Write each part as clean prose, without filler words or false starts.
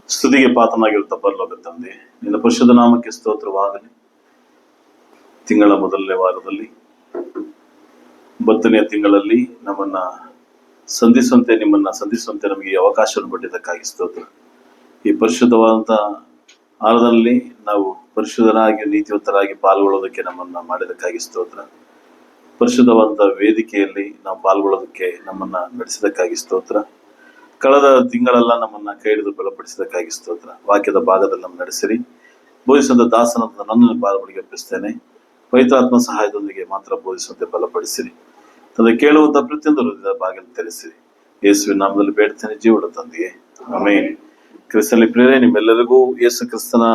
ಸ್ತುತಿಗೆ ಪಾತ್ರನಾಗಿರುತ್ತ ಪರಲೋಕ ತಂದೆ, ನಿನ್ನ ಪರಿಶುದ್ಧ ನಾಮಕ್ಕೆ ಸ್ತೋತ್ರವಾಗಲಿ. ತಿಂಗಳ ಮೊದಲನೇ ವಾರದಲ್ಲಿ 9ನೇ ತಿಂಗಳಲ್ಲಿ ನಿಮ್ಮನ್ನ ಸಂಧಿಸುವಂತೆ ನಮಗೆ ಈ ಅವಕಾಶವನ್ನು ಕೊಟ್ಟಿದ್ದಕ್ಕಾಗಿ ಸ್ತೋತ್ರ. ಈ ಪರಿಶುದ್ಧವಾದಂತ ಆರಾಧನೆಯಲ್ಲಿ ನಾವು ಪರಿಶುದ್ಧರಾಗಿ ನೀತಿವಂತರಾಗಿ ಪಾಲ್ಗೊಳ್ಳೋದಕ್ಕೆ ನಮ್ಮನ್ನ ಮಾಡಿದಕ್ಕಾಗಿ ಸ್ತೋತ್ರ. ಪರಿಶುದ್ಧವಾದಂತ ವೇದಿಕೆಯಲ್ಲಿ ನಾವು ಪಾಲ್ಗೊಳ್ಳೋದಕ್ಕೆ ನಮ್ಮನ್ನ ನಡೆಸಿದಕ್ಕಾಗಿ ಸ್ತೋತ್ರ. ಕಳೆದ ತಿಂಗಳೆಲ್ಲ ನಮ್ಮನ್ನ ಕೈ ಹಿಡಿದು ಬಲಪಡಿಸಿದಕ್ಕಾಗಿ ಸ್ತೋತ್ರ. ವಾಕ್ಯದ ಭಾಗದಲ್ಲಿ ನಮ್ಮ ನಡೆಸಿರಿ. ಬೋಧಿಸುವಂತ ದಾಸನಂತ ನನ್ನನ್ನು ಪಾಲ್ಗೊಳಿಗೆ ಒಪ್ಪಿಸ್ತೇನೆ. ಪವಿತ್ರಾತ್ಮ ಸಹಾಯದೊಂದಿಗೆ ಮಾತ್ರ ಬೋಧಿಸುವಂತೆ ಬಲಪಡಿಸಿರಿ. ತಂದೆ, ಕೇಳುವಂತ ಪ್ರತಿಯೊಂದು ಹೃದಯದ ಬಾಗಿಲು ತೆರೆಸಿರಿ. ಯೇಸುವಿನ ನಾಮದಲ್ಲಿ ಬೇಡ್ತೇನೆ, ಜೀವದ ತಂದೆಯೇ, ಆಮೆನ್. ಕ್ರಿಸ್ತನಲ್ಲಿ ಪ್ರಿಯರೇ, ನಿಮ್ಮೆಲ್ಲರಿಗೂ ಯೇಸು ಕ್ರಿಸ್ತನ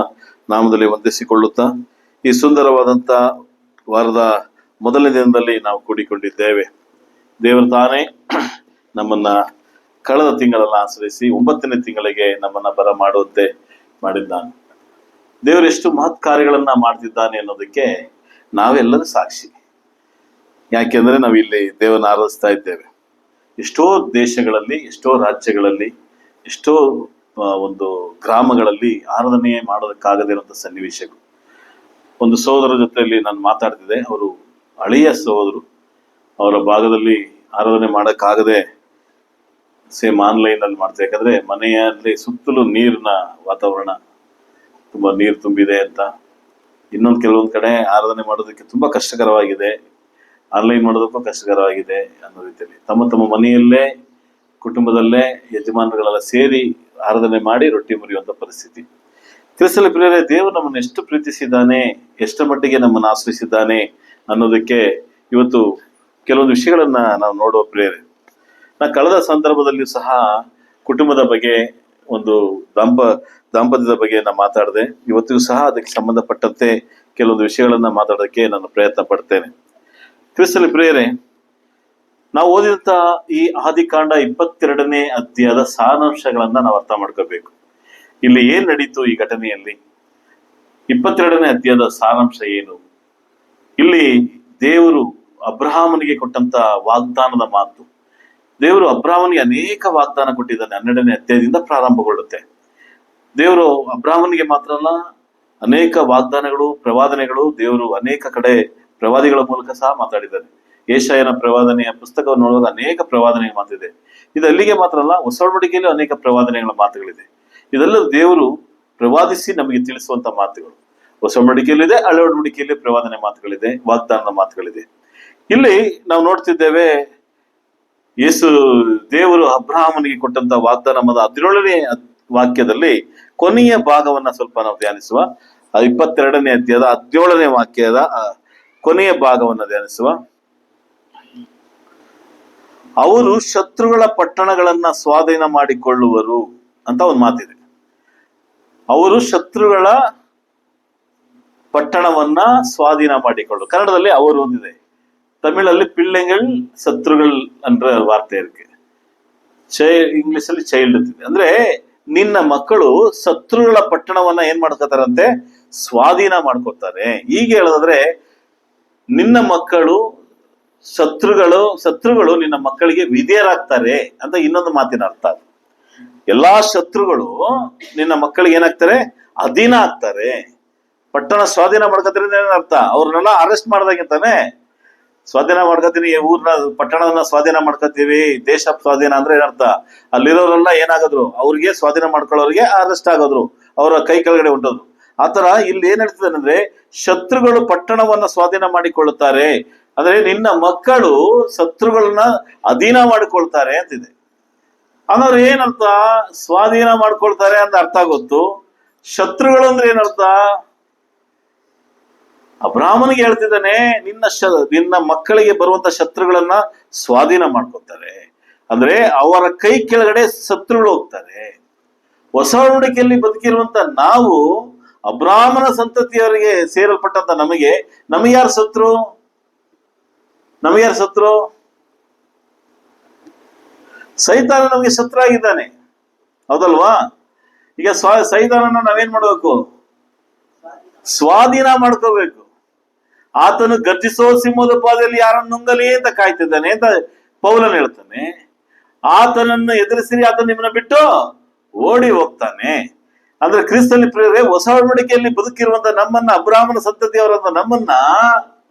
ನಾಮದಲ್ಲಿ ವಂದಿಸಿಕೊಳ್ಳುತ್ತಾ ಈ ಸುಂದರವಾದಂತ ವಾರದ ಮೊದಲನೇ ದಿನದಲ್ಲಿ ನಾವು ಕೂಡಿಕೊಂಡಿದ್ದೇವೆ. ದೇವರು ತಾನೇ ನಮ್ಮನ್ನ ಕಳೆದ ತಿಂಗಳನ್ನ ಆಶ್ರಯಿಸಿ 9ನೇ ತಿಂಗಳಿಗೆ ನಮ್ಮನ್ನ ಬರ ಮಾಡುವಂತೆ ಮಾಡಿದ್ದಾನೆ. ದೇವರು ಎಷ್ಟು ಮಹತ್ ಕಾರ್ಯಗಳನ್ನ ಮಾಡ್ತಿದ್ದಾನೆ ಅನ್ನೋದಕ್ಕೆ ನಾವೆಲ್ಲರೂ ಸಾಕ್ಷಿ. ಯಾಕೆಂದ್ರೆ ನಾವು ಇಲ್ಲಿ ದೇವರನ್ನ ಆರಾಧಿಸ್ತಾ ಇದ್ದೇವೆ. ಎಷ್ಟೋ ದೇಶಗಳಲ್ಲಿ, ಎಷ್ಟೋ ರಾಜ್ಯಗಳಲ್ಲಿ, ಎಷ್ಟೋ ಒಂದು ಗ್ರಾಮಗಳಲ್ಲಿ ಆರಾಧನೆ ಮಾಡೋದಕ್ಕಾಗದೇ ಇರುವಂತ ಸನ್ನಿವೇಶಗಳು. ಒಂದು ಸಹೋದರ ಜೊತೆಯಲ್ಲಿ ನಾನು ಮಾತಾಡ್ತಿದ್ದೆ. ಅವರು ಹಳೆಯ ಸಹೋದರು, ಅವರ ಭಾಗದಲ್ಲಿ ಆರಾಧನೆ ಮಾಡೋಕ್ಕಾಗದೆ ಸೇಮ್ ಆನ್ಲೈನ್ ಅಲ್ಲಿ ಮಾಡ್ತಾರೆ. ಯಾಕಂದ್ರೆ ಮನೆಯಲ್ಲಿ ಸುತ್ತಲೂ ನೀರಿನ ವಾತಾವರಣ, ತುಂಬಾ ನೀರು ತುಂಬಿದೆ ಅಂತ. ಇನ್ನೊಂದು ಕೆಲವೊಂದು ಕಡೆ ಆರಾಧನೆ ಮಾಡೋದಕ್ಕೆ ತುಂಬಾ ಕಷ್ಟಕರವಾಗಿದೆ, ಆನ್ಲೈನ್ ಮಾಡೋದಕ್ಕೂ ಕಷ್ಟಕರವಾಗಿದೆ ಅನ್ನೋ ರೀತಿಯಲ್ಲಿ ತಮ್ಮ ತಮ್ಮ ಮನೆಯಲ್ಲೇ ಕುಟುಂಬದಲ್ಲೇ ಯಜಮಾನರುಗಳೆಲ್ಲ ಸೇರಿ ಆರಾಧನೆ ಮಾಡಿ ರೊಟ್ಟಿ ಮುರಿಯುವಂತ ಪರಿಸ್ಥಿತಿ. ಕ್ರಿಸ್ತನ ಪ್ರಿಯರೇ, ದೇವರು ನಮ್ಮನ್ನು ಎಷ್ಟು ಪ್ರೀತಿಸಿದ್ದಾನೆ, ಎಷ್ಟರ ಮಟ್ಟಿಗೆ ನಮ್ಮನ್ನು ಆಶ್ರಯಿಸಿದ್ದಾನೆ ಅನ್ನೋದಕ್ಕೆ ಇವತ್ತು ಕೆಲವೊಂದು ವಿಷಯಗಳನ್ನ ನಾವು ನೋಡುವ ಪ್ರಿಯರೇ. ನಾ ಕಳೆದ ಸಂದರ್ಭದಲ್ಲಿ ಸಹ ಕುಟುಂಬದ ಬಗ್ಗೆ, ಒಂದು ದಾಂಪತ್ಯದ ಬಗ್ಗೆ ನಾನು ಮಾತಾಡಿದೆ. ಇವತ್ತಿಗೂ ಸಹ ಅದಕ್ಕೆ ಸಂಬಂಧಪಟ್ಟಂತೆ ಕೆಲವೊಂದು ವಿಷಯಗಳನ್ನ ಮಾತಾಡೋದಕ್ಕೆ ನಾನು ಪ್ರಯತ್ನ ಪಡ್ತೇನೆ. ಕ್ರಿಸ್ತನ ಪ್ರಿಯರೇ, ನಾವು ಓದಿದಂತ ಈ ಆದಿಕಾಂಡ 22ನೇ ಅಧ್ಯಾಯದ ಸಾರಾಂಶಗಳನ್ನ ನಾವು ಅರ್ಥ ಮಾಡ್ಕೋಬೇಕು. ಇಲ್ಲಿ ಏನ್ ನಡೀತು ಈ ಘಟನೆಯಲ್ಲಿ? 22ನೇ ಅಧ್ಯಾಯದ ಸಾರಾಂಶ ಏನು? ಇಲ್ಲಿ ದೇವರು ಅಬ್ರಹಾಮನಿಗೆ ಕೊಟ್ಟಂತ ವಾಗ್ದಾನದ ಮಾತು. ದೇವರು ಅಬ್ರಾಹ್ಮನಿಗೆ ಅನೇಕ ವಾಗ್ದಾನ ಕೊಟ್ಟಿದ್ದಾನೆ. 12ನೇ ಅಧ್ಯಾಯದಿಂದ ಪ್ರಾರಂಭಗೊಳ್ಳುತ್ತೆ. ದೇವರು ಅಬ್ರಾಹ್ಮನಿಗೆ ಮಾತ್ರ ಅಲ್ಲ, ಅನೇಕ ವಾಗ್ದಾನಗಳು, ಪ್ರವಾದನೆಗಳು ದೇವರು ಅನೇಕ ಕಡೆ ಪ್ರವಾದಿಗಳ ಮೂಲಕ ಸಹ ಮಾತಾಡಿದ್ದಾನೆ. ಯೆಶಾಯನ ಪ್ರವಾದನೆಯ ಪುಸ್ತಕವನ್ನು ನೋಡುವಾಗ ಅನೇಕ ಪ್ರವಾದನೆಯ ಮಾತಿದೆ. ಇದು ಅಲ್ಲಿಗೆ ಮಾತ್ರ ಅಲ್ಲ, ಹೊಸ ಒಡಂಬಡಿಕೆಯಲ್ಲಿ ಅನೇಕ ಪ್ರವಾದನೆಗಳ ಮಾತುಗಳಿದೆ. ಇದೆಲ್ಲ ದೇವರು ಪ್ರವಾದಿಸಿ ನಮಗೆ ತಿಳಿಸುವಂತ ಮಾತುಗಳು. ಹೊಸ ಒಡಂಬಡಿಕೆಯಲ್ಲಿದೆ, ಹಳೆ ಒಡಂಬಡಿಕೆಯಲ್ಲಿ ಪ್ರವಾದನೆ ಮಾತುಗಳಿದೆ, ವಾಗ್ದಾನದ ಮಾತುಗಳಿದೆ. ಇಲ್ಲಿ ನಾವು ನೋಡ್ತಿದ್ದೇವೆ, ದೇವರು ಅಬ್ರಹಾಮನಿಗೆ ಕೊಟ್ಟಂತ ವಾಗ್ದಾನ 17ನೇ ವಾಕ್ಯದಲ್ಲಿ ಕೊನೆಯ ಭಾಗವನ್ನ ಸ್ವಲ್ಪ ನಾವು ಧ್ಯಾನಿಸುವ. 22ನೇ ಅಧ್ಯಾಯದ 17ನೇ ವಾಕ್ಯದ ಕೊನೆಯ ಭಾಗವನ್ನ ಧ್ಯಾನಿಸುವ. ಅವರು ಶತ್ರುಗಳ ಪಟ್ಟಣಗಳನ್ನ ಸ್ವಾಧೀನ ಮಾಡಿಕೊಳ್ಳುವರು ಅಂತ ಒಂದು ಮಾತಿದೆ. ಅವರು ಶತ್ರುಗಳ ಪಟ್ಟಣವನ್ನ ಸ್ವಾಧೀನ ಮಾಡಿಕೊಳ್ಳುವರು. ಕನ್ನಡದಲ್ಲಿ ಅವರು ಒಂದಿದೆ, ತಮಿಳಲ್ಲಿ ಪಿಳ್ಳೆಗಳು ಶತ್ರುಗಳು ಅಂದ್ರೆ ವಾರ್ತೆ ಇருக்கு. ಇಂಗ್ಲಿಷ್ ಅಲ್ಲಿ ಚೈಲ್ಡ್ ಅಂತಿದೆ. ಅಂದ್ರೆ ನಿನ್ನ ಮಕ್ಕಳು ಶತ್ರುಗಳ ಪಟ್ಟಣವನ್ನ ಏನ್ ಮಾಡ್ಕೋತಾರಂತೆ? ಸ್ವಾಧೀನ ಮಾಡ್ಕೋತಾರೆ. ಹೀಗೆ ಹೇಳೋದಾದ್ರೆ, ನಿನ್ನ ಮಕ್ಕಳು ಶತ್ರುಗಳು ನಿನ್ನ ಮಕ್ಕಳಿಗೆ ವಿಧೇಯರಾಗ್ತಾರೆ ಅಂತ ಇನ್ನೊಂದು ಮಾತಿನ ಅರ್ಥ. ಎಲ್ಲಾ ಶತ್ರುಗಳು ನಿನ್ನ ಮಕ್ಕಳಿಗೆ ಏನಾಗ್ತಾರೆ? ಅಧೀನ ಆಗ್ತಾರೆ. ಪಟ್ಟಣ ಸ್ವಾಧೀನ ಮಾಡ್ಕೋತಾರೆ ಅರ್ಥ. ಅವ್ರನ್ನೆಲ್ಲ ಅರೆಸ್ಟ್ ಮಾಡ್ದಾಗಿಂತಾನೆ ಸ್ವಾಧೀನ ಮಾಡ್ಕೋತೀನಿ, ಊರ್ನ ಪಟ್ಟಣವನ್ನ ಸ್ವಾಧೀನ ಮಾಡ್ಕೋತೀವಿ. ದೇಶ ಸ್ವಾಧೀನ ಅಂದ್ರೆ ಏನರ್ಥ? ಅಲ್ಲಿರೋರೆಲ್ಲ ಏನಾಗದ್ರು, ಅವ್ರಿಗೆ ಸ್ವಾಧೀನ ಮಾಡ್ಕೊಳ್ಳೋರಿಗೆ ಅರೆಸ್ಟ್ ಆಗೋದ್ರು, ಅವರ ಕೈ ಕೆಳಗಡೆ ಹೊಂಟೋದ್ರು. ಆತರ ಇಲ್ಲಿ ಏನ್ ಹೇಳ್ತಿದ್ದಾನೆ ಅಂದ್ರೆ, ಶತ್ರುಗಳು ಪಟ್ಟಣವನ್ನ ಸ್ವಾಧೀನ ಮಾಡಿಕೊಳ್ಳುತ್ತಾರೆ ಅಂದ್ರೆ ನಿನ್ನ ಮಕ್ಕಳು ಶತ್ರುಗಳನ್ನ ಅಧೀನ ಮಾಡಿಕೊಳ್ತಾರೆ ಅಂತಿದೆ. ಅನ್ನೋರು ಏನರ್ಥ? ಸ್ವಾಧೀನ ಮಾಡ್ಕೊಳ್ತಾರೆ ಅಂತ ಅರ್ಥ ಗೊತ್ತು. ಶತ್ರುಗಳು ಅಂದ್ರೆ ಏನರ್ಥ? ಅಬ್ರಾಹ್ಮನಿಗೆ ಹೇಳ್ತಿದ್ದಾನೆ, ನಿನ್ನ ಮಕ್ಕಳಿಗೆ ಬರುವಂತ ಶತ್ರುಗಳನ್ನ ಸ್ವಾಧೀನ ಮಾಡ್ಕೊತಾರೆ ಅಂದ್ರೆ ಅವರ ಕೈ ಕೆಳಗಡೆ ಶತ್ರುಗಳು ಹೋಗ್ತಾರೆ. ಹೊಸ ಒಡಂಬಡಿಕೆಯಲ್ಲಿ ಬದುಕಿರುವಂತ ನಾವು, ಅಬ್ರಾಹ್ಮನ ಸಂತತಿಯವರಿಗೆ ಸೇರಲ್ಪಟ್ಟಂತ ನಮಗೆ ಯಾರು ಶತ್ರು? ಸೈತಾನ ನಮಗೆ ಶತ್ರು ಆಗಿದ್ದಾನೆ, ಹೌದಲ್ವಾ? ಈಗ ಸೈತಾನನ ನಾವೇನ್ ಮಾಡ್ಬೇಕು? ಸ್ವಾಧೀನ ಮಾಡ್ಕೋಬೇಕು. ಆತನು ಗರ್ಜಿಸೋ ಸಿಂಹದ ಪಾದದಲ್ಲಿ ಯಾರನ್ನು ನುಂಗಲಿ ಅಂತ ಕಾಯ್ತಿದ್ದಾನೆ ಅಂತ ಪೌಲನ್ ಹೇಳ್ತಾನೆ. ಆತನನ್ನು ಎದುರಿಸಿರಿ, ಆತನ ನಿಮ್ಮನ್ನ ಬಿಟ್ಟು ಓಡಿ ಹೋಗ್ತಾನೆ. ಅಂದ್ರೆ ಕ್ರಿಸ್ತನಲ್ಲಿ ಪ್ರಿಯರೇ, ಹೊಸ ಒಡಂಬಡಿಕೆಯಲ್ಲಿ ಬದುಕಿರುವಂತ ನಮ್ಮನ್ನ, ಅಬ್ರಾಹ್ಮನ ಸಂತತಿಯವರಂತ ನಮ್ಮನ್ನ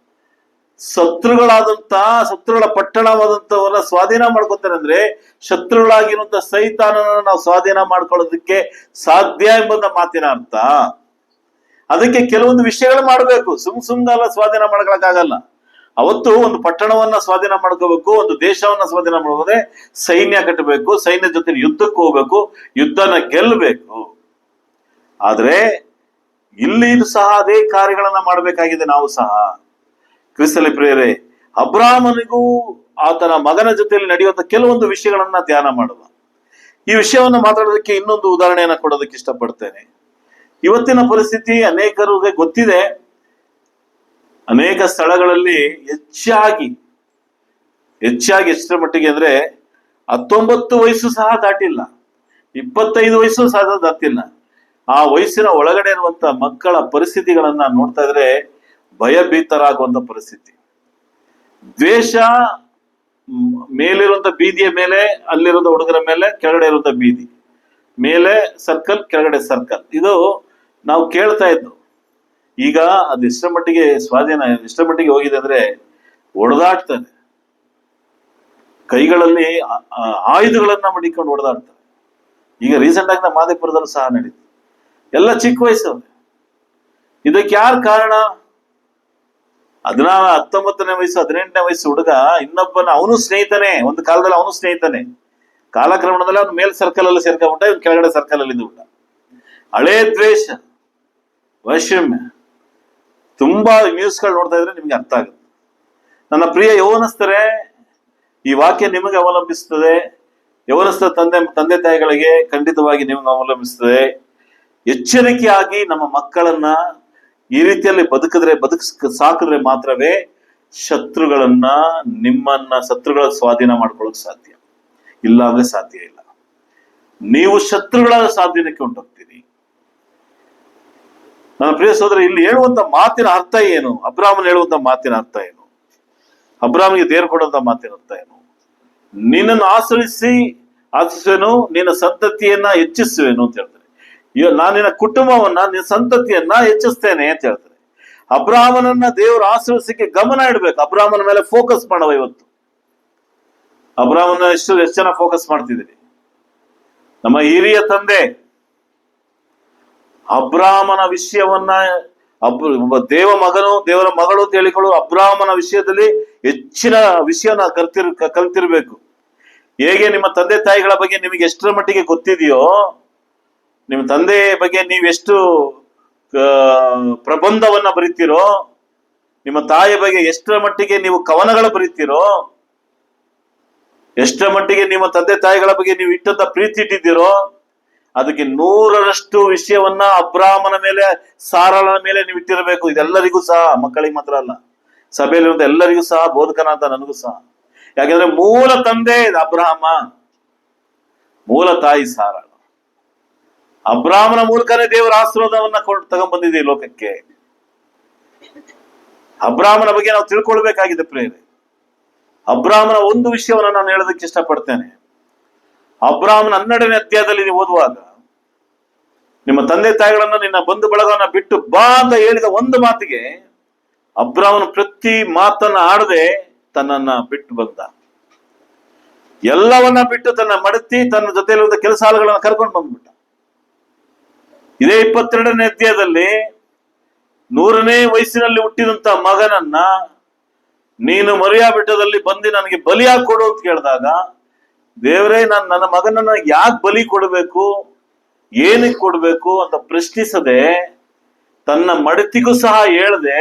ಶತ್ರುಗಳ ಪಟ್ಟಣವಾದಂತವನ್ನ ಸ್ವಾಧೀನ ಮಾಡ್ಕೊತಾನೆ. ಅಂದ್ರೆ ಶತ್ರುಗಳಾಗಿರುವಂತ ಸೈತಾನನ ನಾವು ಸ್ವಾಧೀನ ಮಾಡ್ಕೊಳ್ಳೋದಕ್ಕೆ ಸಾಧ್ಯ ಎಂಬುದ ಮಾತಿನ ಅರ್ಥ. ಅದಕ್ಕೆ ಕೆಲವೊಂದು ವಿಷಯಗಳು ಮಾಡಬೇಕು. ಸುಮ್ಗಾಲ ಸ್ವಾಧೀನ ಮಾಡ್ಕೊಳಕ್ಕಾಗಲ್ಲ. ಅವತ್ತು ಒಂದು ಪಟ್ಟಣವನ್ನ ಸ್ವಾಧೀನ ಮಾಡ್ಕೋಬೇಕು, ಒಂದು ದೇಶವನ್ನ ಸ್ವಾಧೀನ ಮಾಡ್ಕೋದ್ರೆ ಸೈನ್ಯ ಕಟ್ಟಬೇಕು, ಸೈನ್ಯ ಜೊತೆ ಯುದ್ಧಕ್ಕೆ ಹೋಗ್ಬೇಕು, ಯುದ್ಧನ ಗೆಲ್ಲಬೇಕು. ಆದ್ರೆ ಇಲ್ಲಿ ಸಹ ಅದೇ ಕಾರ್ಯಗಳನ್ನ ಮಾಡಬೇಕಾಗಿದೆ ನಾವು ಸಹ. ಕ್ರಿಸ್ತನಲ್ಲಿ ಪ್ರಿಯರೇ, ಅಬ್ರಾಹ್ಮನಿಗೂ ಆತನ ಮಗನ ಜೊತೆಯಲ್ಲಿ ನಡೆಯುವಂತ ಕೆಲವೊಂದು ವಿಷಯಗಳನ್ನ ಧ್ಯಾನ ಮಾಡುವ. ಈ ವಿಷಯವನ್ನು ಮಾತಾಡೋದಕ್ಕೆ ಇನ್ನೊಂದು ಉದಾಹರಣೆಯನ್ನ ಕೊಡೋದಕ್ಕೆ ಇಷ್ಟಪಡ್ತೇನೆ. ಇವತ್ತಿನ ಪರಿಸ್ಥಿತಿ ಅನೇಕರಿಗೆ ಗೊತ್ತಿದೆ. ಅನೇಕ ಸ್ಥಳಗಳಲ್ಲಿ ಹೆಚ್ಚಾಗಿ ಎಷ್ಟರ ಮಟ್ಟಿಗೆ ಅಂದ್ರೆ 19 ವಯಸ್ಸು ಸಹ ದಾಟಿಲ್ಲ, 25 ವಯಸ್ಸು ಸಹ ದಾಟಿಲ್ಲ. ಆ ವಯಸ್ಸಿನ ಒಳಗಡೆ ಇರುವಂತ ಮಕ್ಕಳ ಪರಿಸ್ಥಿತಿಗಳನ್ನ ನೋಡ್ತಾ ಇದ್ರೆ ಭಯಭೀತರಾಗುವಂತ ಪರಿಸ್ಥಿತಿ. ದ್ವೇಷ ಮೇಲಿರುವಂತ ಬೀದಿಯ ಮೇಲೆ, ಅಲ್ಲಿರುವಂತ ಹುಡುಗರ ಮೇಲೆ, ಕೆಳಗಡೆ ಇರುವಂತ ಬೀದಿ ಮೇಲೆ ಸರ್ಕಲ್, ಕೆಳಗಡೆ ಸರ್ಕಲ್, ಇದು ನಾವು ಕೇಳ್ತಾ ಇದ್ದು. ಈಗ ಅದು ಎಷ್ಟರ ಮಟ್ಟಿಗೆ ಸ್ವಾಧೀನ, ಎಷ್ಟರ ಮಟ್ಟಿಗೆ ಹೋಗಿದೆ ಅಂದ್ರೆ ಹೊಡೆದಾಡ್ತಾರೆ, ಕೈಗಳಲ್ಲಿ ಆಯುಧಗಳನ್ನ ಮಡಿಕೊಂಡು ಹೊಡೆದಾಡ್ತಾರೆ. ಈಗ ರೀಸೆಂಟ್ ಆಗಿ ನಮ್ಮ ಮಾದೇಪುರದಲ್ಲೂ ಸಹ ನಡೀತು. ಎಲ್ಲ ಚಿಕ್ಕ ವಯಸ್ಸವ್ರೆ. ಇದಕ್ಕೆ ಯಾರು ಕಾರಣ? 19ನೇ ವಯಸ್ಸು, 18ನೇ ವಯಸ್ಸು ಹುಡುಗ ಇನ್ನೊಬ್ಬನ, ಅವನು ಸ್ನೇಹಿತನೇ, ಒಂದು ಕಾಲದಲ್ಲಿ ಅವನು ಸ್ನೇಹಿತನೇ, ಕಾಲಕ್ರಮಣದಲ್ಲಿ ಅವನು ಮೇಲ್ ಸರ್ಕಲ್ ಅಲ್ಲಿ ಸೇರ್ಕೊಂಡ್ಬಿಟ್ಟ, ಇವನು ಕೆಳಗಡೆ ಸರ್ಕಲ್ ಅಲ್ಲಿ ಇದ್ದುಬಿಟ್ಟ. ಹಳೇ ದ್ವೇಷ, ವೈಷಮ್ಯ, ತುಂಬಾ ನ್ಯೂಸ್ಗಳು ನೋಡ್ತಾ ಇದ್ರೆ ನಿಮ್ಗೆ ಅರ್ಥ ಆಗುತ್ತೆ. ನನ್ನ ಪ್ರಿಯ ಯೌವನಸ್ಥರೇ, ಈ ವಾಕ್ಯ ನಿಮಗೆ ಅವಲಂಬಿಸ್ತದೆ. ಯೌವನಸ್ಥ ತಂದೆ ತಾಯಿಗಳಿಗೆ ಖಂಡಿತವಾಗಿ ನಿಮಗೆ ಅವಲಂಬಿಸ್ತದೆ. ಎಚ್ಚರಿಕೆಯಾಗಿ ನಮ್ಮ ಮಕ್ಕಳನ್ನ ಈ ರೀತಿಯಲ್ಲಿ ಸಾಕಿದ್ರೆ ಮಾತ್ರವೇ ಶತ್ರುಗಳ ಸ್ವಾಧೀನ ಮಾಡ್ಕೊಳ್ಳೋಕೆ ಸಾಧ್ಯ. ಇಲ್ಲ ಅಂದ್ರೆ ಸಾಧ್ಯ ಇಲ್ಲ. ನೀವು ಶತ್ರುಗಳ ಸ್ವಾಧೀನಕ್ಕೆ ಹೊಂಟೋಗ್ತೀರಿ. ನನ್ನ ಪ್ರಿಯ ಸಹೋದರ, ಇಲ್ಲಿ ಹೇಳುವಂತ ಮಾತಿನ ಅರ್ಥ ಏನು? ಅಬ್ರಾಹ್ಮನ್ ಹೇಳುವಂತ ಮಾತಿನ ಅರ್ಥ ಏನು? ಅಬ್ರಾಹ್ಮನಿಗೆ ದೇವರು ಕೊಡುವಂತ ಮಾತಿನ ಅರ್ಥ ಏನು? ನಿನ್ನನ್ನು ಆಶ್ರಯಿಸುವೆನು, ನಿನ್ನ ಸಂತತಿಯನ್ನ ಹೆಚ್ಚಿಸುವೆನು ಅಂತ ಹೇಳ್ತಾರೆ. ನಾನು ನಿನ್ನ ಕುಟುಂಬವನ್ನ, ನಿನ್ನ ಸಂತತಿಯನ್ನ ಹೆಚ್ಚಿಸ್ತೇನೆ ಅಂತ ಹೇಳ್ತಾರೆ. ಅಬ್ರಾಹ್ಮನನ್ನ ದೇವರು ಆಶ್ರಯಿಸಕ್ಕೆ ಗಮನ ಇಡ್ಬೇಕು. ಅಬ್ರಾಹ್ಮನ ಮೇಲೆ ಫೋಕಸ್ ಮಾಡುವ. ಇವತ್ತು ಅಬ್ರಾಹ್ಮನ ಎಷ್ಟು ಜನ ಫೋಕಸ್ ಮಾಡ್ತಿದ್ದೀರಿ? ನಮ್ಮ ಹಿರಿಯ ತಂದೆ ಅಬ್ರಾಹ್ಮನ ವಿಷಯವನ್ನ, ದೇವರ ಮಗಳು ಅಂತ ಹೇಳಿಕೊಳ್ಳುವ ಅಬ್ರಾಹ್ಮನ ವಿಷಯದಲ್ಲಿ ಹೆಚ್ಚಿನ ವಿಷಯನ ಕಲ್ತಿರ್ಬೇಕು. ಹೇಗೆ ನಿಮ್ಮ ತಂದೆ ತಾಯಿಗಳ ಬಗ್ಗೆ ನಿಮಗೆ ಎಷ್ಟರ ಮಟ್ಟಿಗೆ ಗೊತ್ತಿದೆಯೋ, ನಿಮ್ಮ ತಂದೆ ಬಗ್ಗೆ ನೀವೆಷ್ಟು ಪ್ರಬಂಧವನ್ನ ಬರೀತೀರೋ, ನಿಮ್ಮ ತಾಯಿಯ ಬಗ್ಗೆ ಎಷ್ಟರ ಮಟ್ಟಿಗೆ ನೀವು ಕವನಗಳ ಬರೀತೀರೋ, ಎಷ್ಟರ ಮಟ್ಟಿಗೆ ನಿಮ್ಮ ತಂದೆ ತಾಯಿಗಳ ಬಗ್ಗೆ ನೀವು ಇಟ್ಟಂತ ಪ್ರೀತಿ ಇಟ್ಟಿದ್ದೀರೋ, ಅದಕ್ಕೆ 100ರಷ್ಟು ವಿಷಯವನ್ನ ಅಬ್ರಾಹ್ಮನ ಮೇಲೆ, ಸಾರಳನ ಮೇಲೆ ನೀವು ಇಟ್ಟಿರಬೇಕು. ಇದೆಲ್ಲರಿಗೂ ಸಹ, ಮಕ್ಕಳಿಗೆ ಮಾತ್ರ ಅಲ್ಲ, ಸಭೆಯಲ್ಲಿರುವಂತ ಎಲ್ಲರಿಗೂ ಸಹ, ಬೋಧಕನ ಅಂತ ನನಗೂ ಸಹ. ಯಾಕಂದ್ರೆ ಮೂಲ ತಂದೆ ಅಬ್ರಾಹ್ಮ, ಮೂಲ ತಾಯಿ ಸಾರಳ. ಅಬ್ರಾಹ್ಮನ ಮೂಲಕನೇ ದೇವರ ಆಶೀರ್ವಾದವನ್ನ ತಗೊಂಡ್ಬಂದಿದೆ ಲೋಕಕ್ಕೆ. ಅಬ್ರಾಹ್ಮನ ಬಗ್ಗೆ ನಾವು ತಿಳ್ಕೊಳ್ಬೇಕಾಗಿದೆ ಪ್ರೇರೆ. ಅಬ್ರಾಹ್ಮನ ಒಂದು ವಿಷಯವನ್ನ ನಾನು ಹೇಳೋದಕ್ಕೆ ಇಷ್ಟಪಡ್ತೇನೆ. ಅಬ್ರಾಹ್ಮನ 12ನೇ ಅಧ್ಯಾಯದಲ್ಲಿ ನೀವು ಓದುವಾಗ, ನಿಮ್ಮ ತಂದೆ ತಾಯಿಗಳನ್ನ, ನಿನ್ನ ಬಂಧು ಬಳಗವನ್ನ ಬಿಟ್ಟು ಬಾ ಅಂತ ಹೇಳಿದ ಒಂದು ಮಾತಿಗೆ ಅಬ್ರಾಹ್ಮನ ಪ್ರತಿ ಮಾತನ್ನ ಆಡದೆ ತನ್ನನ್ನ ಬಿಟ್ಟು ಬಂದ. ಎಲ್ಲವನ್ನ ಬಿಟ್ಟು ತನ್ನ ಮಡತಿ, ತನ್ನ ಜೊತೆಯಲ್ಲಿರುವಂತ ಕೆಲಸ ಆಳುಗಳನ್ನ ಕರ್ಕೊಂಡು ಬಂದ್ಬಿಟ್ಟ. ಇದೇ 22ನೇ ಅಧ್ಯಾಯದಲ್ಲಿ 100ನೇ ವಯಸ್ಸಿನಲ್ಲಿ ಹುಟ್ಟಿದಂತ ಮಗನನ್ನ ನೀನು ಮೊರಿಯಾ ಬೆಟ್ಟದಲ್ಲಿ ಬಂದು ನನಗೆ ಬಲಿಯಾಗಿ ಕೊಡು ಅಂತ ಕೇಳಿದಾಗ, ದೇವರೇ, ನನ್ನ ಮಗನನ್ನ ಯಾಕೆ ಬಲಿ ಕೊಡಬೇಕು, ಏನಕ್ಕೆ ಕೊಡ್ಬೇಕು ಅಂತ ಪ್ರಶ್ನಿಸದೆ, ತನ್ನ ಮಡತಿಗೂ ಸಹ ಹೇಳದೆ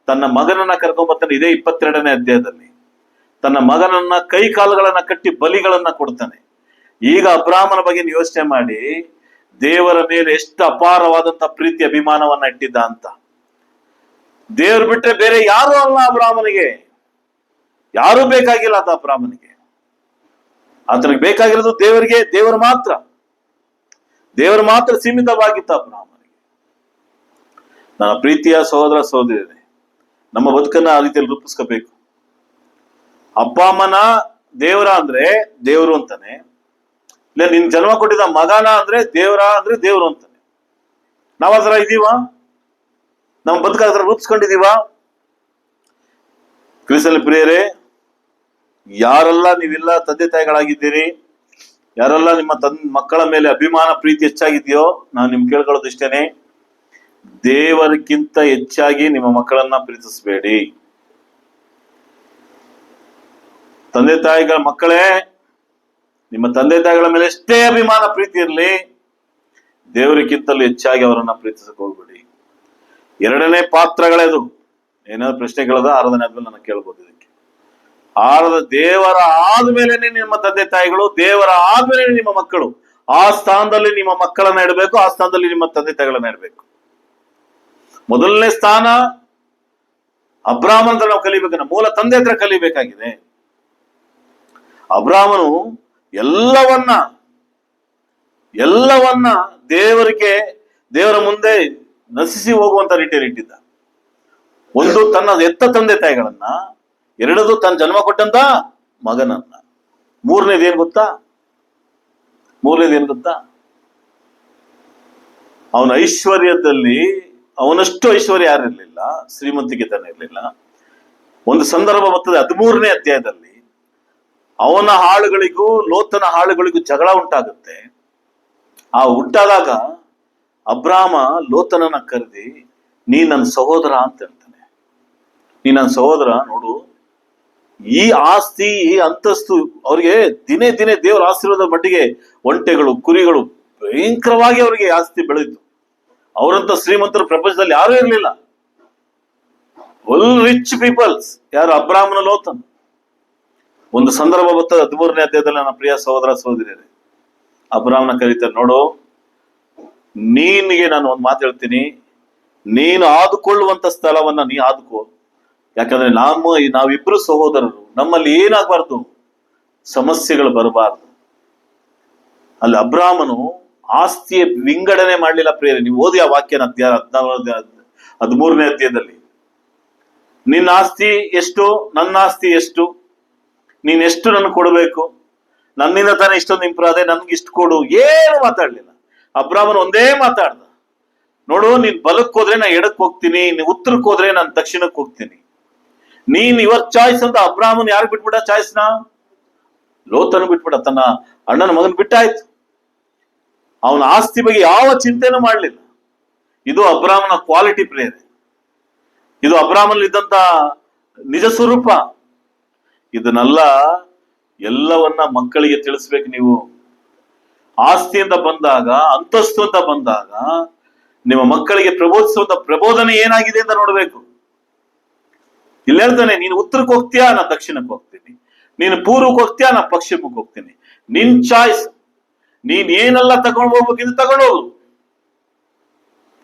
ತನ್ನ ಮಗನನ್ನ ಕರ್ಕೊಂಡ್ಬರ್ತಾನೆ. ಇದೇ 22ನೇ ಅಧ್ಯಾಯದಲ್ಲಿ ತನ್ನ ಮಗನನ್ನ ಕೈ ಕಾಲುಗಳನ್ನ ಕಟ್ಟಿ ಬಲಿಗಳನ್ನ ಕೊಡ್ತಾನೆ. ಈಗ ಅಬ್ರಾಹ್ಮನ ಬಗ್ಗೆ ಯೋಚನೆ ಮಾಡಿ, ದೇವರ ಮೇಲೆ ಎಷ್ಟು ಅಪಾರವಾದಂತ ಪ್ರೀತಿ ಅಭಿಮಾನವನ್ನ ಇಟ್ಟಿದ್ದ ಅಂತ. ದೇವರು ಬಿಟ್ರೆ ಬೇರೆ ಯಾರು ಅಲ್ಲ ಅಬ್ರಾಹ್ಮನಿಗೆ, ಯಾರೂ ಬೇಕಾಗಿಲ್ಲ ಆತ ಅಬ್ರಾಹ್ಮನಿಗೆ. ಆತನಿಗೆ ಬೇಕಾಗಿರೋದು ದೇವರು ಮಾತ್ರ ಸೀಮಿತವಾಗಿತ್ತು ಅಬ್ರಾಹ್ಮನಿಗೆ. ನನ್ನ ಪ್ರೀತಿಯ ಸಹೋದರ ಸಹೋದರಿಯರೇ, ನಮ್ಮ ಬದುಕನ್ನ ಆ ರೀತಿಯಲ್ಲಿ ರೂಪಿಸ್ಕೋಬೇಕು. ಅಪ್ಪ ಅಮ್ಮನ ದೇವರ ಅಂದ್ರೆ ದೇವರು ಅಂತಾನೆ, ಇಲ್ಲ ನಿನ್ ಜನ್ಮ ಕೊಟ್ಟಿದ್ದ ಮಗನ ಅಂದ್ರೆ ದೇವರು ಅಂತಾನೆ. ನಾವ್ ಆ ಥರ ಇದೀವ? ನಾವು ಬದುಕಾದ್ರ ರೂಪಿಸ್ಕೊಂಡಿದೀವ? ಕ್ರಿಸ್ತನಲ್ಲಿ ಪ್ರಿಯರೇ, ಯಾರೆಲ್ಲ ನೀವೆಲ್ಲ ತಂದೆ ತಾಯಿಗಳಾಗಿದ್ದೀರಿ, ಯಾರೆಲ್ಲ ನಿಮ್ಮ ಮಕ್ಕಳ ಮೇಲೆ ಅಭಿಮಾನ ಪ್ರೀತಿ ಹೆಚ್ಚಾಗಿದೆಯೋ, ನಾನು ನಿಮ್ಗೆ ಕೇಳ್ಕೊಳ್ಳೋದು ಇಷ್ಟೇನೆ, ದೇವರಿಗಿಂತ ಹೆಚ್ಚಾಗಿ ನಿಮ್ಮ ಮಕ್ಕಳನ್ನ ಪ್ರೀತಿಸಬೇಡಿ. ತಂದೆ ತಾಯಿಗಳ ಮಕ್ಕಳೇ, ನಿಮ್ಮ ತಂದೆ ತಾಯಿಗಳ ಮೇಲೆ ಎಷ್ಟೇ ಅಭಿಮಾನ ಪ್ರೀತಿ ಇರಲಿ, ದೇವರಿಗಿಂತಲೂ ಹೆಚ್ಚಾಗಿ ಅವರನ್ನ ಪ್ರೀತಿಸಕ್ಕೆ ಹೋಗ್ಬೇಡಿ. ಎರಡನೇ ಪಾತ್ರಗಳೇದು. ಏನಾದ್ರು ಪ್ರಶ್ನೆಗಳದ ಆರಾಧನೆ ಆದ್ಮೇಲೆ ನಾನು ಕೇಳ್ಬೋದು. ಇದಕ್ಕೆ ದೇವರ ಆದ್ಮೇಲೆನೆ ನಿಮ್ಮ ತಂದೆ ತಾಯಿಗಳು, ದೇವರ ಆದ್ಮೇಲೆ ನಿಮ್ಮ ಮಕ್ಕಳು. ಆ ಸ್ಥಾನದಲ್ಲಿ ನಿಮ್ಮ ಮಕ್ಕಳನ್ನ ಇಡಬೇಕು, ಆ ಸ್ಥಾನದಲ್ಲಿ ನಿಮ್ಮ ತಂದೆ ತಾಯಿಗಳನ್ನ ಇಡಬೇಕು. ಮೊದಲನೇ ಸ್ಥಾನ ಅಬ್ರಾಹ್ಮನ ಹತ್ರ ನಾವು ಕಲಿಬೇಕನ್ನ, ಮೂಲ ತಂದೆ ಹತ್ರ ಕಲಿಬೇಕಾಗಿದೆ. ಅಬ್ರಾಹ್ಮನು ಎಲ್ಲವನ್ನ ದೇವರ ಮುಂದೆ ನಶಿಸಿ ಹೋಗುವಂತ ರೀತಿಯಲ್ಲಿ ಇಟ್ಟಿದ್ದ. ಒಂದು ತನ್ನ ಎತ್ತ ತಂದೆ ತಾಯಿಗಳನ್ನ, ಎರಡದು ತನ್ನ ಜನ್ಮ ಕೊಟ್ಟಂತ ಮಗನನ್ನ, ಮೂರನೇದೇನ್ ಗೊತ್ತಾ? ಅವನ ಐಶ್ವರ್ಯದಲ್ಲಿ ಅವನಷ್ಟು ಐಶ್ವರ್ಯ ಯಾರಿರ್ಲಿಲ್ಲ, ಶ್ರೀಮಂತಿಕೆ ತಾನೇ ಇರ್ಲಿಲ್ಲ. ಒಂದು ಸಂದರ್ಭ ಬರ್ತದೆ 13ನೇ ಅಧ್ಯಾಯದಲ್ಲಿ, ಅವನ ಹಾಳುಗಳಿಗೂ ಲೋತನ ಹಾಳುಗಳಿಗೂ ಜಗಳ ಉಂಟಾಗುತ್ತೆ. ಆ ಉಂಟಾದಾಗ ಅಬ್ರಾಮ ಲೋತನನ್ನ ಕರೆದಿ, ನೀ ನನ್ನ ಸಹೋದರ ಅಂತ ಹೇಳ್ತಾನೆ. ನೀ ನನ್ನ ಸಹೋದರ, ನೋಡು ಈ ಆಸ್ತಿ ಈ ಅಂತಸ್ತು ಅವ್ರಿಗೆ ದಿನೇ ದಿನೇ ದೇವರ ಆಶೀರ್ವಾದ ಮಟ್ಟಿಗೆ ಒಂಟೆಗಳು ಕುರಿಗಳು ಭಯಂಕರವಾಗಿ ಅವರಿಗೆ ಆಸ್ತಿ ಬೆಳೆದಿತ್ತು. ಅವರಂತ ಶ್ರೀಮಂತರು ಪ್ರಪಂಚದಲ್ಲಿ ಯಾರೂ ಇರಲಿಲ್ಲ. ಫುಲ್ ರಿಚ್ ಪೀಪಲ್ಸ್ ಯಾರು? ಅಬ್ರಾಹ್ಮನ ಲೋತನ್. ಒಂದು ಸಂದರ್ಭ ಬರ್ತದೆ 13ನೇ ಅಧ್ಯಾಯದಲ್ಲಿ, ನನ್ನ ಪ್ರಿಯ ಸಹೋದರ ಸಹೋದರಿಯರೇ, ಅಬ್ರಾಹ್ಮನ ಕರೀತಾರೆ, ನೋಡು ನೀನಿಗೆ ನಾನು ಒಂದು ಮಾತು ಹೇಳ್ತೀನಿ, ನೀನು ಆದುಕೊಳ್ಳುವಂತ ಸ್ಥಳವನ್ನ ನೀ ಆದುಕೋ. ಯಾಕಂದ್ರೆ ನಾವಿಬ್ರು ಸಹೋದರರು, ನಮ್ಮಲ್ಲಿ ಏನಾಗಬಾರ್ದು, ಸಮಸ್ಯೆಗಳು ಬರಬಾರ್ದು. ಅಲ್ಲಿ ಅಬ್ರಾಹ್ಮನು ಆಸ್ತಿಯ ವಿಂಗಡಣೆ ಮಾಡ್ಲಿಲ್ಲ. ಪ್ರಿಯರೇ, ನೀವು ಓದಿ ಆ ವಾಕ್ಯನ 13ನೇ ಅಧ್ಯಾಯದಲ್ಲಿ, ನಿನ್ನ ಆಸ್ತಿ ಎಷ್ಟು, ನನ್ನ ಆಸ್ತಿ ಎಷ್ಟು, ನೀನ್ ಎಷ್ಟು ನನ್ಗೆ ಕೊಡಬೇಕು, ನನ್ನಿಂದ ತಾನೇ ಇಷ್ಟೊಂದು ಇಂಪ್ರಾದೆ, ನನ್ಗೆ ಇಷ್ಟು ಕೊಡು. ಏನು ಮಾತಾಡ್ಲಿಲ್ಲ ಅಬ್ರಾಹ್ಮನ್. ಒಂದೇ ಮಾತಾಡ್ದ, ನೋಡು ನೀನ್ ಬಲಕ್ಕೆ ಹೋದ್ರೆ ನಾನು ಎಡಕ್ಕೆ ಹೋಗ್ತೀನಿ, ನೀನ್ ಉತ್ತರಕ್ಕೆ ಹೋದ್ರೆ ನಾನು ದಕ್ಷಿಣಕ್ಕೆ ಹೋಗ್ತೀನಿ. ನೀನ್ ಯುವರ್ ಚಾಯ್ಸ್ ಅಂತ ಅಬ್ರಾಹ್ಮನ್ ಯಾರು ಬಿಟ್ಬಿಡ ಚಾಯ್ಸ್ನ? ಲೋತನ ಬಿಟ್ಬಿಡ, ತನ್ನ ಅಣ್ಣನ ಮಗನ್ ಬಿಟ್ಟಾಯ್ತು. ಅವನ ಆಸ್ತಿ ಬಗ್ಗೆ ಯಾವ ಚಿಂತೆನೂ ಮಾಡ್ಲಿಲ್ಲ. ಇದು ಅಬ್ರಾಹ್ಮನ ಕ್ವಾಲಿಟಿ ಪ್ರೇರೆ, ಇದು ಅಬ್ರಾಹ್ಮನ್ ಇದ್ದಂತ ನಿಜ ಸ್ವರೂಪ. ಇದನ್ನೆಲ್ಲ ಎಲ್ಲವನ್ನ ಮಕ್ಕಳಿಗೆ ತಿಳಿಸ್ಬೇಕು ನೀವು. ಆಸ್ತಿ ಅಂತ ಬಂದಾಗ, ಅಂತಸ್ತು ಅಂತ ಬಂದಾಗ, ನಿಮ್ಮ ಮಕ್ಕಳಿಗೆ ಪ್ರಬೋಧಿಸುವಂತ ಪ್ರಬೋಧನೆ ಏನಾಗಿದೆ ಅಂತ ನೋಡ್ಬೇಕು. ಇಲ್ಲಿ ಹೇಳ್ತಾನೆ, ನೀನು ಉತ್ತರಕ್ಕೆ ಹೋಗ್ತೀಯಾ, ನಾ ದಕ್ಷಿಣಕ್ಕೆ ಹೋಗ್ತೀನಿ, ನೀನು ಪೂರ್ವಕ್ಕೆ ಹೋಗ್ತೀಯಾ, ನಾ ಪಶ್ಚಿಮಕ್ಕೆ ಹೋಗ್ತೀನಿ. ನಿನ್ ಚಾಯ್ಸ್, ನೀನ್ ಏನೆಲ್ಲ ತಗೊಂಡು ಹೋಗ್ಬೇಕಿದ್ದು ತಗೊಂಡು ಹೋಗು,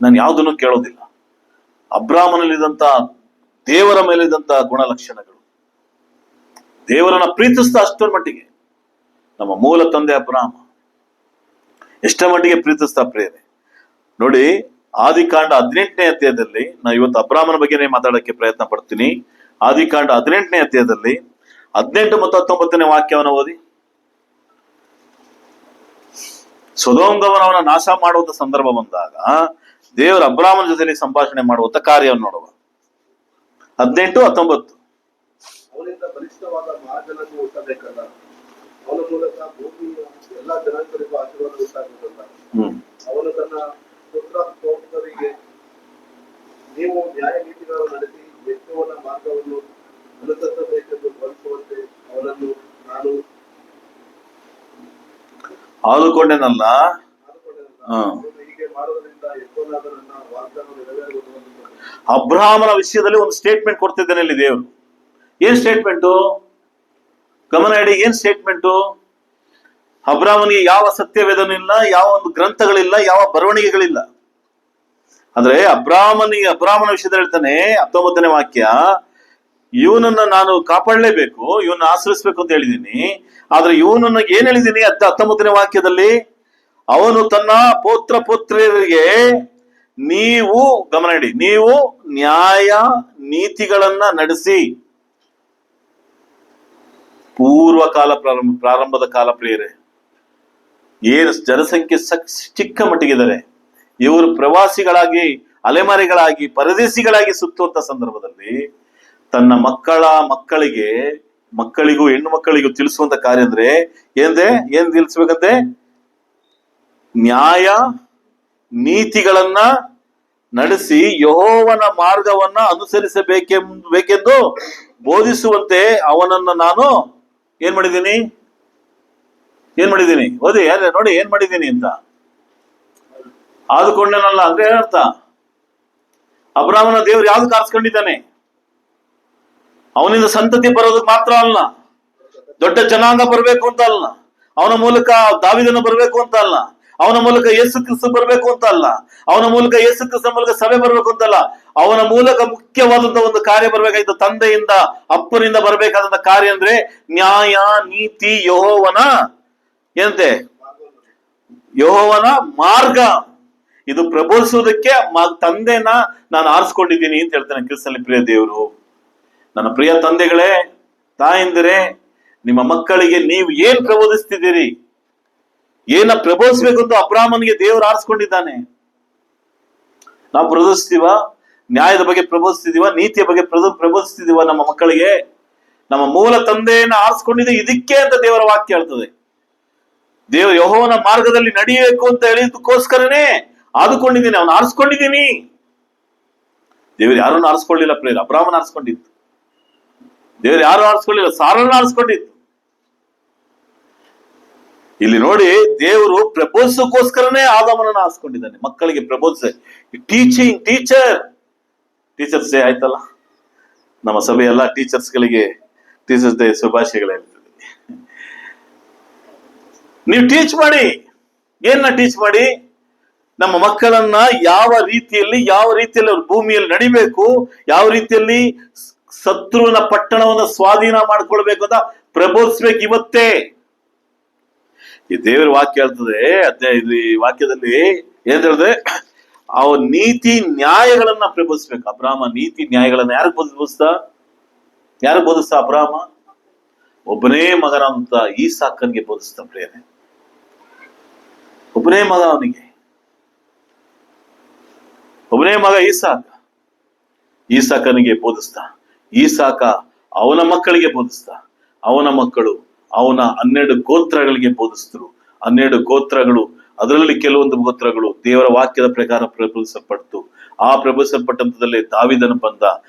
ನಾನು ಯಾವುದನ್ನು ಕೇಳೋದಿಲ್ಲ. ಅಬ್ರಾಹ್ಮನಲ್ಲಿದ್ದಂತ ದೇವರ ಮೇಲಿದ್ದಂತ ಗುಣಲಕ್ಷಣಗಳು, ದೇವರನ್ನ ಪ್ರೀತಿಸ್ತಾ ಅಷ್ಟರ ಮಟ್ಟಿಗೆ ನಮ್ಮ ಮೂಲ ತಂದೆ ಅಬ್ರಾಹ್ಮ ಎಷ್ಟರ ಮಟ್ಟಿಗೆ ಪ್ರೀತಿಸ್ತಾ ಪ್ರೇರೆ ನೋಡಿ. ಆದಿಕಾಂಡ 18ನೇ ಅಧ್ಯಾಯದಲ್ಲಿ, ನಾವು ಇವತ್ತು ಅಬ್ರಾಹ್ಮನ ಬಗ್ಗೆನೇ ಮಾತಾಡಕ್ಕೆ ಪ್ರಯತ್ನ ಪಡ್ತೀನಿ. ಆದಿಕಾಂಡ 18ನೇ ಅಧ್ಯಾಯದಲ್ಲಿ 18 ಮತ್ತು 19ನೇ ವಾಕ್ಯವನ್ನು ಓದಿ. ಸೊದೋಮ್ ಗೊಮೋರವನ್ನ ನಾಶ ಮಾಡುವಂತ ಸಂದರ್ಭ ಬಂದಾಗ ದೇವರ ಅಬ್ರಾಹ್ಮನ ಜೊತೆಲಿ ಸಂಭಾಷಣೆ ಮಾಡುವಂತ ಕಾರ್ಯವನ್ನು ನೋಡುವ. 18, 19. ಅವನಿಂದ ಬಲಿಷ್ಠವಾದ ಮಹಾಜನನ್ನು ಹುಟ್ಟಬೇಕಲ್ಲ, ಅವನ ಮೂಲಕ ಭೂಮಿಯ ಎಲ್ಲಾ ಜನಾಂಗಗಳಿಗೂ ಆಶೀರ್ವಾದ ಉಂಟಾಗುವುದಲ್ಲ. ಅವನು ತನ್ನ ಪುತ್ರ ಪೌತ್ರರಿಗೆ, ನೀವು ನ್ಯಾಯ ನೀತಿಗಳನ್ನು ನಡೆಸಿ ಯೆಹೋವನ ಮಾರ್ಗವನ್ನು ಅನುಸರಿಸಬೇಕೆಂದು ಬೋಧಿಸುವಂತೆ ಅವನನ್ನು ನಾನು ಆದುಕೊಂಡೆನಲ್ಲ. ಹೀಗೆ ಮಾಡುವುದರಿಂದ ಯೆಹೋವನಾದ ನನ್ನ ವಾಗ್ದಾನ ನೆರವೇರುವುದು. ಅಬ್ರಾಹ್ಮನ ವಿಷಯದಲ್ಲಿ ಒಂದು ಸ್ಟೇಟ್ಮೆಂಟ್ ಕೊಡ್ತಿದ್ದೇನೆ ಇಲ್ಲಿ ದೇವರು. ಏನ್ ಸ್ಟೇಟ್ಮೆಂಟು? ಗಮನ ಇಡಿ. ಏನ್ ಸ್ಟೇಟ್ಮೆಂಟು? ಅಬ್ರಾಹ್ಮನಿಗೆ ಯಾವ ಸತ್ಯವೇದನೂ ಇಲ್ಲ, ಯಾವ ಒಂದು ಗ್ರಂಥಗಳಿಲ್ಲ, ಯಾವ ಬರವಣಿಗೆಗಳಿಲ್ಲ. ಅಂದ್ರೆ ಅಬ್ರಾಹ್ಮನ ವಿಷಯದಲ್ಲಿ ಹೇಳ್ತಾನೆ 19ನೇ ವಾಕ್ಯ, ಇವನನ್ನ ನಾನು ಕಾಪಾಡಲೇಬೇಕು, ಇವನ್ನ ಆಶ್ರಯಿಸ್ಬೇಕು ಅಂತ ಹೇಳಿದೀನಿ. ಆದ್ರೆ ಇವನನ್ನ ಏನ್ ಹೇಳಿದೀನಿ 19ನೇ ವಾಕ್ಯದಲ್ಲಿ, ಅವನು ತನ್ನ ಪೌತ್ರ ಪುತ್ರಿಯರಿಗೆ ನೀವು, ಗಮನ ಇಡಿ, ನೀವು ನ್ಯಾಯ ನೀತಿಗಳನ್ನ ನಡೆಸಿ. ಪೂರ್ವಕಾಲ ಪ್ರಾರಂಭದ ಕಾಲ ಪ್ರಿಯರೇ, ಏನು ಜನಸಂಖ್ಯೆ ಚಿಕ್ಕ ಮಟ್ಟಿಗಿದ್ದಾರೆ, ಇವರು ಪ್ರವಾಸಿಗಳಾಗಿ, ಅಲೆಮಾರಿಗಳಾಗಿ, ಪರದೇಶಿಗಳಾಗಿ ಸುತ್ತುವಂತ ಸಂದರ್ಭದಲ್ಲಿ ತನ್ನ ಮಕ್ಕಳಿಗೂ ಹೆಣ್ಣು ಮಕ್ಕಳಿಗೂ ತಿಳಿಸುವಂತ ಕಾರ್ಯ ಅಂದ್ರೆ ಏನ್ ತಿಳಿಸ್ಬೇಕಂತೆ? ನ್ಯಾಯ ನೀತಿಗಳನ್ನ ನಡೆಸಿ ಯೆಹೋವನ ಮಾರ್ಗವನ್ನ ಅನುಸರಿಸಬೇಕೆಂದು ಬೋಧಿಸುವಂತೆ ಅವನನ್ನ ನಾನು ಏನ್ ಮಾಡಿದ್ದೀನಿ ಓದಿ ನೋಡಿ, ಏನ್ ಮಾಡಿದ್ದೀನಿ ಅಂತ. ಆದುಕೊಂಡನಲ್ಲ ಅಂದ್ರೆ ಏನರ್ಥ? ಅಬ್ರಾಮನ ದೇವ್ರು ಯಾವ್ದು ಆರಿಸ್ಕೊಂಡಿದ್ದಾನೆ? ಅವನಿಂದ ಸಂತತಿ ಬರೋದಕ್ಕೆ ಮಾತ್ರ ಅಲ್ಲ, ದೊಡ್ಡ ಜನಾಂಗ ಬರಬೇಕು ಅಂತ ಅಲ್ಲ, ಅವನ ಮೂಲಕ ದಾವೀದನ ಬರಬೇಕು ಅಂತ ಅಲ್ಲ, ಅವನ ಮೂಲಕ ಯೇಸು ಕ್ರಿಸ್ತ ಬರಬೇಕು ಅಂತ ಅಲ್ಲ, ಅವನ ಮೂಲಕ ಯೇಸು ಕ್ರಿಸ್ತ ಮೂಲಕ ಸಭೆ ಬರಬೇಕು ಅಂತಲ್ಲ, ಅವನ ಮೂಲಕ ಮುಖ್ಯವಾದಂತಹ ಒಂದು ಕಾರ್ಯ ಬರಬೇಕಾಯ್ತು. ತಂದೆಯಿಂದ ಅಪ್ಪನಿಂದ ಬರಬೇಕಾದಂತ ಕಾರ್ಯ ಅಂದ್ರೆ ನ್ಯಾಯ ನೀತಿ, ಯೆಹೋವನ ಮಾರ್ಗ. ಇದು ಪ್ರಬೋಧಿಸುವುದಕ್ಕೆ ತಂದೆನ ನಾನು ಆರಿಸ್ಕೊಂಡಿದ್ದೀನಿ ಅಂತ ಹೇಳ್ತಾನೆ ಕ್ರಿಸ್ತನಲ್ಲಿ. ಪ್ರಿಯ ದೇವರು, ನನ್ನ ಪ್ರಿಯ ತಂದೆಗಳೇ, ತಾಯಂದಿರೇ, ನಿಮ್ಮ ಮಕ್ಕಳಿಗೆ ನೀವು ಏನ್ ಪ್ರಬೋಧಿಸ್ತಿದ್ದೀರಿ? ಏನ ಪ್ರಬೋಧಿಸ್ಬೇಕು ಅಂತ ಅಬ್ರಾಹ್ಮನಿಗೆ ದೇವರು ಆರಿಸ್ಕೊಂಡಿದ್ದಾನೆ. ನಾವು ಪ್ರಬೋಧಿಸ್ತೀವ? ನ್ಯಾಯದ ಬಗ್ಗೆ ಪ್ರಬೋಧಿಸ್ತಿದೀವ? ನೀತಿಯ ಬಗ್ಗೆ ಪ್ರಬೋಧಿಸ್ತಿದೀವ ನಮ್ಮ ಮಕ್ಕಳಿಗೆ? ನಮ್ಮ ಮೂಲ ತಂದೆಯನ್ನ ಆರಿಸ್ಕೊಂಡಿದೆ ಇದಕ್ಕೆ ಅಂತ ದೇವರ ವಾಕ್ಯ ಹೇಳ್ತದೆ. ದೇವರು ಯೆಹೋವನ ಮಾರ್ಗದಲ್ಲಿ ನಡೆಯಬೇಕು ಅಂತ ಹೇಳಿದಕ್ಕೋಸ್ಕರನೇ ಆದುಕೊಂಡಿದ್ದೀನಿ, ಅವನು ಆರಿಸ್ಕೊಂಡಿದ್ದೀನಿ. ದೇವರು ಯಾರನ್ನು ಆರಿಸ್ಕೊಳ್ಳಿಲ್ಲ ಪ್ರೇರ, ಅಬ್ರಾಹ್ಮನ ಆರಿಸ್ಕೊಂಡಿತ್ತು. ದೇವರು ಯಾರು ಆರಿಸ್ಕೊಳ್ಳಿಲ್ಲ, ಸಾರನ್ನ ಆರಿಸ್ಕೊಂಡಿತ್ತು. ಇಲ್ಲಿ ನೋಡಿ, ದೇವರು ಪ್ರಬೋಧಿಸೋಕ್ಕೋಸ್ಕರನೇ ಆದಾಮನನ್ನು ಆರಿಸ್ಕೊಂಡಿದ್ದಾನೆ. ಮಕ್ಕಳಿಗೆ ಪ್ರಬೋಧಿಸ, ಟೀಚರ್ಸ್ ಡೇ ಆಯ್ತಲ್ಲ, ನಮ್ಮ ಸಭೆಯೆಲ್ಲ ಟೀಚರ್ಸ್ ಡೇ ಶುಭಾಶಯಗಳು ಹೇಳ್ತದೆ. ನೀವು ಟೀಚ್ ಮಾಡಿ. ಟೀಚ್ ಮಾಡಿ? ನಮ್ಮ ಮಕ್ಕಳನ್ನ ಯಾವ ರೀತಿಯಲ್ಲಿ ಅವ್ರ ಭೂಮಿಯಲ್ಲಿ ನಡಿಬೇಕು, ಯಾವ ರೀತಿಯಲ್ಲಿ ಶತ್ರುವಿನ ಪಟ್ಟಣವನ್ನು ಸ್ವಾಧೀನ ಮಾಡ್ಕೊಳ್ಬೇಕು ಅಂತ ಪ್ರಬೋಧಿಸ್ಬೇಕು ಇವತ್ತೇ. ಈ ದೇವರ ವಾಕ್ಯ ಹೇಳ್ತದೆ, ಇಲ್ಲಿ ವಾಕ್ಯದಲ್ಲಿ ಏನ್ ಹೇಳಿದ್ರೆ, ಅವ ನೀತಿ ನ್ಯಾಯಗಳನ್ನ ಪ್ರಬೋಧಿಸ್ಬೇಕು. ಅಬ್ರಾಹ್ಮ ನೀತಿ ನ್ಯಾಯಗಳನ್ನ ಯಾರಿಗೆ ಬೋಧಿಸ್ತಾ? ಅಬ್ರಾಹ್ಮ ಒಬ್ಬನೇ ಮಗನಂತ ಈಸಾಕನಿಗೆ ಬೋಧಿಸ್ತಾ. ಪ್ರೇರಣೆ, ಒಬ್ಬನೇ ಮಗ ಅವನಿಗೆ, ಒಬ್ಬನೇ ಮಗ ಈಸಾಕನಿಗೆ ಬೋಧಿಸ್ತಾ. ಈಸಾಕ ಅವನ ಮಕ್ಕಳಿಗೆ ಬೋಧಿಸ್ತಾ. ಅವನ ಮಕ್ಕಳು ಅವನ 12 ಗೋತ್ರಗಳಿಗೆ ಬೋಧಿಸಿದ್ರು. 12 ಗೋತ್ರಗಳು, ಅದರಲ್ಲಿ ಕೆಲವೊಂದು ಗೋತ್ರಗಳು ದೇವರ ವಾಕ್ಯದ ಪ್ರಕಾರ ಪ್ರಬೋಧಿಸಲ್ಪಡ್ತು. ಆ ಪ್ರಬೋಧಿಸಲ್ಪಟ್ಟಂತದಲ್ಲಿ ದಾವೀದನ ಬಂದ.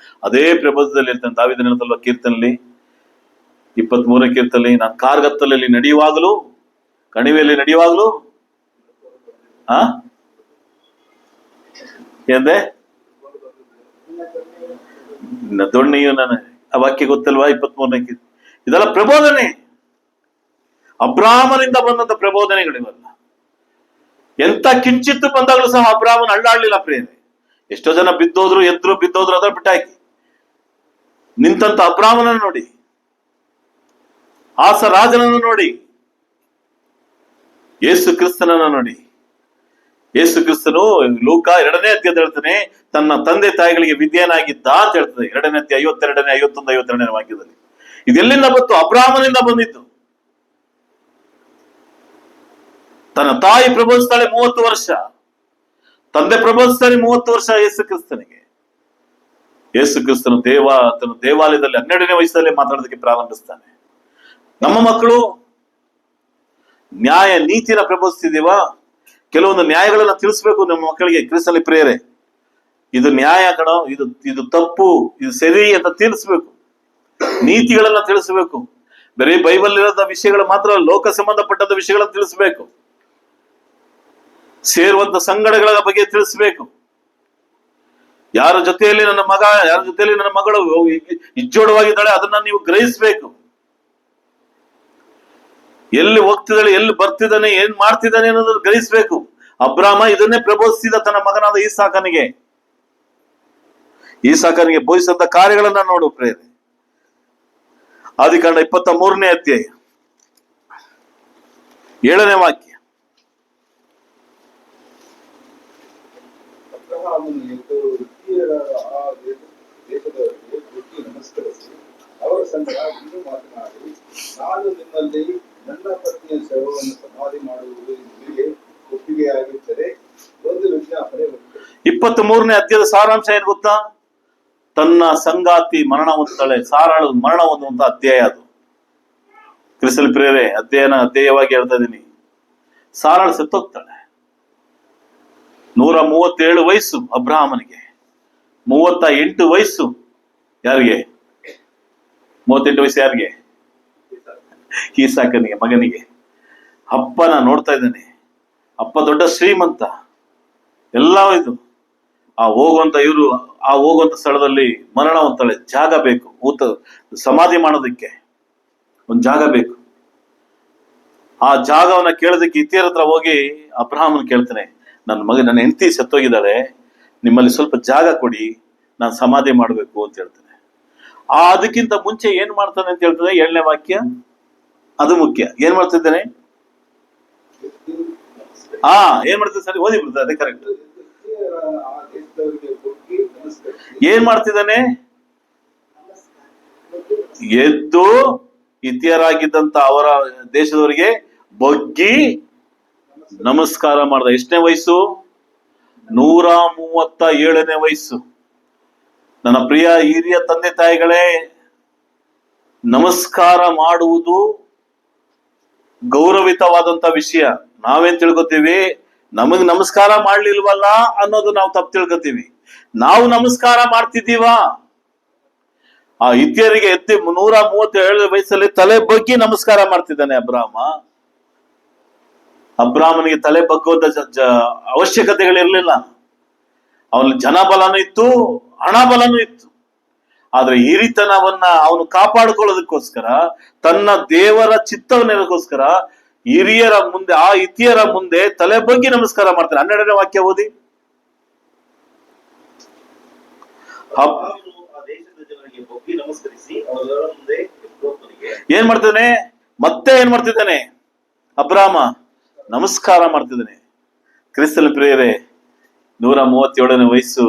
ಅದೇ ಪ್ರಬೋಧದಲ್ಲಿ ಹೇಳ್ತಾನೆ, ದಾವೀದನ ಹೇಳ್ತಲ್ವ ಕೀರ್ತನಲ್ಲಿ 23ನೇ ಕೀರ್ತನಲ್ಲಿ, ನಾನು ಕಾರ್ಗತ್ತಲಲ್ಲಿ ನಡೆಯುವಾಗಲೂ, ಕಣಿವೆಯಲ್ಲಿ ನಡೆಯುವಾಗಲೂ ಎಂದೆ ದೊಣ್ಣೆಯು ನಾನು, ಆ ವಾಕ್ಯ ಗೊತ್ತಲ್ವಾ? 23ನೇ ಕೀರ್ತಿ. ಇದೆಲ್ಲ ಪ್ರಬೋಧನೆ, ಅಬ್ರಾಹ್ಮನಿಂದ ಬಂದಂತ ಪ್ರಬೋಧನೆಗಳಿವಲ್ಲ. ಎಂತ ಕಿಂಚಿತ್ತು ಬಂದಾಗಲೂ ಸಹ ಅಬ್ರಾಹ್ಮನ್ ಅಳ್ಳಾಡ್ಲಿಲ್ಲ ಪ್ರೇರಣೆ. ಎಷ್ಟೋ ಜನ ಬಿದ್ದೋದ್ರು ಅದ್ರ ಬಿಟ್ಟಾಕಿ ನಿಂತಂತ ಅಬ್ರಾಹ್ಮನನ್ನು ನೋಡಿ, ಆಸ ರಾಜನನ್ನು ನೋಡಿ, ಯೇಸು ಕ್ರಿಸ್ತನನ್ನ ನೋಡಿ. ಯೇಸು ಕ್ರಿಸ್ತನು ಲೂಕ 2ನೇ ಅಧ್ಯಾಯದಲ್ಲಿ ಹೇಳ್ತಾನೆ, ತನ್ನ ತಂದೆ ತಾಯಿಗಳಿಗೆ ವಿಧೇಯನಾಗಿದ್ದ ಅಂತ ಹೇಳ್ತದೆ. 2ನೇ ಅಧ್ಯಾಯ 52ನೇ 51 52ನೇ ವಾಕ್ಯದಲ್ಲಿ. ಇದೆಲ್ಲಿಂದ ಬಂತು? ಅಬ್ರಾಹ್ಮನಿಂದ ಬಂದಿತ್ತು. ತನ್ನ ತಾಯಿ ಪ್ರಬೋಧಿಸ್ತಾಳೆ 30 ವರ್ಷ, ತಂದೆ ಪ್ರಬೋಧಿಸ್ತಾನೆ 30 ವರ್ಷ ಯೇಸು ಕ್ರಿಸ್ತನಿಗೆ. ಯೇಸು ಕ್ರಿಸ್ತನು ತನ್ನ ದೇವಾಲಯದಲ್ಲಿ 12ನೇ ವಯಸ್ಸಲ್ಲೇ ಮಾತಾಡೋದಕ್ಕೆ ಪ್ರಾರಂಭಿಸ್ತಾನೆ. ನಮ್ಮ ಮಕ್ಕಳು ನ್ಯಾಯ ನೀತಿನ ಪ್ರಬೋಧಿಸ್ತಿದೀವ? ಕೆಲವೊಂದು ನ್ಯಾಯಗಳನ್ನ ತಿಳಿಸ್ಬೇಕು ನಮ್ಮ ಮಕ್ಕಳಿಗೆ. ಕ್ರಿಸ್ತನಲ್ಲಿ ಪ್ರೇರೆ, ಇದು ನ್ಯಾಯ ಕಣೋ, ಇದು ತಪ್ಪು, ಇದು ಸರಿ ಅಂತ ತಿಳಿಸ್ಬೇಕು. ನೀತಿಗಳನ್ನ ತಿಳಿಸ್ಬೇಕು. ಬರೀ ಬೈಬಲ್ ಇರೋದ ವಿಷಯಗಳು ಮಾತ್ರ, ಲೋಕ ಸಂಬಂಧಪಟ್ಟದ ವಿಷಯಗಳನ್ನ ತಿಳಿಸ್ಬೇಕು. ಸೇರುವಂತ ಸಂಗಡಗಳ ಬಗ್ಗೆ ತಿಳಿಸ್ಬೇಕು. ಯಾರ ಜೊತೆಯಲ್ಲಿ ನನ್ನ ಮಗ, ಯಾರ ಜೊತೆಯಲ್ಲಿ ನನ್ನ ಮಗಳು ಇಜ್ಜೋಡವಾಗಿದ್ದಾಳೆ ಅದನ್ನ ನೀವು ಗ್ರಹಿಸ್ಬೇಕು. ಎಲ್ಲಿ ಹೋಗ್ತಿದ್ದಾಳೆ, ಎಲ್ಲಿ ಬರ್ತಿದ್ದಾನೆ, ಏನ್ ಮಾಡ್ತಿದ್ದಾನೆ ಅನ್ನೋದನ್ನ ಗ್ರಹಿಸ್ಬೇಕು. ಅಬ್ರಾಮ ಇದನ್ನೇ ಪ್ರಬೋಧಿಸಿದ ತನ್ನ ಮಗನಾದ ಈಸಾಕನಿಗೆ ಬೋಧಿಸಿದಂತ ಕಾರ್ಯಗಳನ್ನ ನೋಡು ಪ್ರೇರೆ. ಆದಿಕಾಂಡ 23ನೇ ಅಧ್ಯಾಯ 7ನೇ ವಾಕ್ಯ. ನಮಸ್ಕರಿಸಿ ಅವರ ಸಂಗಡ ಇನ್ನೂ ಮಾತನಾಡಿ, ನಾನು ನಿಮ್ಮಲ್ಲಿ ನನ್ನ ಪತ್ನಿಯ ಶವವನ್ನು ಸಮಾಧಿ ಮಾಡುವುದು ನಿಮಗೆ ಒಪ್ಪಿಗೆಯಾಗಿದ್ದರೆ ಒಂದು ವಿಷಯ 23ನೇ ಅಧ್ಯಾಯದ ಸಾರಾಂಶ ಏನ್ ಗೊತ್ತಾ? ತನ್ನ ಸಂಗಾತಿ ಮರಣ ಹೊಂದುತ್ತಾಳೆ, ಸಾರಾಳು ಮರಣ ಹೊಂದುವಂತ ಅಧ್ಯಾಯ ಅದು. ಕ್ರಿಸ್ತನ ಪ್ರಿಯರೇ, ಅಧ್ಯಾಯವಾಗಿ ಹೇಳ್ತಾ ಇದೀನಿ. ಸಾರಾಳು ಸತ್ತೋಗ್ತಾಳೆ. 137 ವಯಸ್ಸು ಅಬ್ರಹಾಮನಿಗೆ, 38 ವಯಸ್ಸು ಯಾರಿಗೆ? 38 ವಯಸ್ಸು ಯಾರಿಗೆ? ಈಸಾಕನಿಗೆ, ಮಗನಿಗೆ. ಅಪ್ಪನ ನೋಡ್ತಾ ಇದ್ದಾನೆ. ಅಪ್ಪ ದೊಡ್ಡ ಶ್ರೀಮಂತ, ಎಲ್ಲ ಇದು. ಆ ಹೋಗುವಂತ ಸ್ಥಳದಲ್ಲಿ ಮರಣ ಹೊಂದ್ತಾಳೆ. ಜಾಗ ಬೇಕು, ಸಮಾಧಿ ಮಾಡೋದಕ್ಕೆ ಒಂದು ಜಾಗ ಬೇಕು. ಆ ಜಾಗವನ್ನ ಕೇಳೋದಕ್ಕೆ ಹಿತ್ತಿಯರ ಹತ್ರ ಹೋಗಿ ಅಬ್ರಹಾಮನ್ ಕೇಳ್ತಾನೆ, ನನ್ನ ಹೆಂಡತಿ ಸತ್ತೋಗಿದ್ದಾಳೆ, ನಿಮ್ಮಲ್ಲಿ ಸ್ವಲ್ಪ ಜಾಗ ಕೊಡಿ, ನಾನು ಸಮಾಧಿ ಮಾಡ್ಬೇಕು ಅಂತ ಹೇಳ್ತಾನೆ. ಅದಕ್ಕಿಂತ ಮುಂಚೆ ಏನ್ ಮಾಡ್ತಾನೆ ಅಂತ ಹೇಳ್ತಾನೆ 7ನೇ ವಾಕ್ಯ, ಅದು ಮುಖ್ಯ. ಏನ್ ಮಾಡ್ತಿದ್ದಾನೆ? ಏನ್ ಮಾಡ್ತಿದ್ದ? ಸರಿ ಓದಿ ಬಿಡ್ತದೆ, ಅದೇ ಕರೆಕ್ಟ್. ಏನ್ ಮಾಡ್ತಿದ್ದಾನೆ? ಎದ್ದು ಹಿತ್ತಿಯರಾಗಿದ್ದಂತ ಅವರ ದೇಶದವರಿಗೆ ಬಗ್ಗಿ ನಮಸ್ಕಾರ ಮಾಡ್ದ. ಎಷ್ಟನೇ ವಯಸ್ಸು? 137ನೇ ವಯಸ್ಸು. ನನ್ನ ಪ್ರಿಯ ಹಿರಿಯ ತಂದೆ ತಾಯಿಗಳೇ, ನಮಸ್ಕಾರ ಮಾಡುವುದು ಗೌರವಿತವಾದಂತ ವಿಷಯ. ನಾವೇನ್ ತಿಳ್ಕೊತೀವಿ? ನಮಗ್ ನಮಸ್ಕಾರ ಮಾಡ್ಲಿಲ್ವಲ್ಲ ಅನ್ನೋದು ನಾವು ತಪ್ಪು ತಿಳ್ಕೊತೀವಿ. ನಾವು ನಮಸ್ಕಾರ ಮಾಡ್ತಿದ್ದೀವಾ? ಆ ಹಿತ್ತಿಯರಿಗೆ ಎತ್ತಿ 137 ವಯಸ್ಸಲ್ಲಿ ತಲೆ ಬಗ್ಗಿ ನಮಸ್ಕಾರ ಮಾಡ್ತಿದ್ದಾನೆ ಅಬ್ರಾಮ. ಅಬ್ರಾಮನಿಗೆ ತಲೆ ಬಗ್ಗುವಂತ ಅವಶ್ಯಕತೆಗಳಿರ್ಲಿಲ್ಲ. ಅವನಲ್ಲಿ ಜನಬಲನೂ ಇತ್ತು, ಹಣ ಬಲನೂ ಇತ್ತು. ಆದ್ರೆ ಹಿರಿತನವನ್ನ ಅವನು ಕಾಪಾಡಿಕೊಳ್ಳೋದಕ್ಕೋಸ್ಕರ, ತನ್ನ ದೇವರ ಚಿತ್ತವನ್ನೆಗೋಸ್ಕರ ಹಿರಿಯರ ಮುಂದೆ, ಆ ಹಿತ್ತಿಯರ ಮುಂದೆ ತಲೆ ಬಗ್ಗಿ ನಮಸ್ಕಾರ ಮಾಡ್ತಾನೆ. 12ನೇ ವಾಕ್ಯ ಓದಿ. ಏನ್ ಮಾಡ್ತಾನೆ? ಮತ್ತೆ ಏನ್ ಮಾಡ್ತಿದ್ದಾನೆ? ಅಬ್ರಾಮ ನಮಸ್ಕಾರ ಮಾಡ್ತಿದ್ದಾನೆ. ಕ್ರಿಸ್ತನ ಪ್ರಿಯರೇ, 137ನೇ ವಯಸ್ಸು,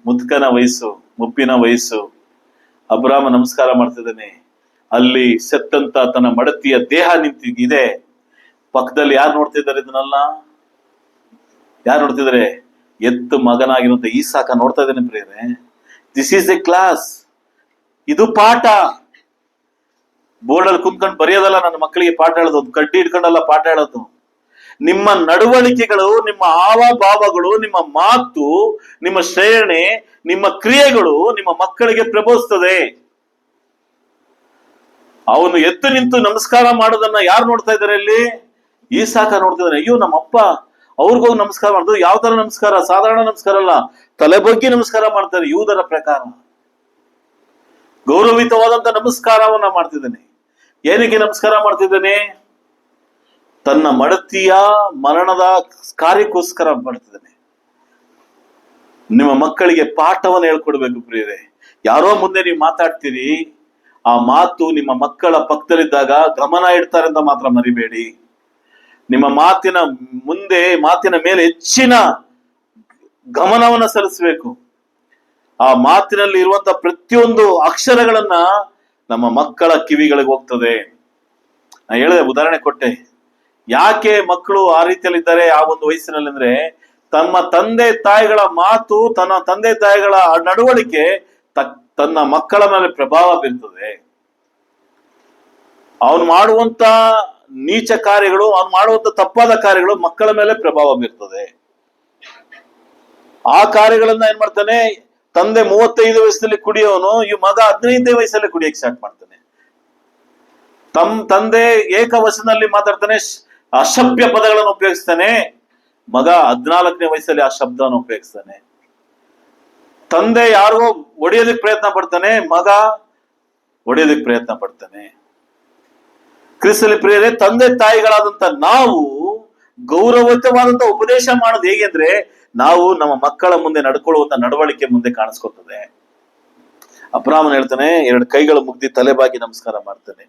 ಮುದುಕನ ವಯಸ್ಸು, ಮುಪ್ಪಿನ ವಯಸ್ಸು. ಅಬ್ರಾಮ ನಮಸ್ಕಾರ ಮಾಡ್ತಿದ್ದಾನೆ. ಅಲ್ಲಿ ಸತ್ತಂತ ತನ್ನ ಮಡತಿಯ ದೇಹ ನಿಂತಿದೆ. ಪಕ್ಕದಲ್ಲಿ ಯಾರು ನೋಡ್ತಿದ್ದಾರೆ? ಇದನ್ನೆಲ್ಲ ಯಾರು ನೋಡ್ತಿದ್ದಾರೆ? ಎತ್ತು ಮಗನಾಗಿರುವಂತ ಈಸಾಕ ನೋಡ್ತಾ ಇದ್ದಾನೆ. ಪ್ರಿಯರೇ, ದಿಸ್ ಈಸ್ ಎ ಕ್ಲಾಸ್. ಇದು ಪಾಠ. ಬೋರ್ಡಲ್ಲಿ ಕುಂತ್ಕೊಂಡು ಬರೆಯೋದಲ್ಲ ನನ್ನ ಮಕ್ಕಳಿಗೆ ಪಾಠ ಹೇಳೋದು, ಕಡ್ಡಿ ಇಟ್ಕೊಂಡಲ್ಲ ಪಾಠ ಹೇಳೋದು. ನಿಮ್ಮ ನಡವಳಿಕೆಗಳು, ನಿಮ್ಮ ಹಾವಭಾವಗಳು, ನಿಮ್ಮ ಮಾತು, ನಿಮ್ಮ ಶ್ರೇಣಿ, ನಿಮ್ಮ ಕ್ರಿಯೆಗಳು ನಿಮ್ಮ ಮಕ್ಕಳಿಗೆ ಪ್ರಬೋಧಿಸ್ತದೆ. ಅವನು ಎದ್ದು ನಿಂತು ನಮಸ್ಕಾರ ಮಾಡೋದನ್ನ ಯಾರು ನೋಡ್ತಾ ಇದ್ದಾರೆ? ಇಲ್ಲಿ ಈಸಾಕ ನೋಡ್ತಿದ್ದಾನೆ. ಅಯ್ಯೋ, ನಮ್ಮಪ್ಪ ಅವ್ರಿಗೋಗಿ ನಮಸ್ಕಾರ ಮಾಡಿದ್ರು. ಯಾವ ತರ ನಮಸ್ಕಾರ? ಸಾಧಾರಣ ನಮಸ್ಕಾರ ಅಲ್ಲ, ತಲೆ ಬಗ್ಗಿ ನಮಸ್ಕಾರ ಮಾಡ್ತಾರೆ. ಯೂದರ ಪ್ರಕಾರ ಗೌರವಿತವಾದಂತ ನಮಸ್ಕಾರವನ್ನ ಮಾಡ್ತಿದ್ದಾನೆ. ಏನಕ್ಕೆ ನಮಸ್ಕಾರ ಮಾಡ್ತಿದ್ದಾನೆ? ತನ್ನ ಮಡತಿಯ ಮರಣದ ಕಾರ್ಯಕ್ಕೋಸ್ಕರ ಮಾಡ್ತಿದ್ದಾನೆ. ನಿಮ್ಮ ಮಕ್ಕಳಿಗೆ ಪಾಠವನ್ನು ಹೇಳ್ಕೊಡ್ಬೇಕು ಪ್ರಿಯರೇ. ಯಾರೋ ಮುಂದೆ ನೀವು ಮಾತಾಡ್ತೀರಿ, ಆ ಮಾತು ನಿಮ್ಮ ಮಕ್ಕಳ ಪಕ್ಕದಲ್ಲಿದ್ದಾಗ ಗಮನ ಇಡ್ತಾರೆ ಅಂತ ಮಾತ್ರ ಮರಿಬೇಡಿ. ನಿಮ್ಮ ಮಾತಿನ ಮೇಲೆ ಹೆಚ್ಚಿನ ಗಮನವನ್ನ ಸಲ್ಲಿಸಬೇಕು. ಆ ಮಾತಿನಲ್ಲಿ ಇರುವಂತ ಪ್ರತಿಯೊಂದು ಅಕ್ಷರಗಳನ್ನ ನಮ್ಮ ಮಕ್ಕಳ ಕಿವಿಗಳಿಗೆ ಹೋಗ್ತದೆ. ನಾ ಹೇಳಿದೆ, ಉದಾಹರಣೆ ಕೊಟ್ಟೆ. ಯಾಕೆ ಮಕ್ಕಳು ಆ ರೀತಿಯಲ್ಲಿದ್ದಾರೆ ಆ ಒಂದು ವಯಸ್ಸಿನಲ್ಲಿ ಅಂದ್ರೆ, ತಮ್ಮ ತಂದೆ ತಾಯಿಗಳ ಮಾತು, ತನ್ನ ತಂದೆ ತಾಯಿಗಳ ನಡವಳಿಕೆ ತನ್ನ ಮಕ್ಕಳ ಮೇಲೆ ಪ್ರಭಾವ ಬೀರ್ತದೆ. ಅವನು ಮಾಡುವಂತ ನೀಚ ಕಾರ್ಯಗಳು, ಅವನು ಮಾಡುವಂತ ತಪ್ಪಾದ ಕಾರ್ಯಗಳು ಮಕ್ಕಳ ಮೇಲೆ ಪ್ರಭಾವ ಬೀರ್ತದೆ. ಆ ಕಾರ್ಯಗಳನ್ನ ಏನ್ ಮಾಡ್ತಾನೆ? ತಂದೆ 35 ವಯಸ್ಸಲ್ಲಿ ಕುಡಿಯೋನು, ಈ ಮಗ 15 ವಯಸ್ಸಲ್ಲಿ ಕುಡಿಯಕ್ಕೆ ಸ್ಟಾರ್ಟ್ ಮಾಡ್ತಾನೆ. ತಂದೆ ಏಕವಚನದಲ್ಲಿ ಮಾತಾಡ್ತಾನೆ, ಅಸಭ್ಯ ಪದಗಳನ್ನು ಉಪಯೋಗಿಸ್ತಾನೆ. ಮಗ 14ನೇ ವಯಸ್ಸಲ್ಲಿ ಆ ಶಬ್ದವನ್ನು ಉಪಯೋಗಿಸ್ತಾನೆ. ತಂದೆ ಯಾರಿಗೋ ಹೊಡೆಯೋದಕ್ಕೆ ಪ್ರಯತ್ನ ಪಡ್ತಾನೆ, ಮಗ ಹೊಡೆಯೋದಕ್ಕೆ ಪ್ರಯತ್ನ ಪಡ್ತಾನೆ. ಕ್ರಿಸ್ತನ ಪ್ರಿಯರೇ, ತಂದೆ ತಾಯಿಗಳಾದಂತ ನಾವು ಗೌರವಯುತವಾದಂತ ಉಪದೇಶ ಮಾಡೋದು ಹೇಗೆ ಅಂದ್ರೆ, ನಾವು ನಮ್ಮ ಮಕ್ಕಳ ಮುಂದೆ ನಡ್ಕೊಳ್ಳುವಂತ ನಡವಳಿಕೆ ಮುಂದೆ ಕಾಣಿಸ್ಕೊತದೆ. ಅಬ್ರಾಮನ್ ಹೇಳ್ತಾನೆ, 2 ಕೈಗಳು ಮುಗ್ದಿ ತಲೆಬಾಗಿ ನಮಸ್ಕಾರ ಮಾಡ್ತಾನೆ.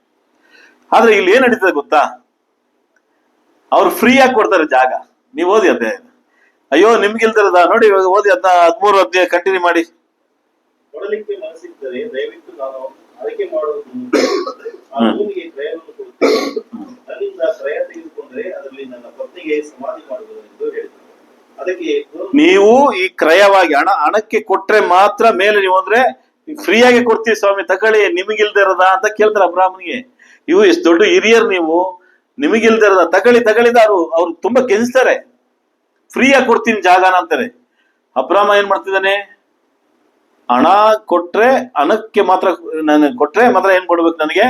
ಆದ್ರೆ ಇಲ್ಲಿ ಏನ್ ನಡೀತದೆ ಗೊತ್ತಾ? ಅವ್ರು ಫ್ರೀ ಆಗಿ ಕೊಡ್ತಾರೆ ಜಾಗ. ನೀವು ಓದಿ ಅದೇ. ಅಯ್ಯೋ, ನಿಮ್ಗಿಲ್ದಿರದ ನೋಡಿ, ಇವಾಗ ಓದಿ 13 ಅಧ್ಯಾಯ ಕಂಟಿನ್ಯೂ ಮಾಡಿ. ಕೊಡಲಿಕ್ಕೆ ಮನಸ್ಸಿದ್ದರೆ ದಯವಿಟ್ಟು ನಾನು ಆಯ್ಕೆ ಮಾಡೋದು ಆ ಭೂಮಿಗೆ ಕ್ರಯವನ್ನು ಕೊಡುತ್ತೇನೆ. ನನ್ನಿಂದ ಕ್ರಯ ತೆಗೆದುಕೊಂಡ್ರೆ ಅದರಲ್ಲಿ ನನ್ನ ಪತ್ನಿಗೆ ಸಮಾಧಿ ಮಾಡುವುದು ಎಂದು ಹೇಳಿದರು. ಅದಕ್ಕೆ ನೀವು ಈ ಕ್ರಯವಾಗಿ ಹಣಕ್ಕೆ ಕೊಟ್ರೆ ಮಾತ್ರ ಮೇಲೆ ನೀವು ಅಂದ್ರೆ ಫ್ರೀಯಾಗಿ ಕೊಡ್ತೀವಿ ಸ್ವಾಮಿ ತಗೊಳ್ಳಿ ನಿಮಗಿಲ್ದಿರದ ಅಂತ ಕೇಳ್ತಾರೆ ಅಬ್ರಾಹ್ಮನಿಗೆ. ಇವು ಎಷ್ಟು ದೊಡ್ಡ ಹಿರಿಯರು ನೀವು, ನಿಮಗಿಲ್ದಿರದ ತಗೊಳ್ಳಿದ ಅವ್ರು ತುಂಬಾ ಕೆನ್ಸ್ತಾರೆ. ಫ್ರೀಯಾಗಿ ಕೊಡ್ತೀನಿ ಜಾಗನ ಅಂತಾರೆ. ಅಬ್ರಾಹ್ಮ ಏನ್ ಮಾಡ್ತಿದ್ದಾನೆ, ಹಣ ಕೊಟ್ರೆ ಹಣಕ್ಕೆ ಮಾತ್ರ ಕೊಟ್ರೆ ಮಾತ್ರ ಏನ್ ಕೊಡ್ಬೇಕು, ನನಗೆ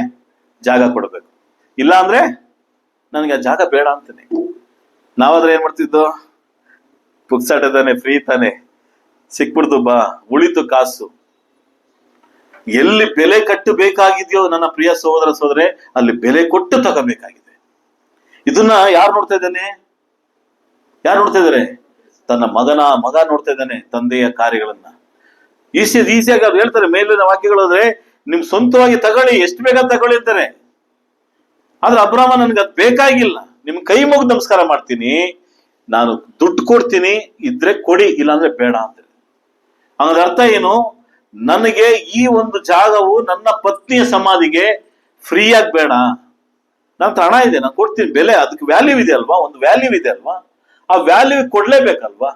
ಜಾಗ ಕೊಡ್ಬೇಕು, ಇಲ್ಲ ಅಂದ್ರೆ ನನಗೆ ಆ ಜಾಗ ಬೇಡ ಅಂತಾನೆ. ನಾವಾದ್ರೆ ಏನ್ ಮಾಡ್ತಿದ್ದೋ, ಪುಕ್ಸಾಟ ತಾನೆ, ಫ್ರೀ ತಾನೆ, ಸಿಕ್ಬಿಡ್ತು ಬಾ, ಉಳಿತು ಕಾಸು. ಎಲ್ಲಿ ಬೆಲೆ ಕಟ್ಟಬೇಕಾಗಿದೆಯೋ ನನ್ನ ಪ್ರಿಯ ಸಹೋದರ ಸಹೋದರೇ, ಅಲ್ಲಿ ಬೆಲೆ ಕೊಟ್ಟು ತಗೋಬೇಕಾಗಿದೆ. ಇದನ್ನ ಯಾರು ನೋಡ್ತಾ ಇದ್ದಾನೆ, ಯಾರು ನೋಡ್ತಾ ಇದ್ದಾರೆ? ತನ್ನ ಮಗ ನೋಡ್ತಾ ಇದ್ದಾನೆ ತಂದೆಯ ಕಾರ್ಯಗಳನ್ನ. ಈಸಿಯಾಗಿ ಅವ್ರು ಹೇಳ್ತಾರೆ ಮೇಲಿನ ವಾಕ್ಯಗಳು ಹೋದ್ರೆ, ನಿಮ್ ಸ್ವಂತವಾಗಿ ತಗೊಳ್ಳಿ, ಎಷ್ಟು ಬೇಗ ತಗೊಳ್ಳಿ ಅಂತಾರೆ. ಆದ್ರೆ ಅಬ್ರಾಹ್ಮ ನನ್ಗೆ ಅದ್ ಬೇಕಾಗಿಲ್ಲ, ನಿಮ್ ಕೈ ಮುಗಿದು ನಮಸ್ಕಾರ ಮಾಡ್ತೀನಿ, ನಾನು ದುಡ್ಡು ಕೊಡ್ತೀನಿ, ಇದ್ರೆ ಕೊಡಿ, ಇಲ್ಲಾಂದ್ರೆ ಬೇಡ ಅಂತ. ಹಂಗದ ಅರ್ಥ ಏನು, ನನಗೆ ಈ ಒಂದು ಜಾಗವು ನನ್ನ ಪತ್ನಿಯ ಸಮಾಧಿಗೆ ಫ್ರೀಯಾಗಿ ಬೇಡ, ನನ್ನ ಹಣ ಇದೆ, ನಾನು ಕೊಡ್ತೀನಿ, ಬೆಲೆ ಅದಕ್ಕೆ ವ್ಯಾಲ್ಯೂ ಇದೆ ಅಲ್ವಾ, ಒಂದು ವ್ಯಾಲ್ಯೂ ಇದೆ ಅಲ್ವಾ, ಆ ವ್ಯಾಲ್ಯೂ ಕೊಡ್ಲೇಬೇಕಲ್ವಾ.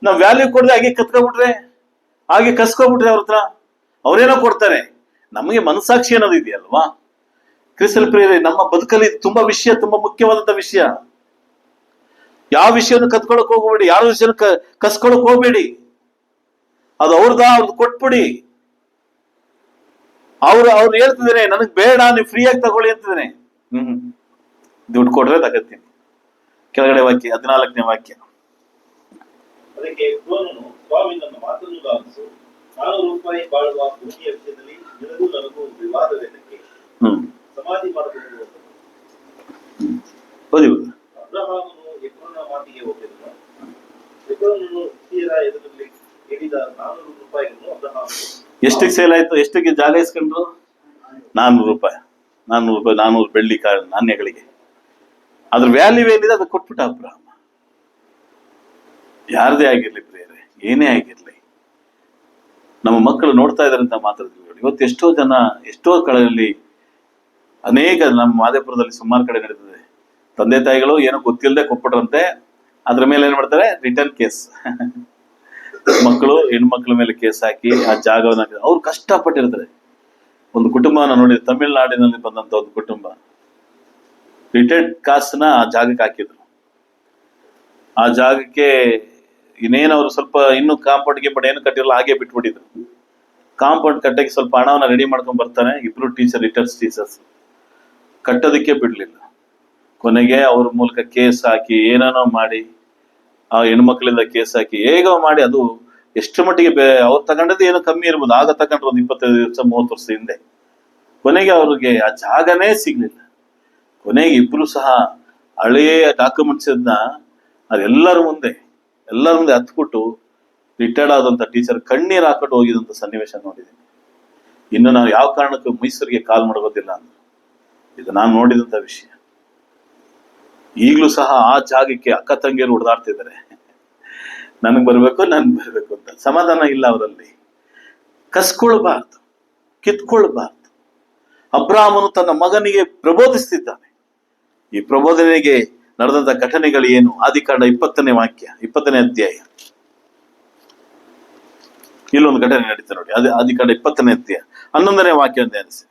ನಾವ್ ವ್ಯಾಲ್ಯೂ ಕೊಡದೆ ಹಾಗೆ ಕತ್ಕೊಬಿಟ್ರೆ, ಹಾಗೆ ಕಸ್ಕೊಬಿಟ್ರೆ ಅವ್ರ ಹತ್ರ, ಅವ್ರೇನೋ ಕೊಡ್ತಾರೆ. ನಮಗೆ ಮನಸ್ಸಾಕ್ಷಿ ಅನ್ನೋದು ಇದೆಯಲ್ವಾ ಕ್ರಿಸ್ತನ ಪ್ರಿಯರೇ. ನಮ್ಮ ಬದುಕಲ್ಲಿ ತುಂಬಾ ವಿಷಯ, ತುಂಬಾ ಮುಖ್ಯವಾದಂತ ವಿಷಯ. ಯಾವ ವಿಷಯವನ್ನು ಕತ್ಕೊಳಕ್ ಹೋಗ್ಬೇಡಿ, ಯಾವ ವಿಷಯ ಕಸ್ಕೊಳಕ್ ಹೋಗ್ಬೇಡಿ. ಅದು ಅವ್ರದ್ದು ಕೊಟ್ಬಿಡಿ. ಅವ್ರು ಹೇಳ್ತಿದ್ದೇನೆ ನನಗ್ ಬೇಡ, ನೀವು ಫ್ರೀಯಾಗಿ ತಗೊಳ್ಳಿ ಅಂತಿದ್ದೇನೆ. ದುಡ್ಡು ಕೊಟ್ರೆ ತಗತ್ತೀನಿ. ಕೆಳಗಡೆ ವಾಕ್ಯ 14ನೇ ವಾಕ್ಯ. ಅದಕ್ಕೆ ಸ್ವಾಮಿ ನನ್ನ ಮಾತನ್ನು ಲಾಲಿಸು, 400 ರೂಪಾಯಿ ಬಾಳುವ ಭೂಮಿಯ ವಿಷಯದಲ್ಲಿ ನಿನಗೂ ನನಗೂ ವಿವಾದವೇನಕ್ಕೆ, ಸಮಾಧಿ ಮಾಡಬಹುದು. ಅಬ್ರಹಾಮನು ಎಫ್ರೋನನ ಮಾತಿಗೆ ಹೋಗಿದ್ದನು. ಎಫ್ರೋನನು ಹಿತ್ತಿಯರ ಎದುರಲ್ಲಿ ಹಿಡಿದ 400 ರೂಪಾಯಿಗಳನ್ನು ಅಬ್ರಹಾಮನು ಎಷ್ಟಕ್ಕೆ ಸೇಲ್ ಆಯ್ತು, ಎಷ್ಟಕ್ಕೆ ಜಾಗ ಇಸ್ಕೊಂಡ್ರು? 400 ರೂಪಾಯಿ, 400 ಬೆಳ್ಳಿ ನಾಣ್ಯಗಳಿಗೆ. ಅದ್ರ ವ್ಯಾಲ್ಯೂ ಏನಿದೆ ಅದು ಕೊಟ್ಬಿಟ್ಟ ಅಬ್ರಹಾಮ. ಯಾರದೇ ಆಗಿರ್ಲಿ ಪ್ರಿಯರೇ, ಏನೇ ಆಗಿರ್ಲಿ, ನಮ್ಮ ಮಕ್ಕಳು ನೋಡ್ತಾ ಇದಾರೆ ಅಂತ ಮಾತಾಡ್ತೀವಿ. ಇವತ್ತು ಎಷ್ಟೋ ಜನ, ಎಷ್ಟೋ ಕಡೆಯಲ್ಲಿ, ಅನೇಕ ನಮ್ಮ ಮಾದೇಪುರದಲ್ಲಿ ಸುಮಾರು ಕಡೆ ನಡೀತದೆ. ತಂದೆ ತಾಯಿಗಳು ಏನೋ ಗೊತ್ತಿಲ್ಲದೆ ಕೊಟ್ಬಿಟ್ರಂತೆ, ಅದ್ರ ಮೇಲೆ ಏನ್ ಮಾಡ್ತಾರೆ, ರಿಟರ್ನ್ ಕೇಸ್. ಮಕ್ಕಳು ಹೆಣ್ಮಕ್ಳ ಮೇಲೆ ಕೇಸ್ ಹಾಕಿ ಆ ಜಾಗವನ್ನ ಅವ್ರು ಕಷ್ಟಪಟ್ಟಿರ್ತಾರೆ. ಒಂದು ಕುಟುಂಬನ ನೋಡಿ, ತಮಿಳುನಾಡಿನಲ್ಲಿ ಬಂದಂತ ಒಂದು ಕುಟುಂಬ ರಿಟೈರ್ಡ್ ಕಾಸನ್ನ ಆ ಜಾಗಕ್ಕೆ ಹಾಕಿದ್ರು. ಆ ಜಾಗಕ್ಕೆ ಇನ್ನೇನು ಅವರು ಸ್ವಲ್ಪ ಇನ್ನು ಕಾಂಪೌಂಡ್ ಗಿಂಪೌಂಡ್ ಏನು ಕಟ್ಟಿರಲ್ಲ, ಹಾಗೆ ಬಿಟ್ಬಿಟ್ಟಿದ್ರು. ಕಾಂಪೌಂಡ್ ಕಟ್ಟಕ್ಕೆ ಸ್ವಲ್ಪ ಹಣವನ್ನ ರೆಡಿ ಮಾಡ್ಕೊಂಡ್ ಬರ್ತಾನೆ. ಇಬ್ರು ರಿಟೈರ್ಡ್ ಟೀಚರ್ಸ್ ಕಟ್ಟೋದಕ್ಕೆ ಬಿಡ್ಲಿಲ್ಲ. ಕೊನೆಗೆ ಅವ್ರ ಮೂಲಕ ಕೇಸ್ ಹಾಕಿ ಏನೇನೋ ಮಾಡಿ, ಆ ಹೆಣ್ಮಕ್ಳಿಂದ ಕೇಸ್ ಹಾಕಿ ಹೇಗೋ ಮಾಡಿ, ಅದು ಎಷ್ಟು ಮಟ್ಟಿಗೆ ಅವ್ರು ತಗೊಂಡದ್ದು ಏನೋ ಕಮ್ಮಿ ಇರ್ಬೋದು, ಆಗ ತಗೊಂಡ್ರು ಒಂದು 25 ವರ್ಷ 30 ವರ್ಷ ಹಿಂದೆ. ಕೊನೆಗೆ ಅವ್ರಿಗೆ ಆ ಜಾಗನೇ ಸಿಗ್ಲಿಲ್ಲ. ಕೊನೆಗೆ ಇಬ್ರು ಸಹ ಹಳೆಯ ಡಾಕ್ಯುಮೆಂಟ್ಸ್ ಅದೆಲ್ಲರ ಮುಂದೆ ಹತ್ಬಿಟ್ಟು ರಿಟೈರ್ಡ್ ಆದಂತ ಟೀಚರ್ ಕಣ್ಣೀರ್ ಹಾಕೊಂಡು ಹೋಗಿದಂತ ಸನ್ನಿವೇಶ ನೋಡಿದ್ದೀನಿ. ಇನ್ನು ನಾವು ಯಾವ ಕಾರಣಕ್ಕೂ ಮೈಸೂರಿಗೆ ಕಾಲ್ ಮಾಡೋದಿಲ್ಲ ಅಂತ, ಇದು ನಾನು ನೋಡಿದಂತ ವಿಷಯ. ಈಗಲೂ ಸಹ ಆ ಜಾಗಕ್ಕೆ ಅಕ್ಕ ತಂಗಿಯರು ಹೊಡೆದಾಡ್ತಿದ್ದಾರೆ, ನನಗ್ ಬರ್ಬೇಕು ಅಂತ. ಸಮಾಧಾನ ಇಲ್ಲ ಅವರಲ್ಲಿ. ಕಸ್ಕೊಳ್ಬಾರ್ದು, ಕಿತ್ಕೊಳ್ಬಾರ್ದು. ಅಬ್ರಾಹ್ಮನು ತನ್ನ ಮಗನಿಗೆ ಪ್ರಬೋಧಿಸ್ತಿದ್ದಾನೆ. ಈ ಪ್ರಬೋಧನೆಗೆ ನಡೆದಂತ ಘಟನೆಗಳು ಏನು? ಆದಿಕಾಂಡ 20ನೇ ವಾಕ್ಯ, 20ನೇ ಅಧ್ಯಾಯ. ಇಲ್ಲೊಂದು ಘಟನೆ ನಡೀತಾ ನೋಡಿ, ಅದೇ ಆದಿಕಾಂಡ 20ನೇ ಅಧ್ಯಾಯ 11ನೇ ವಾಕ್ಯ ಅಂತ ಅನಿಸಿ.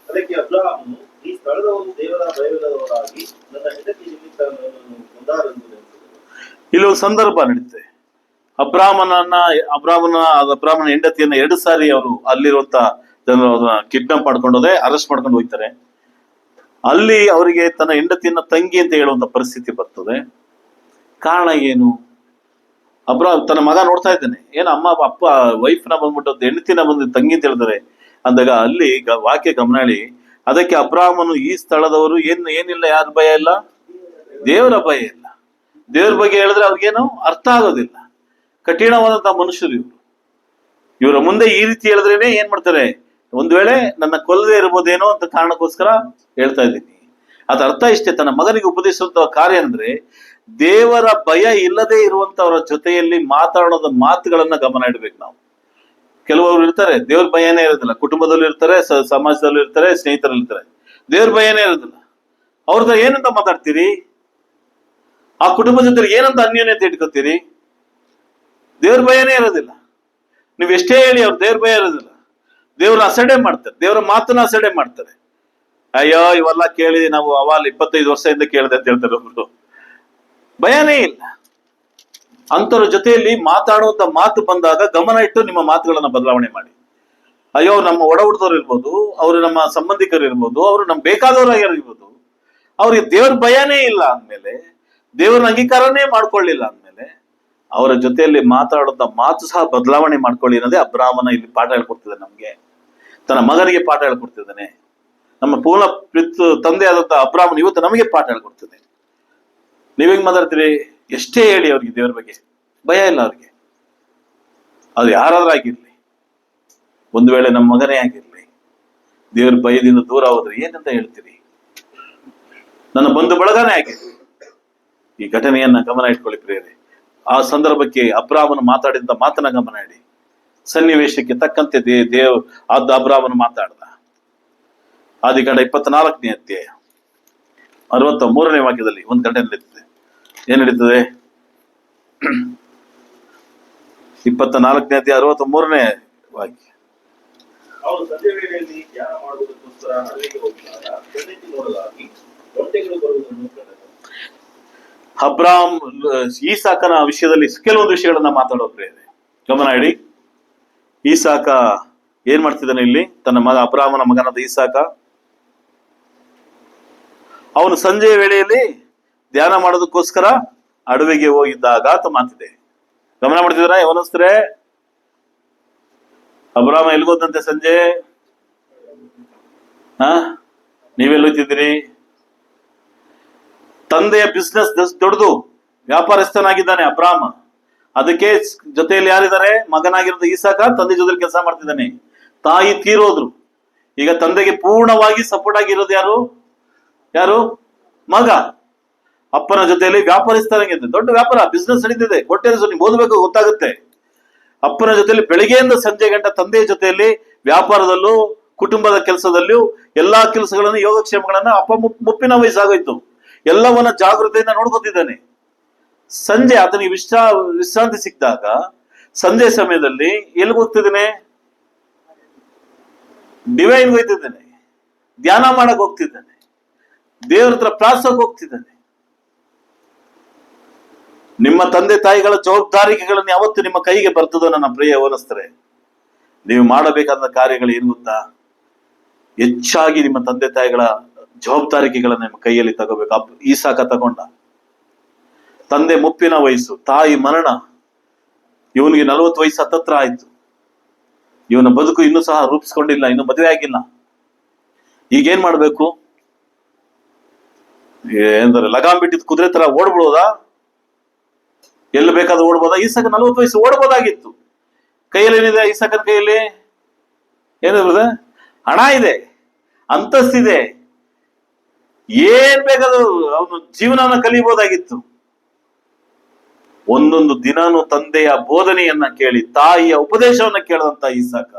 ಅದಕ್ಕೆ ಅಬ್ರಹಾಮನು, ಈ ಸ್ಥಳದವರು ದೇವರ ಭಯವಿಲ್ಲದವರಾಗಿ ನನ್ನ ಹೆಂಡತಿ ನಿಮಿತ್ತ ನನ್ನನ್ನು ಕೊಂದಾರೆಂದು ನೆನೆಸಿದನು. ಇಲ್ಲೊಂದು ಸಂದರ್ಭ ನಡೀತೆ. ಅಬ್ರಾಹ್ಮನ ಹೆಂಡತಿಯನ್ನ 2 ಸಾರಿ ಅವರು ಅಲ್ಲಿರುವಂತ ಜನರು ಕಿಡ್ನಾಪ್ ಮಾಡ್ಕೊಂಡು ಹೋದೆ, ಅರೆಸ್ಟ್ ಮಾಡ್ಕೊಂಡು ಹೋಗ್ತಾರೆ. ಅಲ್ಲಿ ಅವರಿಗೆ ತನ್ನ ಹೆಂಡತಿಯನ್ನ ತಂಗಿ ಅಂತ ಹೇಳುವಂತ ಪರಿಸ್ಥಿತಿ ಬರ್ತದೆ. ಕಾರಣ ಏನು? ತನ್ನ ಮಗ ನೋಡ್ತಾ ಇದ್ದಾನೆ, ಏನ ಅಪ್ಪ ವೈಫ್ನ ಬಂದ್ಬಿಟ್ಟು ಹೆಂಡತಿನ ಬಂದು ತಂಗಿ ಅಂತ ಹೇಳ್ತಾರೆ ಅಂದಾಗ ಅಲ್ಲಿ ವಾಕ್ಯ ಗಮನಾಳಿ. ಅದಕ್ಕೆ ಅಬ್ರಾಹ್ಮನು, ಈ ಸ್ಥಳದವರು ಏನಿಲ್ಲ, ಯಾರ ಭಯ ಇಲ್ಲ, ದೇವರ ಭಯ ಇಲ್ಲ. ದೇವ್ರ ಬಗ್ಗೆ ಹೇಳಿದ್ರೆ ಅವ್ರಿಗೇನು ಅರ್ಥ ಆಗೋದಿಲ್ಲ. ಕಠಿಣವಾದಂತಹ ಮನುಷ್ಯರು ಇವರ ಮುಂದೆ ಈ ರೀತಿ ಹೇಳಿದ್ರೇನೆ ಏನ್ ಮಾಡ್ತಾರೆ, ಒಂದ್ ವೇಳೆ ನನ್ನ ಕೊಲ್ಲದೆ ಇರ್ಬೋದೇನೋ ಅಂತ ಕಾರಣಕ್ಕೋಸ್ಕರ ಹೇಳ್ತಾ ಇದ್ದೀನಿ. ಅದ ಅರ್ಥ ಇಷ್ಟೇ, ತನ್ನ ಮಗನಿಗೆ ಉಪದೇಶಿಸುವಂತ ಕಾರ್ಯ ಅಂದ್ರೆ ದೇವರ ಭಯ ಇಲ್ಲದೆ ಇರುವಂತವರ ಜೊತೆಯಲ್ಲಿ ಮಾತಾಡೋದ ಮಾತುಗಳನ್ನ ಗಮನ ಇಡ್ಬೇಕು ನಾವು. ಕೆಲವರು ಇರ್ತಾರೆ ದೇವ್ರ ಭಯನೇ ಇರೋದಿಲ್ಲ, ಕುಟುಂಬದಲ್ಲೂ ಇರ್ತಾರೆ, ಸಮಾಜದಲ್ಲೂ ಇರ್ತಾರೆ, ಸ್ನೇಹಿತರಲ್ಲಿ ಇರ್ತಾರೆ, ದೇವ್ರ ಭಯನೇ ಇರೋದಿಲ್ಲ. ಅವ್ರದ್ದು ಏನಂತ ಮಾತಾಡ್ತೀರಿ? ಆ ಕುಟುಂಬದ ಜೊತೆ ಏನಂತ ಅನ್ಯೋನ್ಯತೆ ಇಟ್ಕೋತೀರಿ? ದೇವ್ರ ಭಯನೇ ಇರೋದಿಲ್ಲ. ನೀವು ಎಷ್ಟೇ ಹೇಳಿ ಅವ್ರು ದೇವ್ರ ಭಯ ಇರೋದಿಲ್ಲ. ದೇವ್ರ ಅಸಡೆ ಮಾಡ್ತಾರೆ, ದೇವರ ಮಾತನ್ನ ಅಸಡೆ ಮಾಡ್ತಾರೆ. ಅಯ್ಯೋ ಇವೆಲ್ಲ ಕೇಳಿ ನಾವು ಅವಾಲ್ 25 ವರ್ಷದಿಂದ ಕೇಳಿದೆ ಅಂತ ಹೇಳ್ತಾರೆ ಒಬ್ರು. ಭಯನೇ ಇಲ್ಲ. ಅಂತರ ಜೊತೆಯಲ್ಲಿ ಮಾತಾಡುವಂತ ಮಾತು ಬಂದಾಗ ಗಮನ ಇಟ್ಟು ನಿಮ್ಮ ಮಾತುಗಳನ್ನ ಬದಲಾವಣೆ ಮಾಡಿ. ಅಯ್ಯೋ ನಮ್ಮ ಒಡ ಹುಟ್ಟಿದವ್ರು ಇರ್ಬೋದು, ಅವರು ನಮ್ಮ ಸಂಬಂಧಿಕರು ಇರ್ಬೋದು, ಅವರು ನಮ್ಗೆ ಬೇಕಾದವರಾಗಿರ್ಬೋದು, ಅವ್ರಿಗೆ ದೇವ್ರ ಭಯನೇ ಇಲ್ಲ ಅಂದ್ಮೇಲೆ, ದೇವ್ರ ಅಂಗೀಕಾರನೇ ಮಾಡ್ಕೊಳ್ಳಿಲ್ಲ ಅಂದ್ಮೇಲೆ, ಅವರ ಜೊತೆಯಲ್ಲಿ ಮಾತಾಡುವಂತ ಮಾತು ಸಹ ಬದಲಾವಣೆ ಮಾಡ್ಕೊಳ್ಳಿ ಅನ್ನೋದೇ ಅಬ್ರಾಮನ ಇಲ್ಲಿ ಪಾಠ ಹೇಳ್ಕೊಡ್ತಿದ್ದಾನೆ ನಮ್ಗೆ. ತನ್ನ ಮಗನಿಗೆ ಪಾಠ ಹೇಳ್ಕೊಡ್ತಿದ್ದಾನೆ. ನಮ್ಮ ಪೂರ್ಣ ತಂದೆ ಆದಂತ ಅಬ್ರಾಮನ್ ಇವತ್ತು ನಮಗೆ ಪಾಠ ಹೇಳ್ಕೊಡ್ತಿದೆ. ನೀವ್ ಹೆಂಗ್ ಮಾತಾಡ್ತೀರಿ? ಎಷ್ಟೇ ಹೇಳಿ ಅವ್ರಿಗೆ ದೇವ್ರ ಬಗ್ಗೆ ಭಯ ಇಲ್ಲ ಅವ್ರಿಗೆ. ಅದು ಯಾರಾದ್ರೂ ಆಗಿರ್ಲಿ, ಒಂದು ವೇಳೆ ನಮ್ಮ ಮಗನೇ ಆಗಿರ್ಲಿ, ದೇವ್ರ ಭಯದಿಂದ ದೂರ ಹೋದ್ರೆ ಏನಂತ ಹೇಳ್ತೀರಿ? ನನ್ನ ಬಂಧು ಬಳಗನೇ ಆಗಿರ್ಲಿ. ಈ ಘಟನೆಯನ್ನ ಗಮನ ಇಟ್ಕೊಳ್ಳಿ ಪ್ರಿಯರೇ. ಆ ಸಂದರ್ಭಕ್ಕೆ ಅಬ್ರಾಮನು ಮಾತಾಡಿದಂತ ಮಾತನ್ನ ಗಮನ ಇಡಿ. ಸನ್ನಿವೇಶಕ್ಕೆ ತಕ್ಕಂತೆ ಅಬ್ರಾಮನು ಮಾತಾಡ್ದ. ಆದಿಕಾಂಡ 24ನೇ ಅಧ್ಯಾಯ 63ನೇ ವಾಕ್ಯದಲ್ಲಿ ಒಂದು ಘಟನೆ ನಡೀತದೆ. ಏನ್ ನಡೀತದೆ? 24ನೇ ಅಧ್ಯಾಯ 63ನೇ ವಾಕ್ಯ. ಅವನು ಸಂಜೆ ವೇಳೆಯಲ್ಲಿ ಧ್ಯಾನ ಮಾಡುವುದಕ್ಕೋಸ್ಕರ ಅಡವಿಗೆ ಹೋಗಿದಾಗ ಕಣ್ಣಿಗೆ ನೋಡಲಾಗಿ ಒಂಟೆಗಳು ಬರುವುದನ್ನು ಕಂಡನು. ಅಬ್ರಾಮ್ ಈಸಾಕನ ವಿಷಯದಲ್ಲಿ ಕೆಲವೊಂದು ವಿಷಯಗಳನ್ನ ಮಾತಾಡೋದ್ರೆ ಗಮನ ಇಡಿ. ಈಸಾಕ ಏನ್ ಮಾಡ್ತಿದ್ದಾನೆ ಇಲ್ಲಿ? ತನ್ನ ಮಗ ಅಬ್ರಾಮನ ಮಗನಾದ ಈಸಾಕ ಅವನು ಸಂಜೆಯ ವೇಳೆಯಲ್ಲಿ ಧ್ಯಾನ ಮಾಡೋದಕ್ಕೋಸ್ಕರ ಅಡವಿಗೆ ಹೋಗಿದ್ದಾಗ ಅಂತ ಮಾತಿದೆ. ಗಮನ ಮಾಡ್ತಿದಾರ ಯವನಸ್ತ್ರೆ? ಅಬ್ರಾಮ ಎಲ್ಗೋದಂತೆ ಸಂಜೆ? ನೀವೆಲ್ಲಿ ಹೋಗ್ತಿದ್ದೀರಿ? ತಂದೆಯ ಬಿಸ್ನೆಸ್ ದೊಡ್ಡದು, ವ್ಯಾಪಾರಸ್ಥನಾಗಿದ್ದಾನೆ ಅಬ್ರಾಮ. ಅದಕ್ಕೆ ಜೊತೆಯಲ್ಲಿ ಯಾರಿದ್ದಾರೆ? ಮಗನಾಗಿರೋದು ಈಸಾಕ ತಂದೆ ಜೊತೆಲಿ ಕೆಲಸ ಮಾಡ್ತಿದ್ದಾನೆ. ತಾಯಿ ತೀರೋದ್ರು. ಈಗ ತಂದೆಗೆ ಪೂರ್ಣವಾಗಿ ಸಪೋರ್ಟ್ ಆಗಿರೋದು ಯಾರು? ಮಗ. ಅಪ್ಪನ ಜೊತೆಯಲ್ಲಿ ವ್ಯಾಪಾರಸ್ಥನಾಗಿದೆ. ದೊಡ್ಡ ವ್ಯಾಪಾರ, ಬಿಸ್ನೆಸ್ ನಡೀತಿದೆ. ಹೊಟ್ಟೆ ನೀವು ಓದಬೇಕು, ಗೊತ್ತಾಗುತ್ತೆ. ಅಪ್ಪನ ಜೊತೆಯಲ್ಲಿ ಬೆಳಿಗ್ಗೆಯಿಂದ ಸಂಜೆ ಗಂಟ ತಂದೆಯ ಜೊತೆಯಲ್ಲಿ ವ್ಯಾಪಾರದಲ್ಲೂ ಕುಟುಂಬದ ಕೆಲಸದಲ್ಲೂ ಎಲ್ಲಾ ಕೆಲಸಗಳನ್ನು ಯೋಗಕ್ಷೇಮಗಳನ್ನ ಅಪ್ಪ ಮುಪ್ಪಿನ ವಯಸ್ಸಾಗೋಯ್ತು. ಎಲ್ಲವನ್ನ ಜಾಗೃತೆಯಿಂದ ನೋಡ್ಕೊತಿದ್ದಾನೆ. ಸಂಜೆ ಆತನಿಗೆ ವಿಶ್ರಾಂತಿ ಸಿಕ್ಕಿದಾಗ ಸಂಜೆ ಸಮಯದಲ್ಲಿ ಎಲ್ಲಿಗೆ ಹೋಗ್ತಿದ್ದಾನೆ? ಡಿವೈನ್ ಹೋಗ್ತಿದ್ದಾನೆ, ಧ್ಯಾನ ಮಾಡಕ್ ಹೋಗ್ತಿದ್ದಾನೆ, ದೇವ್ರ ಹತ್ರ ಪ್ರಾರ್ಥನೆಗೆ ಹೋಗ್ತಿದ್ದಾನೆ. ನಿಮ್ಮ ತಂದೆ ತಾಯಿಗಳ ಜವಾಬ್ದಾರಿಕೆಗಳನ್ನು ಯಾವತ್ತು ನಿಮ್ಮ ಕೈಗೆ ಬರ್ತದೋ ನನ್ನ ಪ್ರಿಯ ಹೋಲಿಸ್ತಾರೆ, ನೀವು ಮಾಡಬೇಕಾದ ಕಾರ್ಯಗಳು ಏನು ಗೊತ್ತಾ? ಹೆಚ್ಚಾಗಿ ನಿಮ್ಮ ತಂದೆ ತಾಯಿಗಳ ಜವಾಬ್ದಾರಿಕೆಗಳನ್ನ ನಿಮ್ಮ ಕೈಯಲ್ಲಿ ತಗೋಬೇಕು. ಈಸಾಕ ತಗೊಂಡ. ತಂದೆ ಮುಪ್ಪಿನ ವಯಸ್ಸು, ತಾಯಿ ಮರಣ, ಇವನಿಗೆ 40 ವಯಸ್ಸು ಹತ್ತತ್ರ ಆಯ್ತು. ಇವನ ಬದುಕು ಇನ್ನೂ ಸಹ ರೂಪಿಸ್ಕೊಂಡಿಲ್ಲ, ಇನ್ನು ಮದುವೆ ಆಗಿಲ್ಲ. ಈಗೇನ್ ಮಾಡ್ಬೇಕು? ಏನಂದ್ರೆ ಲಗಾಮ್ ಬಿಟ್ಟಿದ್ ಕುದುರೆ ತರ ಓಡ್ಬಿಡೋದಾ? ಎಲ್ಲಿ ಬೇಕಾದ್ರೂ ಓಡ್ಬೋದಾ? ಈಸಾಕ 40 ವಯಸ್ಸು ಓಡ್ಬೋದಾಗಿತ್ತು. ಕೈಯಲ್ಲಿ ಏನಿದೆ ಈಸಾಕನ ಕೈಯಲ್ಲಿ? ಏನಿದೆ? ಹಣ ಇದೆ, ಅಂತಸ್ತಿದೆ, ಏನ್ ಬೇಕಾದ್ರೂ ಅವನು ಜೀವನವನ್ನ ಕಲಿಬಹುದಾಗಿತ್ತು. ಒಂದೊಂದು ದಿನಾನು ತಂದೆಯ ಬೋಧನೆಯನ್ನ ಕೇಳಿ, ತಾಯಿಯ ಉಪದೇಶವನ್ನ ಕೇಳದಂತ ಈಸಾಕ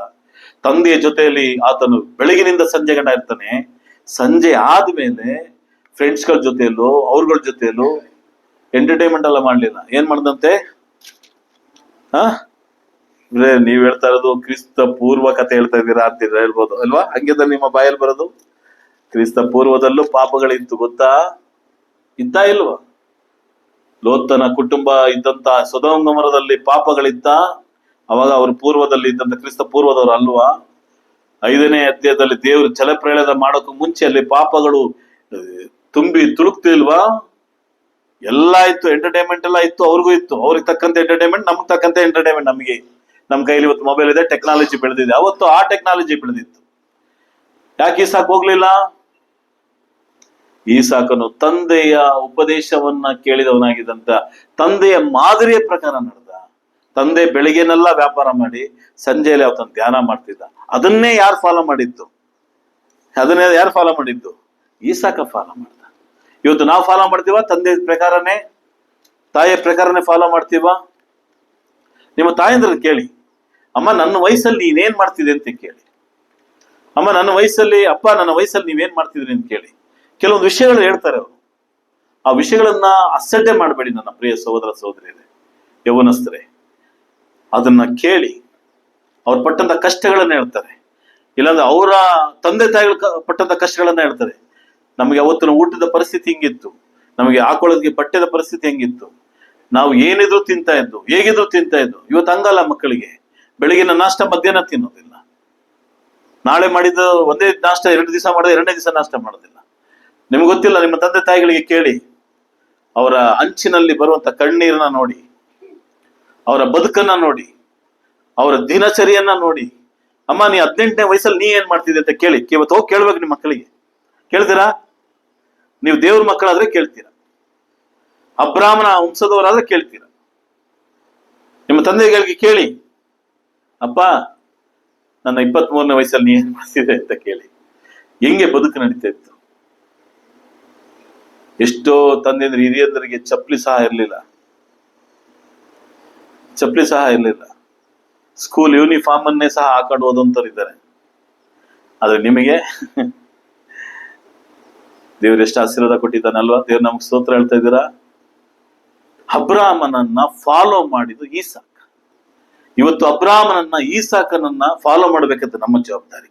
ತಂದೆಯ ಜೊತೆಯಲ್ಲಿ ಆತನು ಬೆಳಗಿನಿಂದ ಸಂಜೆ ಗಂಟ ಇರ್ತಾನೆ. ಸಂಜೆ ಆದ್ಮೇಲೆ ಫ್ರೆಂಡ್ಸ್ಗಳ ಜೊತೆಯಲ್ಲೂ ಅವ್ರಗಳ ಜೊತೆಯಲ್ಲೂ ಎಂಟರ್ಟೈನ್ಮೆಂಟ್ ಎಲ್ಲ ಮಾಡ್ಲಿಲ್ಲ. ಏನ್ ಮಾಡ್ದಂತೆ? ನೀವ್ ಹೇಳ್ತಾ ಇರೋದು ಕ್ರಿಸ್ತ ಪೂರ್ವ ಕಥೆ ಹೇಳ್ತಾ ಇದ್ದೀರಾ ಅಂತೀರ, ಹೇಳ್ಬೋದು ಅಲ್ವಾ? ಹಂಗಿದ್ರೆ ನಿಮ್ಮ ಬಾಯಲ್ಲಿ ಬರೋದು ಕ್ರಿಸ್ತ ಪೂರ್ವದಲ್ಲೂ ಪಾಪಗಳಿತ್ತು, ಗೊತ್ತಾ? ಇತ್ತಾ ಇಲ್ವಾ? ಲೋತನ ಕುಟುಂಬ ಇದ್ದಂತ ಸೊದೋಮ್ ಗೊಮೋರದಲ್ಲಿ ಪಾಪಗಳಿತ್ತ? ಅವಾಗ ಅವ್ರ ಪೂರ್ವದಲ್ಲಿ ಇದ್ದಂತ ಕ್ರಿಸ್ತ ಪೂರ್ವದವರು ಅಲ್ವಾ? 5ನೇ ಅಧ್ಯಾಯದಲ್ಲಿ ದೇವರು ಜಲಪ್ರಳಯ ಮಾಡೋಕೆ ಮುಂಚೆ ಅಲ್ಲಿ ಪಾಪಗಳು ತುಂಬಿ ತುಳುಕ್ತಿಲ್ವಾ? ಎಲ್ಲ ಇತ್ತು, ಎಂಟರ್ಟೈನ್ಮೆಂಟ್ ಎಲ್ಲ ಇತ್ತು, ಅವ್ರಿಗೂ ಇತ್ತು. ಅವ್ರಿಗೆ ತಕ್ಕಂತೆ ಎಂಟರ್ಟೈನ್ಮೆಂಟ್, ನಮ್ಗೆ ತಕ್ಕಂತೆ ಎಂಟರ್ಟೈನ್ಮೆಂಟ್. ನಮಗೆ ನಮ್ ಕೈಲಿ ಇವತ್ತು ಮೊಬೈಲ್ ಇದೆ, ಟೆಕ್ನಾಲಜಿ ಬೆಳೆದಿದೆ. ಅವತ್ತು ಆ ಟೆಕ್ನಾಲಜಿ ಬೆಳೆದಿತ್ತು. ಯಾಕೆ ಈಸಾಕ್ ಹೋಗ್ಲಿಲ್ಲ? ಈಸಾಕನು ತಂದೆಯ ಉಪದೇಶವನ್ನ ಕೇಳಿದವನಾಗಿದ್ದಂತ, ತಂದೆಯ ಮಾದರಿಯ ಪ್ರಕಾರ ನಡೆದ. ತಂದೆ ಬೆಳಿಗ್ಗೆನೆಲ್ಲ ವ್ಯಾಪಾರ ಮಾಡಿ ಸಂಜೆಯಲ್ಲಿ ಅವತನ್ನು ಧ್ಯಾನ ಮಾಡ್ತಿದ್ದ. ಅದನ್ನೇ ಯಾರು ಫಾಲೋ ಮಾಡಿದ್ದು? ಈಸಾಕ ಫಾಲೋ ಮಾಡ್ದ. ಇವತ್ತು ನಾವು ಫಾಲೋ ಮಾಡ್ತೀವ? ತಂದೆ ಪ್ರಕಾರನೇ, ತಾಯಿಯ ಪ್ರಕಾರನೇ ಫಾಲೋ ಮಾಡ್ತೀವ? ನಿಮ್ಮ ತಾಯಂದ್ರ ಕೇಳಿ, ಅಮ್ಮ ನನ್ನ ವಯಸ್ಸಲ್ಲಿ ನೀನೇನ್ ಮಾಡ್ತಿದ್ದೆ ಅಂತ ಕೇಳಿ. ಅಮ್ಮ ನನ್ನ ವಯಸ್ಸಲ್ಲಿ, ಅಪ್ಪ ನನ್ನ ವಯಸ್ಸಲ್ಲಿ ನೀವೇನ್ ಮಾಡ್ತಿದ್ರಿ ಅಂತ ಕೇಳಿ. ಕೆಲವೊಂದು ವಿಷಯಗಳು ಹೇಳ್ತಾರೆ ಅವರು. ಆ ವಿಷಯಗಳನ್ನ ಅಸಡ್ಡೆ ಮಾಡಬೇಡಿ ನನ್ನ ಪ್ರಿಯ ಸಹೋದರ ಸಹೋದರಿಯರೇ, ಯೌವನಸ್ಥರೇ. ಅದನ್ನ ಕೇಳಿ ಅವ್ರು ಪಟ್ಟಂತ ಕಷ್ಟಗಳನ್ನ ಹೇಳ್ತಾರೆ, ಇಲ್ಲಾಂದ್ರೆ ಅವರ ತಂದೆ ತಾಯಿಗಳು ಪಟ್ಟಂತ ಕಷ್ಟಗಳನ್ನ ಹೇಳ್ತಾರೆ. ನಮಗೆ ಅವತ್ತಿನ ಊಟದ ಪರಿಸ್ಥಿತಿ ಹಿಂಗಿತ್ತು, ನಮಗೆ ಹಾಕೊಳ್ಳೋದಕ್ಕೆ ಬಟ್ಟೆದ ಪರಿಸ್ಥಿತಿ ಹೆಂಗಿತ್ತು, ನಾವು ಏನಿದ್ರು ತಿಂತಾ ಇದ್ದು, ಹೇಗಿದ್ರು ತಿಂತಾ ಇದ್ದು. ಇವತ್ತು ಹಂಗಲ್ಲ ಮಕ್ಕಳಿಗೆ. ಬೆಳಗಿನ ನಾಷ್ಟ ಮಧ್ಯಾಹ್ನ ತಿನ್ನೋದಿಲ್ಲ, ನಾಳೆ ಮಾಡಿದ ಒಂದೇ ನಾಷ್ಟ 2 ದಿವಸ ಮಾಡೋದು, 2ನೇ ದಿವಸ ನಾಷ್ಟ ಮಾಡೋದಿಲ್ಲ. ನಿಮ್ಗೆ ಗೊತ್ತಿಲ್ಲ, ನಿಮ್ಮ ತಂದೆ ತಾಯಿಗಳಿಗೆ ಕೇಳಿ, ಅವರ ಅಂಚಿನಲ್ಲಿ ಬರುವಂತ ಕಣ್ಣೀರನ್ನ ನೋಡಿ, ಅವರ ಬದುಕನ್ನ ನೋಡಿ, ಅವರ ದಿನಚರಿಯನ್ನ ನೋಡಿ. ಅಮ್ಮ, ನೀ 18ನೇ ವಯಸ್ಸಲ್ಲಿ ನೀ ಏನ್ ಮಾಡ್ತಿದ್ದೆ ಅಂತ ಕೇಳಿ. ಇವತ್ತು ಹೋಗಿ ಕೇಳ್ಬೇಕು ನಿಮ್ಮ ಮಕ್ಕಳಿಗೆ. ಕೇಳ್ತೀರಾ? ನೀವು ದೇವ್ರ ಮಕ್ಕಳಾದ್ರೆ ಕೇಳ್ತೀರಾ, ಅಬ್ರಾಹ್ಮನ ವಂಶದವರಾದ್ರೆ ಕೇಳ್ತೀರಾ. ನಿಮ್ಮ ತಂದೆಗಳಿಗೆ ಕೇಳಿ, ಅಪ್ಪ ನನ್ನ 23ನೇ ವಯಸ್ಸಲ್ಲಿ ನೀ ಏನ್ ಮಾಡ್ತಿದ್ದೆ ಅಂತ ಕೇಳಿ. ಹೆಂಗೆ ಬದುಕು ನಡೀತಾ ಇತ್ತು. ಎಷ್ಟೋ ತಂದೆಂದ್ರೆ ಹಿರಿಯಂದ್ರಿಗೆ ಚಪ್ಪಲಿ ಸಹ ಇರ್ಲಿಲ್ಲ, ಚಪ್ಪಲಿ ಸಹ ಇರ್ಲಿಲ್ಲ. ಸ್ಕೂಲ್ ಯೂನಿಫಾರ್ಮ್ ಅನ್ನೇ ಸಹ ಹಾಕೊಂಡು ಓದಂತವ್ರು ಇದ್ದಾರೆ. ಆದ್ರೆ ನಿಮಗೆ ದೇವ್ರು ಎಷ್ಟು ಆಶೀರ್ವಾದ ಕೊಟ್ಟಿದ್ದಾನಲ್ವಾ. ದೇವ್ರು ನಮ್ಗೆ ಸ್ತೋತ್ರ ಹೇಳ್ತಾ ಇದ್ದೀರಾ. ಅಬ್ರಾಹ್ಮನನ್ನ ಫಾಲೋ ಮಾಡಿದ್ದು ಈಸಾಕ್. ಇವತ್ತು ಅಬ್ರಾಹ್ಮನನ್ನ, ಈಸಾಕನನ್ನ ಫಾಲೋ ಮಾಡ್ಬೇಕಂತ ನಮ್ಮ ಜವಾಬ್ದಾರಿ.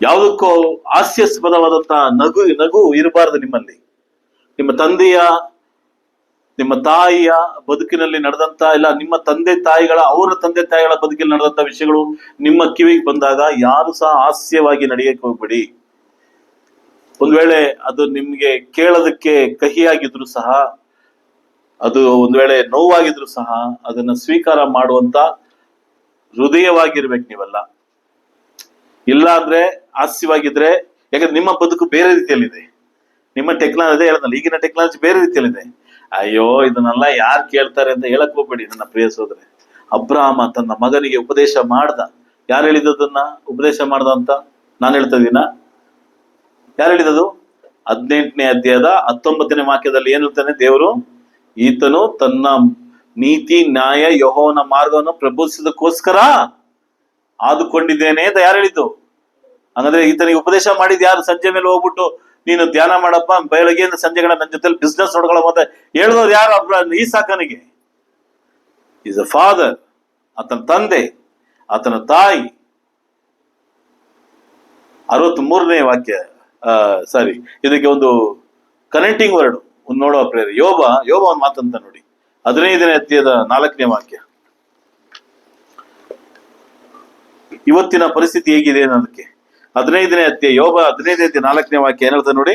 ಯಾವುದಕ್ಕೂ ಹಾಸ್ಯಾಸ್ಪದವಾದಂತಹ ನಗು ಇರಬಾರ್ದು ನಿಮ್ಮಲ್ಲಿ. ನಿಮ್ಮ ತಂದೆಯ, ನಿಮ್ಮ ತಾಯಿಯ ಬದುಕಿನಲ್ಲಿ ನಡೆದಂತ, ಇಲ್ಲ ನಿಮ್ಮ ತಂದೆ ತಾಯಿಗಳ, ಅವರ ತಂದೆ ತಾಯಿಗಳ ಬದುಕಿನಲ್ಲಿ ನಡೆದಂತ ವಿಷಯಗಳು ನಿಮ್ಮ ಕಿವಿಗೆ ಬಂದಾಗ ಯಾರು ಸಹ ಹಾಸ್ಯವಾಗಿ ನಡೆಯಕ್ಕೆ ಹೋಗ್ಬೇಡಿ. ಒಂದ್ ವೇಳೆ ಅದು ನಿಮ್ಗೆ ಕೇಳೋದಕ್ಕೆ ಕಹಿಯಾಗಿದ್ರು ಸಹ, ಅದು ಒಂದ್ ವೇಳೆ ನೋವಾಗಿದ್ರು ಸಹ, ಅದನ್ನ ಸ್ವೀಕಾರ ಮಾಡುವಂತ ಹೃದಯವಾಗಿರ್ಬೇಕು ನೀವೆಲ್ಲ. ಇಲ್ಲ ಅಂದ್ರೆ ಹಾಸ್ಯವಾಗಿದ್ರೆ, ಯಾಕಂದ್ರೆ ನಿಮ್ಮ ಬದುಕು ಬೇರೆ ರೀತಿಯಲ್ಲಿದೆ. ನಿಮ್ಮ ಟೆಕ್ನಾಲಜಿ ಹೇಳದಲ್ಲ, ಈಗಿನ ಟೆಕ್ನಾಲಜಿ ಬೇರೆ ರೀತಿಯಲ್ಲಿದೆ. ಅಯ್ಯೋ ಇದನ್ನೆಲ್ಲ ಯಾರು ಕೇಳ್ತಾರೆ ಅಂತ ಹೇಳಕ್ ಹೋಗ್ಬೇಡಿ ನನ್ನ ಪ್ರಿಯ ಸೋದರೇ. ಅಬ್ರಾಹ್ಮ ತನ್ನ ಮಗನಿಗೆ ಉಪದೇಶ ಮಾಡ್ದ. ಯಾರು ಹೇಳಿದದನ್ನ ಉಪದೇಶ ಮಾಡ್ದ ಅಂತ ನಾನು ಹೇಳ್ತಾ ಇದ್ದೀನ? ಯಾರು ಹೇಳಿದದು? 18ನೇ ಅಧ್ಯಾಯದ 19ನೇ ವಾಕ್ಯದಲ್ಲಿ ಏನ್ ಹೇಳ್ತಾನೆ ದೇವರು? ಈತನು ತನ್ನ ನೀತಿ ನ್ಯಾಯ ಯೆಹೋವನ ಮಾರ್ಗವನ್ನು ಪ್ರಬೋಧಿಸೋದಕ್ಕೋಸ್ಕರ ಆದುಕೊಂಡಿದ್ದೇನೆ ಅಂತ ಯಾರು ಹೇಳಿದ್ದು? ಹಾಗಾದ್ರೆ ಈತನಿಗೆ ಉಪದೇಶ ಮಾಡಿದ್ ಯಾರು? ಸಂಜೆ ಮೇಲೆ ಹೋಗ್ಬಿಟ್ಟು ನೀನು ಧ್ಯಾನ ಮಾಡಪ್ಪ, ಬೆಳಗ್ಗೆಯಿಂದ ಸಂಜೆಗಳ ನನ್ನ ಜೊತೆ ಬಿಸ್ನೆಸ್ ನೋಡ್ಕೊಳ್ಳೋ ಮತ್ತೆ ಹೇಳಿದವ್ರು ಯಾರು? ಈಸಾಕನಿಗೆ. ಈಸ್ ಅ ಫಾದರ್, ಆತನ ತಂದೆ, ಆತನ ತಾಯಿ. 63ನೇ ವಾಕ್ಯ, ಸಾರಿ, ಇದಕ್ಕೆ ಒಂದು ಕನೆಕ್ಟಿಂಗ್ ವರ್ಡ್ ಒಂದು ನೋಡುವ ಪ್ರೇರೆ. ಯೋಬ ಒಂದು ಮಾತಂತ ನೋಡಿ, 15ನೇ ಅಧ್ಯಾಯದ 4ನೇ ವಾಕ್ಯ. ಇವತ್ತಿನ ಪರಿಸ್ಥಿತಿ ಹೇಗಿದೆ ಅನ್ನೋದಕ್ಕೆ 15ನೇ ಅಧ್ಯಾಯ, ಯೋಬ 15ನೇ ಅಧ್ಯಾಯ 4ನೇ ವಾಕ್ಯ ಏನ್ ಹೇಳ್ತಾರೆ ನೋಡಿ.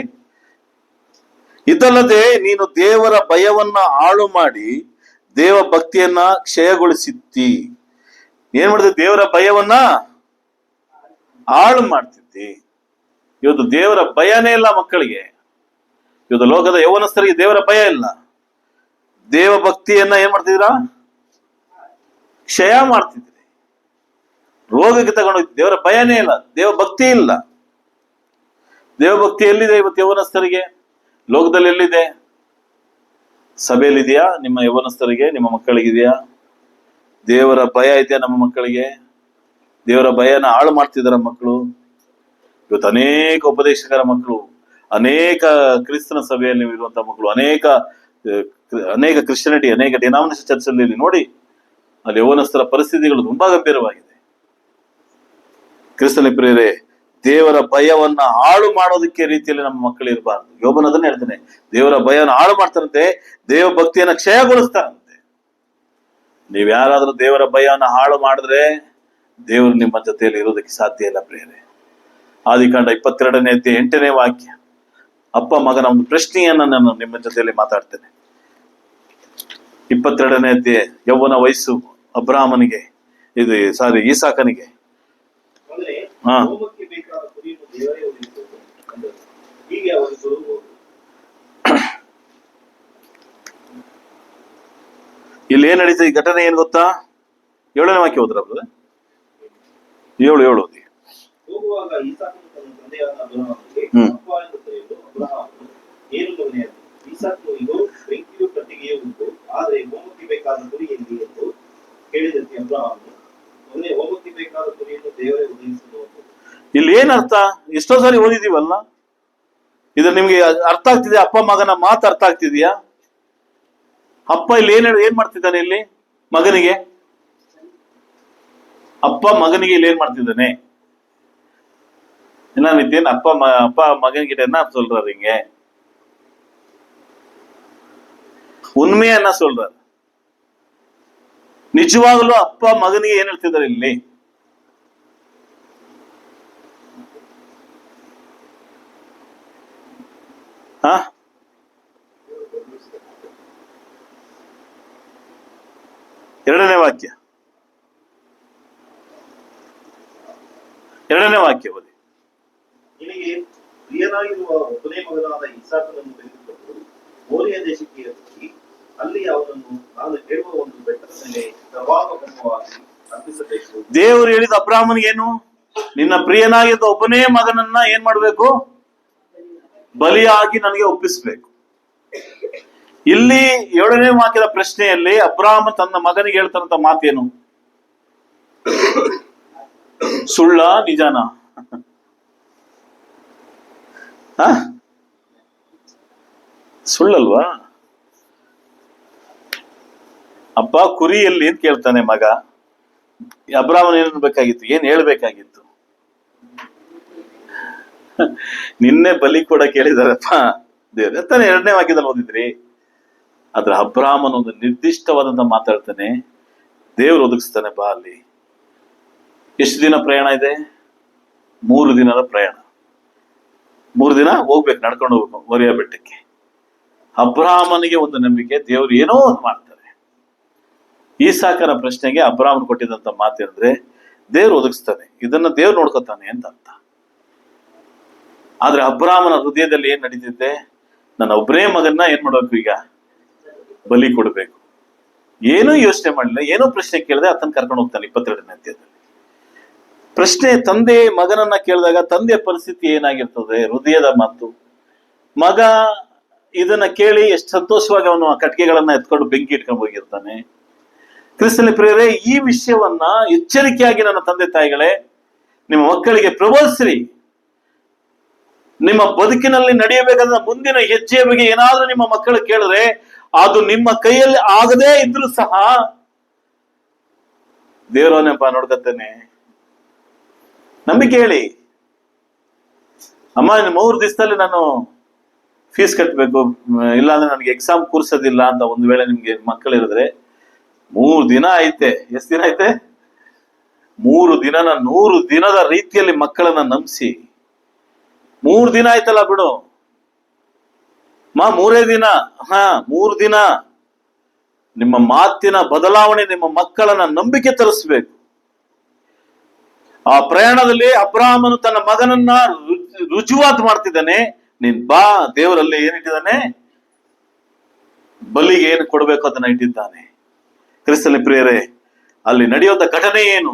ಇದಲ್ಲದೆ ನೀನು ದೇವರ ಭಯವನ್ನ ಹಾಳು ಮಾಡಿ ದೇವ ಭಕ್ತಿಯನ್ನ ಕ್ಷಯಗೊಳಿಸಿದ್ದಿ. ಏನ್ ಮಾಡಿದೆ? ದೇವರ ಭಯವನ್ನ ಹಾಳು ಮಾಡ್ತಿದ್ದಿ. ಇವತ್ತು ದೇವರ ಭಯನೇ ಇಲ್ಲ ಮಕ್ಕಳಿಗೆ. ಇವತ್ತು ಲೋಕದ ಯೌವನಸ್ಥರಿಗೆ ದೇವರ ಭಯ ಇಲ್ಲ. ದೇವ ಭಕ್ತಿಯನ್ನ ಏನ್ ಮಾಡ್ತಿದ್ದೀರಾ? ಕ್ಷಯ ಮಾಡ್ತಿದ್ದೀರಿ. ರೋಗಕ್ಕೆ ತಗೊಂಡೋಗಿ ದೇವರ ಭಯನೇ ಇಲ್ಲ, ದೇವ ಭಕ್ತಿ ಇಲ್ಲ. ದೇವಭಕ್ತಿ ಎಲ್ಲಿದೆ ಇವತ್ತು ಯೌವನಸ್ಥರಿಗೆ? ಲೋಕದಲ್ಲಿ ಎಲ್ಲಿದೆ? ಸಭೆಯಲ್ಲಿದೆಯಾ? ನಿಮ್ಮ ಯೌವನಸ್ಥರಿಗೆ, ನಿಮ್ಮ ಮಕ್ಕಳಿಗಿದೆಯಾ? ದೇವರ ಭಯ ಇದೆಯಾ ನಮ್ಮ ಮಕ್ಕಳಿಗೆ? ದೇವರ ಭಯನ ಹಾಳು ಮಾಡ್ತಿದಾರ ಮಕ್ಕಳು. ಇವತ್ತು ಅನೇಕ ಉಪದೇಶಕರ ಮಕ್ಕಳು, ಅನೇಕ ಕ್ರಿಸ್ತನ ಸಭೆಯಲ್ಲಿ ಇರುವಂತಹ ಮಕ್ಕಳು, ಅನೇಕ ಕ್ರಿಶ್ಚಿಯನಿಟಿ, ಅನೇಕ ಡಿನಾಮಿನೇಷನ್ ಚರ್ಚಲ್ಲಿ ನೋಡಿ, ಅಲ್ಲಿ ಯೌವನಸ್ಥರ ಪರಿಸ್ಥಿತಿಗಳು ತುಂಬಾ ಗಂಭೀರವಾಗಿದೆ. ಕ್ರಿಸ್ತನ ಪ್ರಿಯರೇ, ದೇವರ ಭಯವನ್ನ ಹಾಳು ಮಾಡೋದಕ್ಕೆ ರೀತಿಯಲ್ಲಿ ನಮ್ಮ ಮಕ್ಕಳು ಇರಬಾರ್ದು. ಯೋಬನ ಅದನ್ನ ಹೇಳ್ತಾನೆ, ದೇವರ ಭಯನ ಹಾಳು ಮಾಡ್ತಾರಂತೆ, ದೇವ ಭಕ್ತಿಯನ್ನ ಕ್ಷಯಗೊಳಿಸ್ತಾರಂತೆ. ನೀವ್ ಯಾರಾದ್ರೂ ದೇವರ ಭಯನ ಹಾಳು ಮಾಡಿದ್ರೆ ದೇವರು ನಿಮ್ಮ ಜೊತೆಯಲ್ಲಿ ಇರೋದಕ್ಕೆ ಸಾಧ್ಯ ಇಲ್ಲ ಪ್ರಿಯರೇ. ಆದಿಕಾಂಡ 22ನೇ ಅಧ್ಯಾಯ 8ನೇ ವಾಕ್ಯ. ಅಪ್ಪ ಮಗನ ಒಂದು ಪ್ರಶ್ನೆಯನ್ನ ನಾನು ನಿಮ್ಮ ಜೊತೆಯಲ್ಲಿ ಮಾತಾಡ್ತೇನೆ. 22ನೇ ಅಧ್ಯಾಯ, ಯೌವನ ವಯಸ್ಸು ಅಬ್ರಾಹ್ಮನಿಗೆ, ಈಸಾಕನಿಗೆ. ಇಲ್ಲಿ ಏನ್ ನಡೀತದೆ? ಈ ಘಟನೆ ಏನ್ ಗೊತ್ತಾ? 7ನೇ ವಾಕ್ಯ ಹೋದ್ರ 7 ಓದಿ. ಹೋಗುವಾಗ ಈಸಾಕನು ತನ್ನ ತಂದೆಯಾದ ಅಬ್ರಹಾಮನಿಗೆ ಅಪ್ಪ ಎಂದು ಕರೆಯಲು ಅಬ್ರಹಾಮನು, ಏನು ಮಗನೇ? ಈಸಾಕನು, ಇದು ಬೆಂಕಿಯು ಕಟ್ಟಿಗೆಯೂ ಉಂಟು, ಆದರೆ ಹೋಮಕ್ಕೆ ಬೇಕಾದ ಕುರಿ ಎಲ್ಲಿ ಎಂದು ಕೇಳಿದಂತೆ ಅಬ್ರಹಾಮನು, ಮಗನೇ, ಹೋಮಕ್ಕೆ ಬೇಕಾದ ಕುರಿಯನ್ನು ದೇವರೇ ಒದಗಿಸುವನು. ಇಲ್ಲಿ ಏನ್ ಅರ್ಥ? ಎಷ್ಟೋ ಸಾರಿ ಓದಿದೀವಲ್ಲ, ಇದು ನಿಮ್ಗೆ ಅರ್ಥ ಆಗ್ತಿದ್ಯಾ? ಅಪ್ಪ ಮಗನ ಮಾತು ಅರ್ಥ ಆಗ್ತಿದ್ಯಾ? ಅಪ್ಪ ಇಲ್ಲಿ ಏನ್ ಮಾಡ್ತಿದ್ದಾನೆ? ಇಲ್ಲಿ ಮಗನಿಗೆ, ಅಪ್ಪ ಮಗನಿಗೆ ಇಲ್ಲಿ ಏನ್ ಮಾಡ್ತಿದ್ದಾನೆ? என்ன நித்தியன் அப்பா மகன் கிட்ட என்ன சொல்றாருங்க? ಉಣ್ಮೆಯ என்ன சொல்றாரு? ನಿಜವಾಗಲೂ ಅಪ್ಪ ಮಗನಿಗೆ ಏನ್ ಹೇಳ್ತಿದ್ದಾರೆ ಇಲ್ಲಿ? ಎರಡನೇ ವಾಕ್ಯ ಓದಿ. ನಿನಗೆ ಪ್ರಿಯನಾಗಿರುವ ಒಬ್ಬನೇ ಮಗನಾದ ಇಸಾಕನನ್ನು ತೆಗೆದುಕೊಂಡು ಮೋರಿಯ ದೇಶಕ್ಕೆ ಹೋಗಿ ಅಲ್ಲಿ ಅವನನ್ನು ನಾನು ಹೇಳುವ ಒಂದು ಬೆಟ್ಟದ ಮೇಲೆ ಸರ್ವಾಂಗವಾಗಿ ಅರ್ಪಿಸಬೇಕು. ದೇವರು ಹೇಳಿದ ಅಬ್ರಾಹ್ಮನಿಗೆ ಏನು? ನಿನ್ನ ಪ್ರಿಯನಾಗಿದ್ದ ಒಬ್ಬನೇ ಮಗನನ್ನ ಏನ್ ಮಾಡ್ಬೇಕು? ಬಲಿಯಾಗಿ ನನಗೆ ಒಪ್ಪಿಸ್ಬೇಕು. ಇಲ್ಲಿ 7ನೇ ವಾಕ್ಯದ ಪ್ರಶ್ನೆಯಲ್ಲಿ ಅಬ್ರಾಹ್ಮ ತನ್ನ ಮಗನಿಗೆ ಹೇಳ್ತಾರಂತ ಮಾತೇನು? ಸುಳ್ಳ ನಿಜಾನ? ಸುಳ್ಳಲ್ವಾ? ಅಪ್ಪ ಕುರಿ ಎಲ್ಲಿ ಅಂತ ಕೇಳ್ತಾನೆ ಮಗ. ಅಬ್ರಾಹ್ಮನ ಏನ್ ಬೇಕಾಗಿತ್ತು? ಏನ್ ಹೇಳ್ಬೇಕಾಗಿತ್ತು? ನಿನ್ನೆ ಬಲಿ ಕೂಡ ಕೇಳಿದಾರಪ್ಪ ದೇವ್ರ ತಾನೆ. 2ನೇ ವಾಕ್ಯದಲ್ಲಿ ಓದಿದ್ರಿ. ಆದ್ರೆ ಅಬ್ರಾಹ್ಮನ ಒಂದು ನಿರ್ದಿಷ್ಟವಾದಂತ ಮಾತಾಡ್ತಾನೆ. ದೇವ್ರು ಒದಗಿಸ್ತಾನೆ, ಬಾ ಅಲ್ಲಿ. ಎಷ್ಟು ದಿನ ಪ್ರಯಾಣ ಇದೆ? 3 ದಿನದ ಪ್ರಯಾಣ. 3 ದಿನ ಹೋಗ್ಬೇಕು, ನಡ್ಕೊಂಡು ಹೋಗ್ಬೇಕು ಮೋರಿಯ ಬೆಟ್ಟಕ್ಕೆ. ಅಬ್ರಾಹ್ಮನಿಗೆ ಒಂದು ನಂಬಿಕೆ, ದೇವ್ರು ಏನೋ ಒಂದು ಮಾಡ್ತಾರೆ. ಈಸಾಕನ ಪ್ರಶ್ನೆಗೆ ಅಬ್ರಾಹ್ಮನ್ ಕೊಟ್ಟಿದ್ದಂತ ಮಾತೇನಂದ್ರೆ, ದೇವ್ರು ಒದಗಿಸ್ತಾನೆ, ಇದನ್ನ ದೇವ್ರು ನೋಡ್ಕೊತಾನೆ ಅಂತ ಅರ್ಥ. ಆದ್ರೆ ಅಬ್ರಾಹ್ಮನ ಹೃದಯದಲ್ಲಿ ಏನ್ ನಡೀತಿದ್ದೆ? ನನ್ನ ಒಬ್ಬರೇ ಮಗನ್ನ ಏನ್ ಮಾಡ್ಬೇಕು? ಈಗ ಬಲಿ ಕೊಡ್ಬೇಕು. ಏನೂ ಯೋಚನೆ ಮಾಡಲಿಲ್ಲ, ಏನೋ ಪ್ರಶ್ನೆ ಕೇಳಿದೆ, ಆತನ ಕರ್ಕೊಂಡು ಹೋಗ್ತಾನೆ. 22ನೇ ಅಧ್ಯಾಯದಲ್ಲಿ ಪ್ರಶ್ನೆ, ತಂದೆ ಮಗನನ್ನ ಕೇಳಿದಾಗ ತಂದೆಯ ಪರಿಸ್ಥಿತಿ ಏನಾಗಿರ್ತದೆ? ಹೃದಯದ ಮಾತು. ಮಗ ಇದನ್ನ ಕೇಳಿ ಎಷ್ಟು ಸಂತೋಷವಾಗಿ ಅವನು ಆ ಕಟ್ಟಿಗೆಗಳನ್ನ ಎತ್ಕೊಂಡು ಬೆಂಕಿ ಇಟ್ಕೊಂಡು ಹೋಗಿರ್ತಾನೆ. ಕ್ರಿಸ್ತನ ಪ್ರಿಯರೇ, ಈ ವಿಷಯವನ್ನ ಎಚ್ಚರಿಕೆಯಾಗಿ ನನ್ನ ತಂದೆ ತಾಯಿಗಳೇ ನಿಮ್ಮ ಮಕ್ಕಳಿಗೆ ಪ್ರಬೋಧಿಸ್ರಿ. ನಿಮ್ಮ ಬದುಕಿನಲ್ಲಿ ನಡೆಯಬೇಕಾದ ಮುಂದಿನ ಹೆಜ್ಜೆಯ ಬಗ್ಗೆ ಏನಾದ್ರೂ ನಿಮ್ಮ ಮಕ್ಕಳು ಕೇಳಿದ್ರೆ, ಅದು ನಿಮ್ಮ ಕೈಯಲ್ಲಿ ಆಗದೇ ಇದ್ರೂ ಸಹ ದೇವರವನೆಪ್ಪ ನೋಡ್ಕತ್ತೇನೆ, ನಂಬಿಕೆ ಹೇಳಿ. ಅಮ್ಮ 3 ದಿವಸದಲ್ಲಿ ನಾನು ಫೀಸ್ ಕಟ್ಟಬೇಕು, ಇಲ್ಲಾಂದ್ರೆ ನನಗೆ ಎಕ್ಸಾಮ್ ಕೂರ್ಸೋದಿಲ್ಲ ಅಂತ ಒಂದು ವೇಳೆ ನಿಮ್ಗೆ ಮಕ್ಕಳಿರಿದ್ರೆ, 3 ದಿನ ಐತೆ. ಎಷ್ಟು ದಿನ ಐತೆ? 3 ದಿನನ 100 ದಿನದ ರೀತಿಯಲ್ಲಿ ಮಕ್ಕಳನ್ನ ನಂಬಿಸಿ. 3 ದಿನ ಆಯ್ತಲ್ಲ ಬಿಡು, 3 ದಿನ. 3 ದಿನ ನಿಮ್ಮ ಮಾತಿನ ಬದಲಾವಣೆ, ನಿಮ್ಮ ಮಕ್ಕಳನ್ನ ನಂಬಿಕೆ ತರಿಸ್ಬೇಕು. ಆ ಪ್ರಯಾಣದಲ್ಲಿ ಅಬ್ರಾಹ್ಮನು ತನ್ನ ಮಗನನ್ನ ರುಜುವಾತು ಮಾಡ್ತಿದ್ದಾನೆ. ನೀನ್ ಬಾ, ದೇವರಲ್ಲಿ ಏನಿಟ್ಟಿದ್ದಾನೆ? ಬಲಿಗೆ ಏನು ಕೊಡ್ಬೇಕು ಅದನ್ನ ಇಟ್ಟಿದ್ದಾನೆ. ಕ್ರಿಸ್ತನ ಪ್ರಿಯರೇ, ಅಲ್ಲಿ ನಡೆಯುವಂತ ಘಟನೆ ಏನು?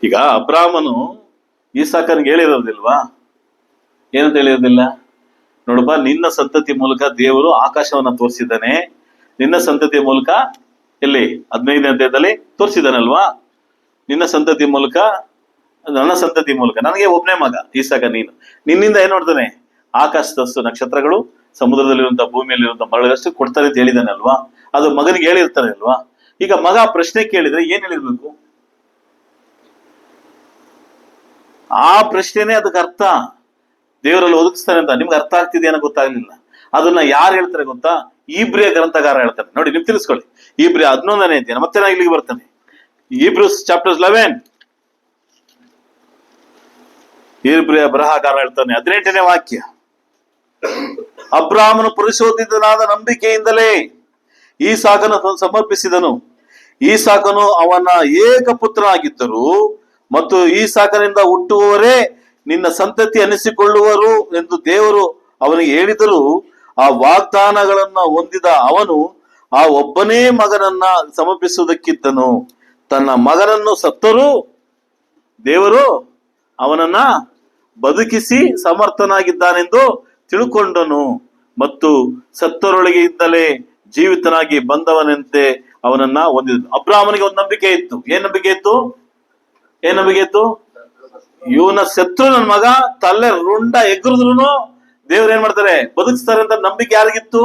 ಈಗ ಅಬ್ರಾಹ್ಮನು ಈಸಾಕನಿಗೆ ಹೇಳಿರೋದಿಲ್ವಾ? ಏನಂತ ಹೇಳಿರೋದಿಲ್ಲ? ನೋಡಪ್ಪ, ನಿನ್ನ ಸಂತತಿ ಮೂಲಕ ದೇವರು ಆಕಾಶವನ್ನ ತೋರಿಸಿದ್ದಾನೆ. ನಿನ್ನ ಸಂತತಿಯ ಮೂಲಕ ಎಲ್ಲಿ 15ನೇ ಅಧ್ಯಾಯದಲ್ಲಿ ತೋರಿಸಿದಾನಲ್ವಾ? ನಿನ್ನ ಸಂತತಿ ಮೂಲಕ, ನನ್ನ ಸಂತತಿ ಮೂಲಕ, ನನಗೆ ಒಬ್ಬನೇ ಮಗ ಈಸಾಕ, ನಿನ್ನಿಂದ ಏನ್ ನೋಡ್ತಾನೆ? ಆಕಾಶದಷ್ಟು ನಕ್ಷತ್ರಗಳು, ಸಮುದ್ರದಲ್ಲಿರುವಂತ ಭೂಮಿಯಲ್ಲಿರುವಂತ ಮರಳಷ್ಟು ಕೊಡ್ತಾರೆ ಅಂತ ಹೇಳಿದಾನೆ ಅಲ್ವಾ? ಅದು ಮಗನಿಗೆ ಹೇಳಿರ್ತಾನೆ ಅಲ್ವಾ? ಈಗ ಮಗ ಪ್ರಶ್ನೆ ಕೇಳಿದ್ರೆ ಏನ್ ಹೇಳಿರ್ಬೇಕು? ಆ ಪ್ರಶ್ನೆನೇ ಅದಕ್ಕೆ ಅರ್ಥ. ದೇವರಲ್ಲಿ ಒದಗಿಸ್ತಾನೆ ಅಂತ ನಿಮ್ಗೆ ಅರ್ಥ ಆಗ್ತಿದೆಯೇನೋ ಗೊತ್ತಾಗ್ಲಿಲ್ಲ. ಅದನ್ನ ಯಾರು ಹೇಳ್ತಾರೆ ಗೊತ್ತಾ? ಇಬ್ರಿಯ ಗ್ರಂಥಗಾರ ಹೇಳ್ತಾರೆ. ನೋಡಿ, ನೀವು ತಿಳಿಸ್ಕೊಳ್ಳಿ. ಇಬ್ರಿಯ 11ನೇ ಅಧ್ಯಾಯ. ಮತ್ತೆ ನಾ ಇಲ್ಲಿಗೆ ಬರ್ತಾನೆ. Hebrews chapter 11. ಇಬ್ರಿಯ ಬರಹಗಾರ ಹೇಳ್ತಾನೆ 18ನೇ ವಾಕ್ಯ. ಅಬ್ರಾಹ್ಮನು ಪರಿಶೋಧಿತನಾದ ನಂಬಿಕೆಯಿಂದಲೇ ಈಸಾಕನು ಸಮರ್ಪಿಸಿದನು. ಈಸಾಕನು ಅವನ ಏಕಪುತ್ರನಾಗಿದ್ದರು ಮತ್ತು ಈಸಾಕನಿಂದ ಹುಟ್ಟುವವರೇ ನಿನ್ನ ಸಂತತಿ ಅನಿಸಿಕೊಳ್ಳುವರು ಎಂದು ದೇವರು ಅವನಿಗೆ ಹೇಳಿದರೂ, ಆ ವಾಗ್ದಾನಗಳನ್ನ ಹೊಂದಿದ ಅವನು ಆ ಒಬ್ಬನೇ ಮಗನನ್ನ ಸಮರ್ಪಿಸುವುದಕ್ಕಿದ್ದನು. ತನ್ನ ಮಗನನ್ನು ಸತ್ತರೂ ದೇವರು ಅವನನ್ನ ಬದುಕಿಸಿ ಸಮರ್ಥನಾಗಿದ್ದಾನೆಂದು ತಿಳ್ಕೊಂಡನು ಮತ್ತು ಸತ್ತರೊಳಗೆ ಇದ್ದಲೇ ಜೀವಿತನಾಗಿ ಬಂದವನಂತೆ ಅವನನ್ನ ಹೊಂದಿದನು. ಅಬ್ರಾಹ್ಮನಿಗೆ ಒಂದು ನಂಬಿಕೆ ಇತ್ತು. ಏನ್ ನಂಬಿಕೆ ಇತ್ತು? ಏನ್ ನಂಬಿಕೆ ಇತ್ತು? ಇವನ ಶತ್ರು ನನ್ನ ಮಗ ತಲೆ ರುಂಡ ಎಗ್ರದ್ರು ದೇವ್ರು ಏನ್ ಮಾಡ್ತಾರೆ, ಬದುಕಿಸ್ತಾರೆ ಅಂತ ನಂಬಿಕೆ ಯಾರಿಗಿತ್ತು?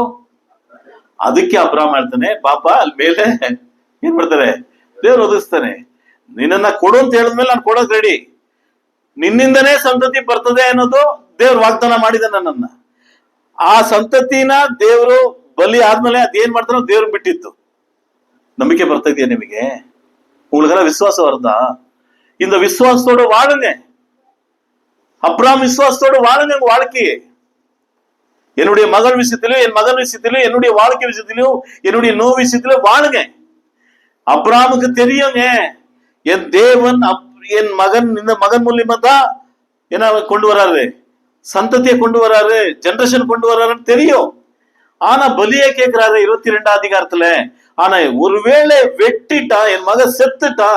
ಅದಕ್ಕೆ ಅಬ್ರಾಮ್ ಹೇಳ್ತಾನೆ, ಪಾಪ ಅಲ್ಲಿ ಮೇಲೆ ಏನ್ ಮಾಡ್ತಾರೆ, ದೇವ್ರು ಒದಗಿಸ್ತಾನೆ. ನಿನ್ನನ್ನ ಕೊಡು ಅಂತ ಹೇಳಿದ್ಮೇಲೆ ನಾನು ಕೊಡೋಕ್ ರೆಡಿ, ನಿನ್ನಿಂದನೇ ಸಂತತಿ ಬರ್ತದೆ ಅನ್ನೋದು ದೇವ್ರು ವಾಗ್ದಾನ ಮಾಡಿದ ನನ್ನನ್ನ. ಆ ಸಂತತಿನ ದೇವ್ರು ಬಲಿ ಆದ್ಮೇಲೆ ಅದೇನ್ ಮಾಡ್ತಾನೋ ದೇವ್ರು ಬಿಟ್ಟಿತ್ತು. ನಂಬಿಕೆ ಬರ್ತಾ ಇದೆಯಾ ನಿಮಗೆ? உங்களுக்கெல்லாம் விசுவாசம் வருதா? இந்த விசுவாசத்தோட வாழுங்க. அப்ராம் விசுவாசத்தோட வாழுங்க உங்க வாழ்க்கையை. என்னுடைய மகள் விஷயத்திலும், என் மகன் விஷயத்திலும், என்னுடைய வாழ்க்கை விஷயத்திலும், என்னுடைய நோய் விஷயத்திலும் வாழுங்க. அப்ராமுக்கு தெரியுங்க, என் தேவன் என் மகன் இந்த மகன் மூலியமா தான் என்ன கொண்டு வராரு, சந்ததியை கொண்டு வராரு, ஜெனரேஷன் கொண்டு வராருன்னு தெரியும். ஆனா பலியை கேட்கிறாரு 22ஆம் அதிகாரத்துல. ஆனா ஒருவேளை வெட்டிட்டா, என் மகன் செத்துட்டா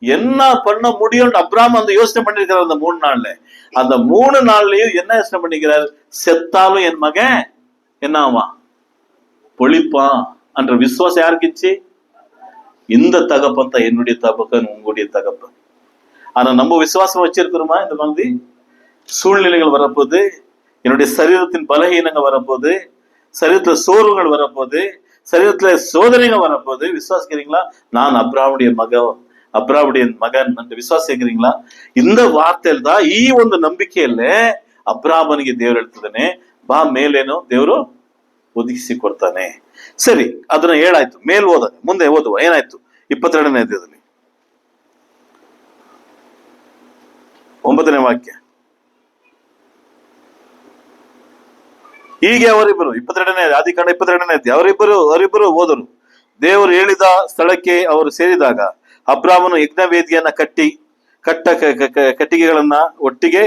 என்ன பண்ண முடியும்? அப்ராம் அந்த யோசனை பண்ணிருக்கிறார். அந்த 3 நாள்ல, அந்த 3 நாள்லயும் என்ன யோசனை பண்ணிக்கிறார்? செத்தாலும் என் மகன் என்ன ஆவான், பொழிப்பான் என்ற விசுவாசம் யாருக்குச்சு? இந்த தகப்பன் தான் என்னுடைய தகப்பன், உங்களுடைய தகப்பன். ஆனா நம்ம விசுவாசம் வச்சிருக்கிறோமா? இந்த மாதிரி சூழ்நிலைகள் வரப்போது, என்னுடைய சரீரத்தின் பலகீனங்கள் வரப்போது, சரீரத்துல சோர்வுகள் வரப்போது, சரீரத்துல சோதனைகள் வரப்போது. விசுவாசிக்கிறீங்களா? நான் ಅಬ್ರಾಮುடைய ಮಗನ್ ಅಂತ ವಿಶ್ವಾಸಿக்கிறீங்களா? இந்த ವಾರ್ತೆಯಲ್ಲಿ தான் ಈ ಒಂದು ನಂಬಿಕೆಯಲ್ಲೇ ಅಬ್ರಾಮನಿಗೆ ದೇವರು ಹೇಳ್ತಿದ್ದಾನೆ, ಬಾ ಮೇಲೇನು ದೇವರು ಒದಗಿಸಿ ಕೊಡ್ತಾನೆ. ಸರಿ, ಅದನ್ನ ಹೇಳಾಯ್ತು. ಮೇಲ್ ಮುಂದೆ ಓದುವ. ಏನಾಯ್ತು? 22ನೇ ಅಧ್ಯಾಯದಲ್ಲಿ 9ನೇ ವಾಕ್ಯ. ಹೀಗೆ ಅವರಿಬ್ಬರು 22ನೇ ಆದಿಕಾಂಡ 22ನೇ ಅಧ್ಯಾಯ, ಅವರಿಬ್ಬರು ಹೋದರು. ದೇವರು ಹೇಳಿದ ಸ್ಥಳಕ್ಕೆ ಅವರು ಸೇರಿದಾಗ ಅಬ್ರಾಮನು ಯಜ್ಞವೇದಿಯನ್ನ ಕಟ್ಟಿಗೆಗಳನ್ನ ಒಟ್ಟಿಗೆ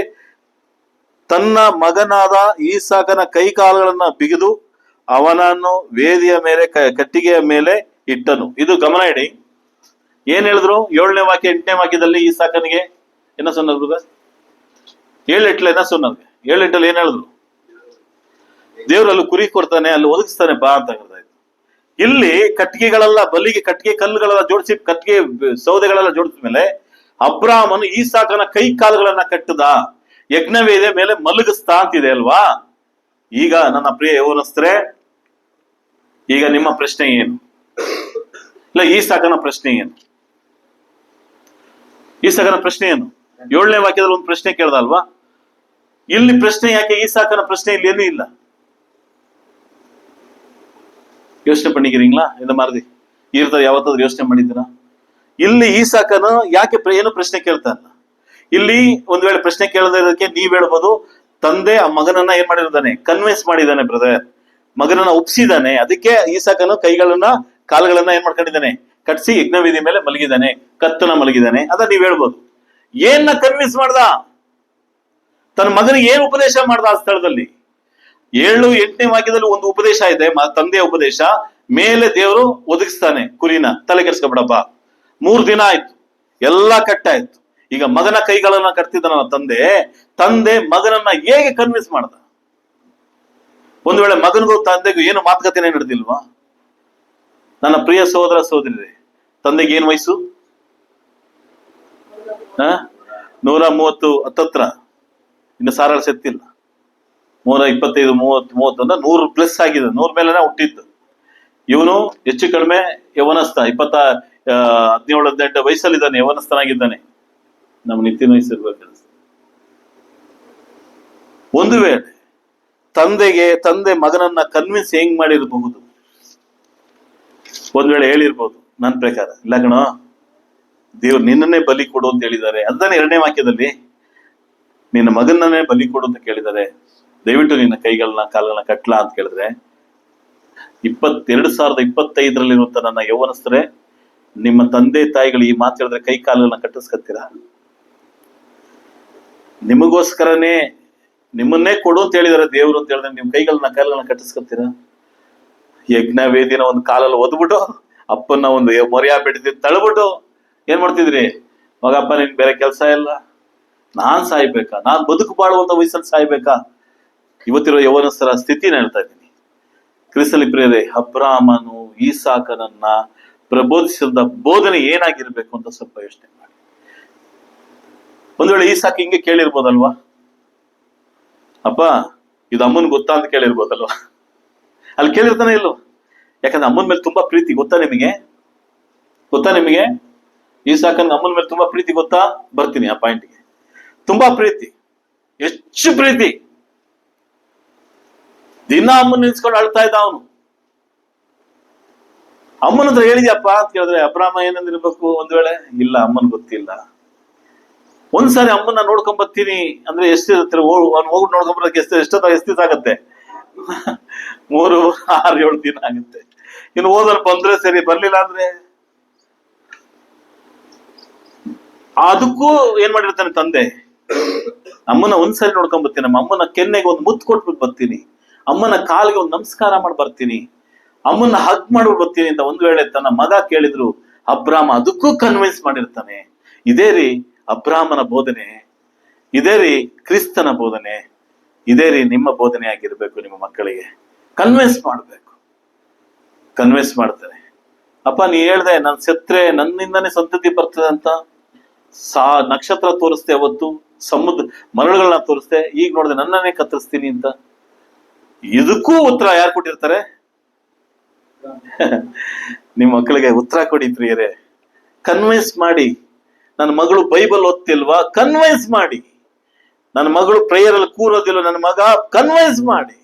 ತನ್ನ ಮಗನಾದ ಈಸಾಕನ ಕೈಕಾಲುಗಳನ್ನ ಬಿಗಿದು ಅವನನ್ನು ವೇದಿಯ ಮೇಲೆ ಕಟ್ಟಿಗೆಯ ಮೇಲೆ ಇಟ್ಟನು. ಇದು ಗಮನ ಇಡಿ. ಏನ್ ಹೇಳಿದ್ರು? 7ನೇ ವಾಕ್ಯ 8ನೇ ವಾಕ್ಯದಲ್ಲಿ ಈಸಾಕನಿಗೆ ಏನ ಸೊನ್ನದು? 7 ಎಟ್ಲ ಏನ ಸೊನ್ನದು? 7 ಎಟ್ಟಲ್ಲಿ ಏನ್ ಹೇಳಿದ್ರು? ದೇವ್ರು ಅಲ್ಲಿ ಕುರಿ ಕೊಡ್ತಾನೆ, ಅಲ್ಲಿ ಒದಗಿಸ್ತಾನೆ ಬಾ ಅಂತ ಹೇಳಿದಾಯ್ತು. ಇಲ್ಲಿ ಕಟ್ಟಿಗೆಗಳೆಲ್ಲ ಬಲಿಗೆ ಕಟ್ಟಿಗೆ ಕಲ್ಲುಗಳೆಲ್ಲ ಜೋಡಿಸಿ, ಕಟ್ಟಿಗೆ ಸೌದೆಗಳೆಲ್ಲ ಜೋಡಿಸಿದ ಮೇಲೆ ಅಬ್ರಾಮನು ಈಸಾಕನ ಕೈ ಕಾಲುಗಳನ್ನ ಕಟ್ಟದ, ಯಜ್ಞವೇದಿಯ ಮೇಲೆ ಮಲಗಿಸ್ತಾ ಅಂತಿದೆ ಅಲ್ವಾ? ಈಗ ನನ್ನ ಪ್ರಿಯ ಯೌವನಸ್ಥರೇ, ಈಗ ನಿಮ್ಮ ಪ್ರಶ್ನೆ ಏನು? ಇಲ್ಲ, ಈಸಾಕನ ಪ್ರಶ್ನೆ ಏನು? ಈಸಾಕನ ಪ್ರಶ್ನೆ ಏನು? 7ನೇ ವಾಕ್ಯದಲ್ಲಿ ಒಂದು ಪ್ರಶ್ನೆ ಕೇಳ್ದಲ್ವಾ? ಇಲ್ಲಿ ಪ್ರಶ್ನೆ ಯಾಕೆ? ಈಸಾಕನ ಪ್ರಶ್ನೆ ಇಲ್ಲಿ ಏನೂ ಇಲ್ಲ. ಯೋಚನೆ பண்ணிக்கிறீங்களா? இந்த மாதிரி ಯಾವತ್ತಾದ್ರೂ ಯೋಚನೆ ಮಾಡಿದ್ದೀರಾ? ಇಲ್ಲಿ ಈಸಾಕನು ಯಾಕೆ ಏನು ಪ್ರಶ್ನೆ ಕೇಳ್ತಾನ? ಇಲ್ಲಿ ಒಂದ್ ವೇಳೆ ಪ್ರಶ್ನೆ ಕೇಳೋದಕ್ಕೆ ನೀವ್ ಹೇಳ್ಬೋದು, ತಂದೆ ಆ ಮಗನನ್ನ ಏನ್ ಮಾಡಿರ್ತಾನೆ? ಕನ್ವಿನ್ಸ್ ಮಾಡಿದ್ದಾನೆ ಬ್ರದರ್, ಮಗನನ್ನ ಒಪ್ಸಿದಾನೆ. ಅದಕ್ಕೆ ಈಸಾಕನು ಕಾಲುಗಳನ್ನ ಏನ್ ಮಾಡ್ಕೊಂಡಿದ್ದಾನೆ? ಕಟ್ಸಿ ಯಜ್ಞವೇದಿ ಮೇಲೆ ಮಲಗಿದ್ದಾನೆ, ಕತ್ತನ ಮಲಗಿದ್ದಾನೆ. ಅದ ನೀವ್ ಹೇಳ್ಬೋದು. ಏನ್ನ ಕನ್ವಿನ್ಸ್ ಮಾಡ್ದ? ತನ್ನ ಮಗನಿಗೆ ಏನ್ ಉಪದೇಶ ಮಾಡ್ದ ಆ ಸ್ಥಳದಲ್ಲಿ? 7, 8ನೇ ವಾಕ್ಯದಲ್ಲಿ ಒಂದು ಉಪದೇಶ ಇದೆ, ತಂದೆಯ ಉಪದೇಶ. ಮೇಲೆ ದೇವರು ಒದಗಿಸ್ತಾನೆ ಕುರಿನ, ತಲೆ ಕೆಡ್ಸ್ಕೊಬಿಡಪ್ಪ. 3 ದಿನ ಆಯ್ತು, ಎಲ್ಲಾ ಕಟ್ಟಾಯ್ತು. ಈಗ ಮಗನ ಕೈಗಳನ್ನ ಕಟ್ತಿದ್ದಾನ ತಂದೆ ಮಗನನ್ನ ಹೇಗೆ ಕನ್ವಿನ್ಸ್ ಮಾಡ್ದ? ಒಂದು ವೇಳೆ ಮಗನಿಗೂ ತಂದೆಗೂ ಏನು ಮಾತುಕತೆನೇ ನಡೆದಿಲ್ವಾ? ನನ್ನ ಪ್ರಿಯ ಸಹೋದರ ಸಹೋದರಿ, ತಂದೆಗೆ ಏನ್ ವಯಸ್ಸು? 130 ಹತ್ತತ್ರ, ಇನ್ನು ಸಾರಾಳ ಸೆತ್ತಿಲ್ಲ. 125, 30 ಅಂದ್ರೆ 100+ ಆಗಿದೆ. 100 ಮೇಲೆನೆ ಹುಟ್ಟಿದ್ದು. ಇವನು ಹೆಚ್ಚು ಕಡಿಮೆ ಯವನಸ್ಥ, 17-18 ವಯಸ್ಸಲ್ಲಿದ್ದಾನೆ, ಯವನಸ್ಥನಾಗಿದ್ದಾನೆ. ನಮ್ಮ ನಿತ್ಯನ ವಯಸ್ಸಿರ್ಬೇಕು. ಒಂದು ವೇಳೆ ತಂದೆ ಮಗನನ್ನ ಕನ್ವಿನ್ಸ್ ಹೆಂಗ್ ಮಾಡಿರಬಹುದು? ಒಂದ್ ವೇಳೆ ಹೇಳಿರ್ಬೋದು, ನನ್ನ ಪ್ರಕಾರ ಇಲ್ಲ ಕಣೋ, ದೇವ್ರು ನಿನ್ನನ್ನೇ ಬಲಿ ಕೊಡು ಅಂತ ಹೇಳಿದ್ದಾರೆ. ಅದನ್ನೇ 2ನೇ ವಾಕ್ಯದಲ್ಲಿ ನಿನ್ನ ಮಗನನ್ನೇ ಬಲಿ ಕೊಡು ಅಂತ ಕೇಳಿದ್ದಾರೆ. ದಯವಿಟ್ಟು ನಿನ್ನ ಕಾಲಗಳನ್ನ ಕಟ್ಲಾ ಅಂತ ಕೇಳಿದ್ರೆ, 2025 ನನ್ನ ಯೌವನಸ್ಥರೇ, ನಿಮ್ಮ ತಂದೆ ತಾಯಿಗಳು ಈ ಮಾತು ಹೇಳಿದ್ರೆ ಕೈ ಕಾಲುಗಳನ್ನ ಕಟ್ಟಿಸ್ಕೊತೀರಾ? ನಿಮಗೋಸ್ಕರನೇ ನಿಮ್ಮನ್ನೇ ಕೊಡು ಅಂತ ಹೇಳಿದಾರೆ ದೇವ್ರು ಅಂತ ಹೇಳಿದ್ರೆ ನಿಮ್ ಕಾಲುಗಳನ್ನ ಕಟ್ಟಿಸ್ಕೊತೀರಾ? ಯಜ್ಞ ವೇದಿನ ಒಂದು ಕಾಲಲ್ಲಿ ಒದ್ಬಿಟ್ಟು, ಅಪ್ಪನ ಒಂದು ಮೊರೆಯ ಬಿಡ್ತಿ ತಳ್ಬಿಟ್ಟು ಏನ್ ಮಾಡ್ತಿದ್ರಿ? ಮಗಪ್ಪ, ನಿನ್ ಬೇರೆ ಕೆಲಸ ಇಲ್ಲ, ನಾನ್ ಸಾಯ್ಬೇಕಾ? ನಾನ್ ಬದುಕು ಬಾಳುವಂತ ವಯಸ್ಸಲ್ಲಿ ಸಾಯ್ಬೇಕಾ? ಇವತ್ತಿರೋ ಯೌವನಸ್ಥರ ಸ್ಥಿತಿನ ಹೇಳ್ತಾ ಇದ್ದೀನಿ. ಕ್ರಿಸ್ತನಲ್ಲಿ ಪ್ರಿಯರೇ, ಅಬ್ರಾಮನು ಈಸಾಕನನ್ನ ಪ್ರಬೋಧಿಸಿದ ಬೋಧನೆ ಏನಾಗಿರ್ಬೇಕು ಅಂತ ಸ್ವಲ್ಪ ಯೋಚನೆ ಮಾಡಿ. ಒಂದ್ ವೇಳೆ ಈಸಾಕ್ ಹಿಂಗೆ ಕೇಳಿರ್ಬೋದಲ್ವಾ, ಅಪ್ಪ ಇದು ಅಮ್ಮನ್ ಗೊತ್ತಾ ಅಂತ ಕೇಳಿರ್ಬೋದಲ್ವಾ? ಅಲ್ಲಿ ಕೇಳಿರ್ತಾನೆ ಇಲ್ಲೋ? ಯಾಕಂದ್ರೆ ಅಮ್ಮನ ಮೇಲೆ ತುಂಬಾ ಪ್ರೀತಿ, ಗೊತ್ತಾ ನಿಮಗೆ? ಈಸಾಕನ್ಗೆ ಅಮ್ಮನ ಮೇಲೆ ತುಂಬಾ ಪ್ರೀತಿ, ಗೊತ್ತಾ? ಬರ್ತೀನಿ ಆ ಪಾಯಿಂಟ್ಗೆ. ತುಂಬಾ ಪ್ರೀತಿ, ಹೆಚ್ಚು ಪ್ರೀತಿ. ದಿನ ಅಮ್ಮನ ನಿಲ್ಸ್ಕೊಂಡು ಅಳ್ತಾ ಇದ್ದ ಅವನು. ಅಮ್ಮನ ಹತ್ರ ಹೇಳಿದ್ಯಪ್ಪ ಅಂತ ಕೇಳಿದ್ರೆ ಅಬ್ರಾಮ ಏನಂದಿರ್ಬೇಕು? ಒಂದ್ ವೇಳೆ ಇಲ್ಲ, ಅಮ್ಮನ್ ಗೊತ್ತಿಲ್ಲ. ಒಂದ್ಸಾರಿ ಅಮ್ಮನ್ನ ನೋಡ್ಕೊಂಡ್ ಬರ್ತೀನಿ ಅಂದ್ರೆ ಎಷ್ಟಿರುತ್ತೆ? ಹೋಗ್ಬಿಟ್ಟು ನೋಡ್ಕೊಂಬರಕ್ಕೆ ಎಷ್ಟು ದಿವಸ ಆಗತ್ತೆ? 3, 6, 7 ದಿನ ಆಗುತ್ತೆ. ಇನ್ನು ಹೋದಲ್ಲಿ ಬಂದ್ರೆ ಸರಿ, ಬರ್ಲಿಲ್ಲ ಅಂದ್ರೆ ಅದಕ್ಕೂ ಏನ್ ಮಾಡಿರ್ತಾನೆ ತಂದೆ, ಅಮ್ಮನ ಒಂದ್ಸರಿ ನೋಡ್ಕೊಂಡ್ ಬರ್ತೀನಿ, ನಮ್ಮ ಅಮ್ಮನ ಕೆನ್ನೆಗೆ ಒಂದು ಮುತ್ತು ಕೊಟ್ಬಿಟ್ಟು ಬರ್ತೀನಿ, ಅಮ್ಮನ ಕಾಲಿಗೆ ಒಂದು ನಮಸ್ಕಾರ ಮಾಡಿ ಬರ್ತೀನಿ, ಅಮ್ಮನ ಹಗ್ ಮಾಡ್ಬಿಟ್ಟು ಬರ್ತೀನಿ ಅಂತ ಒಂದ್ ವೇಳೆ ತನ್ನ ಮಗ ಕೇಳಿದ್ರು ಅಬ್ರಾಮ ಅದಕ್ಕೂ ಕನ್ವಿನ್ಸ್ ಮಾಡಿರ್ತಾನೆ. ಇದೇ ರೀ ಅಬ್ರಾಮನ ಬೋಧನೆ, ಇದೇ ರೀ ಕ್ರಿಸ್ತನ ಬೋಧನೆ, ಇದೇ ರೀ ನಿಮ್ಮ ಬೋಧನೆ ಆಗಿರ್ಬೇಕು. ನಿಮ್ಮ ಮಕ್ಕಳಿಗೆ ಕನ್ವಿನ್ಸ್ ಮಾಡ್ತಾರೆ. ಅಪ್ಪ ನೀ ಹೇಳ್ದೆ ನನ್ ಸತ್ರೆ ನನ್ನಿಂದಾನೇ ಸಂತತಿ ಬರ್ತದೆ ಅಂತ, ನಕ್ಷತ್ರ ತೋರಿಸ್ತೆ, ಅವತ್ತು ಸಮುದ್ರ ಮರಳುಗಳನ್ನ ತೋರಿಸ್ತೆ, ಈಗ ನೋಡಿದೆ ನನ್ನನ್ನೇ ಕತ್ತರಿಸ್ತೀನಿ ಅಂತ. ಇದಕ್ಕೂ ಉತ್ತರ ಯಾರು ಕೊಟ್ಟಿರ್ತಾರೆ? ನಿಮ್ಮ ಮಕ್ಕಳಿಗೆ ಉತ್ತರ ಕೊಡಿ ಪ್ರಿಯರೇ. ಕನ್ವಿನ್ಸ್ ಮಾಡಿ. ನನ್ನ ಮಗಳು ಬೈಬಲ್ ಓದ್ತಿಲ್ವಾ? ಕನ್ವಿನ್ಸ್ ಮಾಡಿ. ನನ್ನ ಮಗಳು ಪ್ರೇಯರ್ ಅಲ್ಲಿ ಕೂರೋದಿಲ್ಲ, ನನ್ನ ಮಗ ಕನ್ವಿನ್ಸ್ ಮಾಡಿ.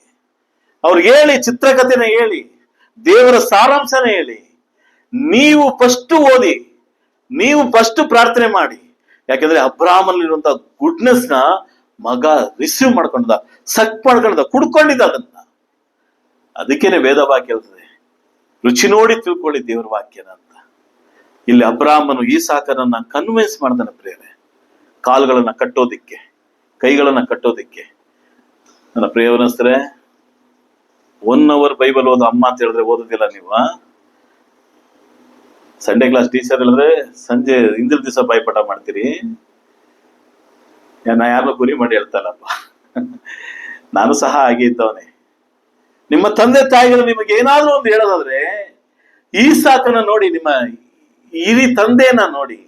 ಅವ್ರಿಗೆ ಹೇಳಿ, ಚಿತ್ರಕಥೆನ ಹೇಳಿ, ದೇವರ ಸಾರಾಂಶನ ಹೇಳಿ. ನೀವು ಫಸ್ಟ್ ಓದಿ, ನೀವು ಫಸ್ಟ್ ಪ್ರಾರ್ಥನೆ ಮಾಡಿ. ಯಾಕಂದ್ರೆ ಅಬ್ರಾಹ್ಮನಲ್ಲಿರುವಂತಹ ಗುಡ್ನೆಸ್ ನ ಮಗ ರಿಸೀವ್ ಮಾಡ್ಕೊಂಡ, ಸಕ್ ಮಾಡ್ಕೊಂಡ, ಕುಡ್ಕೊಂಡಿದ್ದ ಅದನ್ನ. ಅದಕ್ಕೇನೆ ವೇದ ವಾಕ್ಯ ಹೇಳ್ತದೆ, ರುಚಿ ನೋಡಿ ತಿಳ್ಕೊಳ್ಳಿ ದೇವರ ವಾಕ್ಯನ ಅಂತ. ಇಲ್ಲಿ ಅಬ್ರಾಹ್ಮನು ಈಸಾಕನನ್ನ ಕನ್ವಿನ್ಸ್ ಮಾಡ್ತಾನೆ ಪ್ರಿಯರೇ, ಕಾಲುಗಳನ್ನ ಕಟ್ಟೋದಿಕ್ಕೆ, ಕೈಗಳನ್ನ ಕಟ್ಟೋದಿಕ್ಕೆ. ನನ್ನ ಪ್ರಿಯವನಸ್ತ್ರೆ, 1 hour ಬೈಬಲ್ ಓದು ಅಮ್ಮ ಅಂತ ಹೇಳಿದ್ರೆ ಓದೋದಿಲ್ಲ ನೀವು. ಸಂಡೇ ಕ್ಲಾಸ್ ಟೀಚರ್ ಹೇಳಿದ್ರೆ ಸಂಜೆ ಹಿಂದಿನ ದಿವಸ ಬಾಯ್ಪಾಠ ಮಾಡ್ತೀರಿ. ನಾ ಯಾರನ್ನೂ ಗುರಿ ಮಾಡಿ ಹೇಳ್ತಾನಪ್ಪ, ನಾನು ಸಹ ಹಾಗೆ ಇದ್ದವನೇ. ನಿಮ್ಮ ತಂದೆ ತಾಯಿಗಳು ನಿಮಗೆ ಏನಾದ್ರೂ ಒಂದು ಹೇಳೋದಾದ್ರೆ ಈಸಾಕನ ನೋಡಿ, ನಿಮ್ಮ ಹಿರಿ ತಂದೆಯನ್ನ ನೋಡಿ,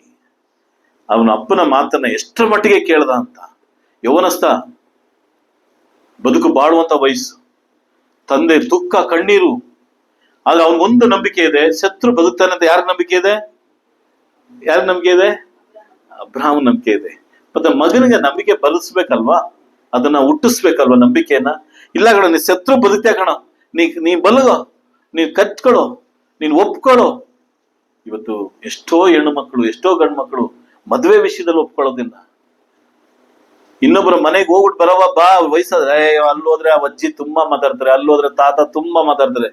ಅವನ ಅಪ್ಪನ ಮಾತನ್ನ ಎಷ್ಟರ ಮಟ್ಟಿಗೆ ಕೇಳ್ದ ಅಂತ. ಯೌವನಸ್ಥ, ಬದುಕು ಬಾಳುವಂತ ವಯಸ್ಸು, ತಂದೆ ದುಃಖ ಕಣ್ಣೀರು. ಆದ್ರೆ ಅವನಿಗೊಂದು ನಂಬಿಕೆ ಇದೆ, ಶತ್ರು ಬದುಕ್ತಾನೆ ಅಂತ. ಯಾರ ನಂಬಿಕೆ ಇದೆ? ಅಬ್ರಾಹ್ಮನ ನಂಬಿಕೆ ಇದೆ. ಮತ್ತೆ ಮಗನಿಗೆ ನಂಬಿಕೆ ಬಲಿಸ್ಬೇಕಲ್ವಾ, ಅದನ್ನ ಹುಟ್ಟಿಸ್ಬೇಕಲ್ವಾ ನಂಬಿಕೆಯನ್ನ. ಇಲ್ಲ ಕಣ, ನೀ ಶತ್ರು ಬದುಕ್ತೇ ಕಣ, ನೀ ಬಲಗೋ, ನೀನ್ ಕಟ್ಕೊಳೋ, ನೀನ್ ಒಪ್ಕೊಳ್ಳೋ. ಇವತ್ತು ಎಷ್ಟೋ ಹೆಣ್ಣು ಮಕ್ಕಳು, ಎಷ್ಟೋ ಗಂಡು ಮಕ್ಕಳು ಮದುವೆ ವಿಷಯದಲ್ಲಿ ಒಪ್ಕೊಳ್ಳೋದಿಲ್ಲ. ಇನ್ನೊಬ್ಬರ ಮನೆಗೆ ಹೋಗ್ಬಿಟ್ಟು ಬರವ ಬಾ, ವಯಸ್ಸಾದ್ರೆ ಅಲ್ಲೋದ್ರೆ ಆ ಅಜ್ಜಿ ತುಂಬಾ ಮಾತಾಡ್ತಾರೆ, ಅಲ್ಲೋದ್ರೆ ತಾತ ತುಂಬಾ ಮಾತಾಡ್ತಾರೆ.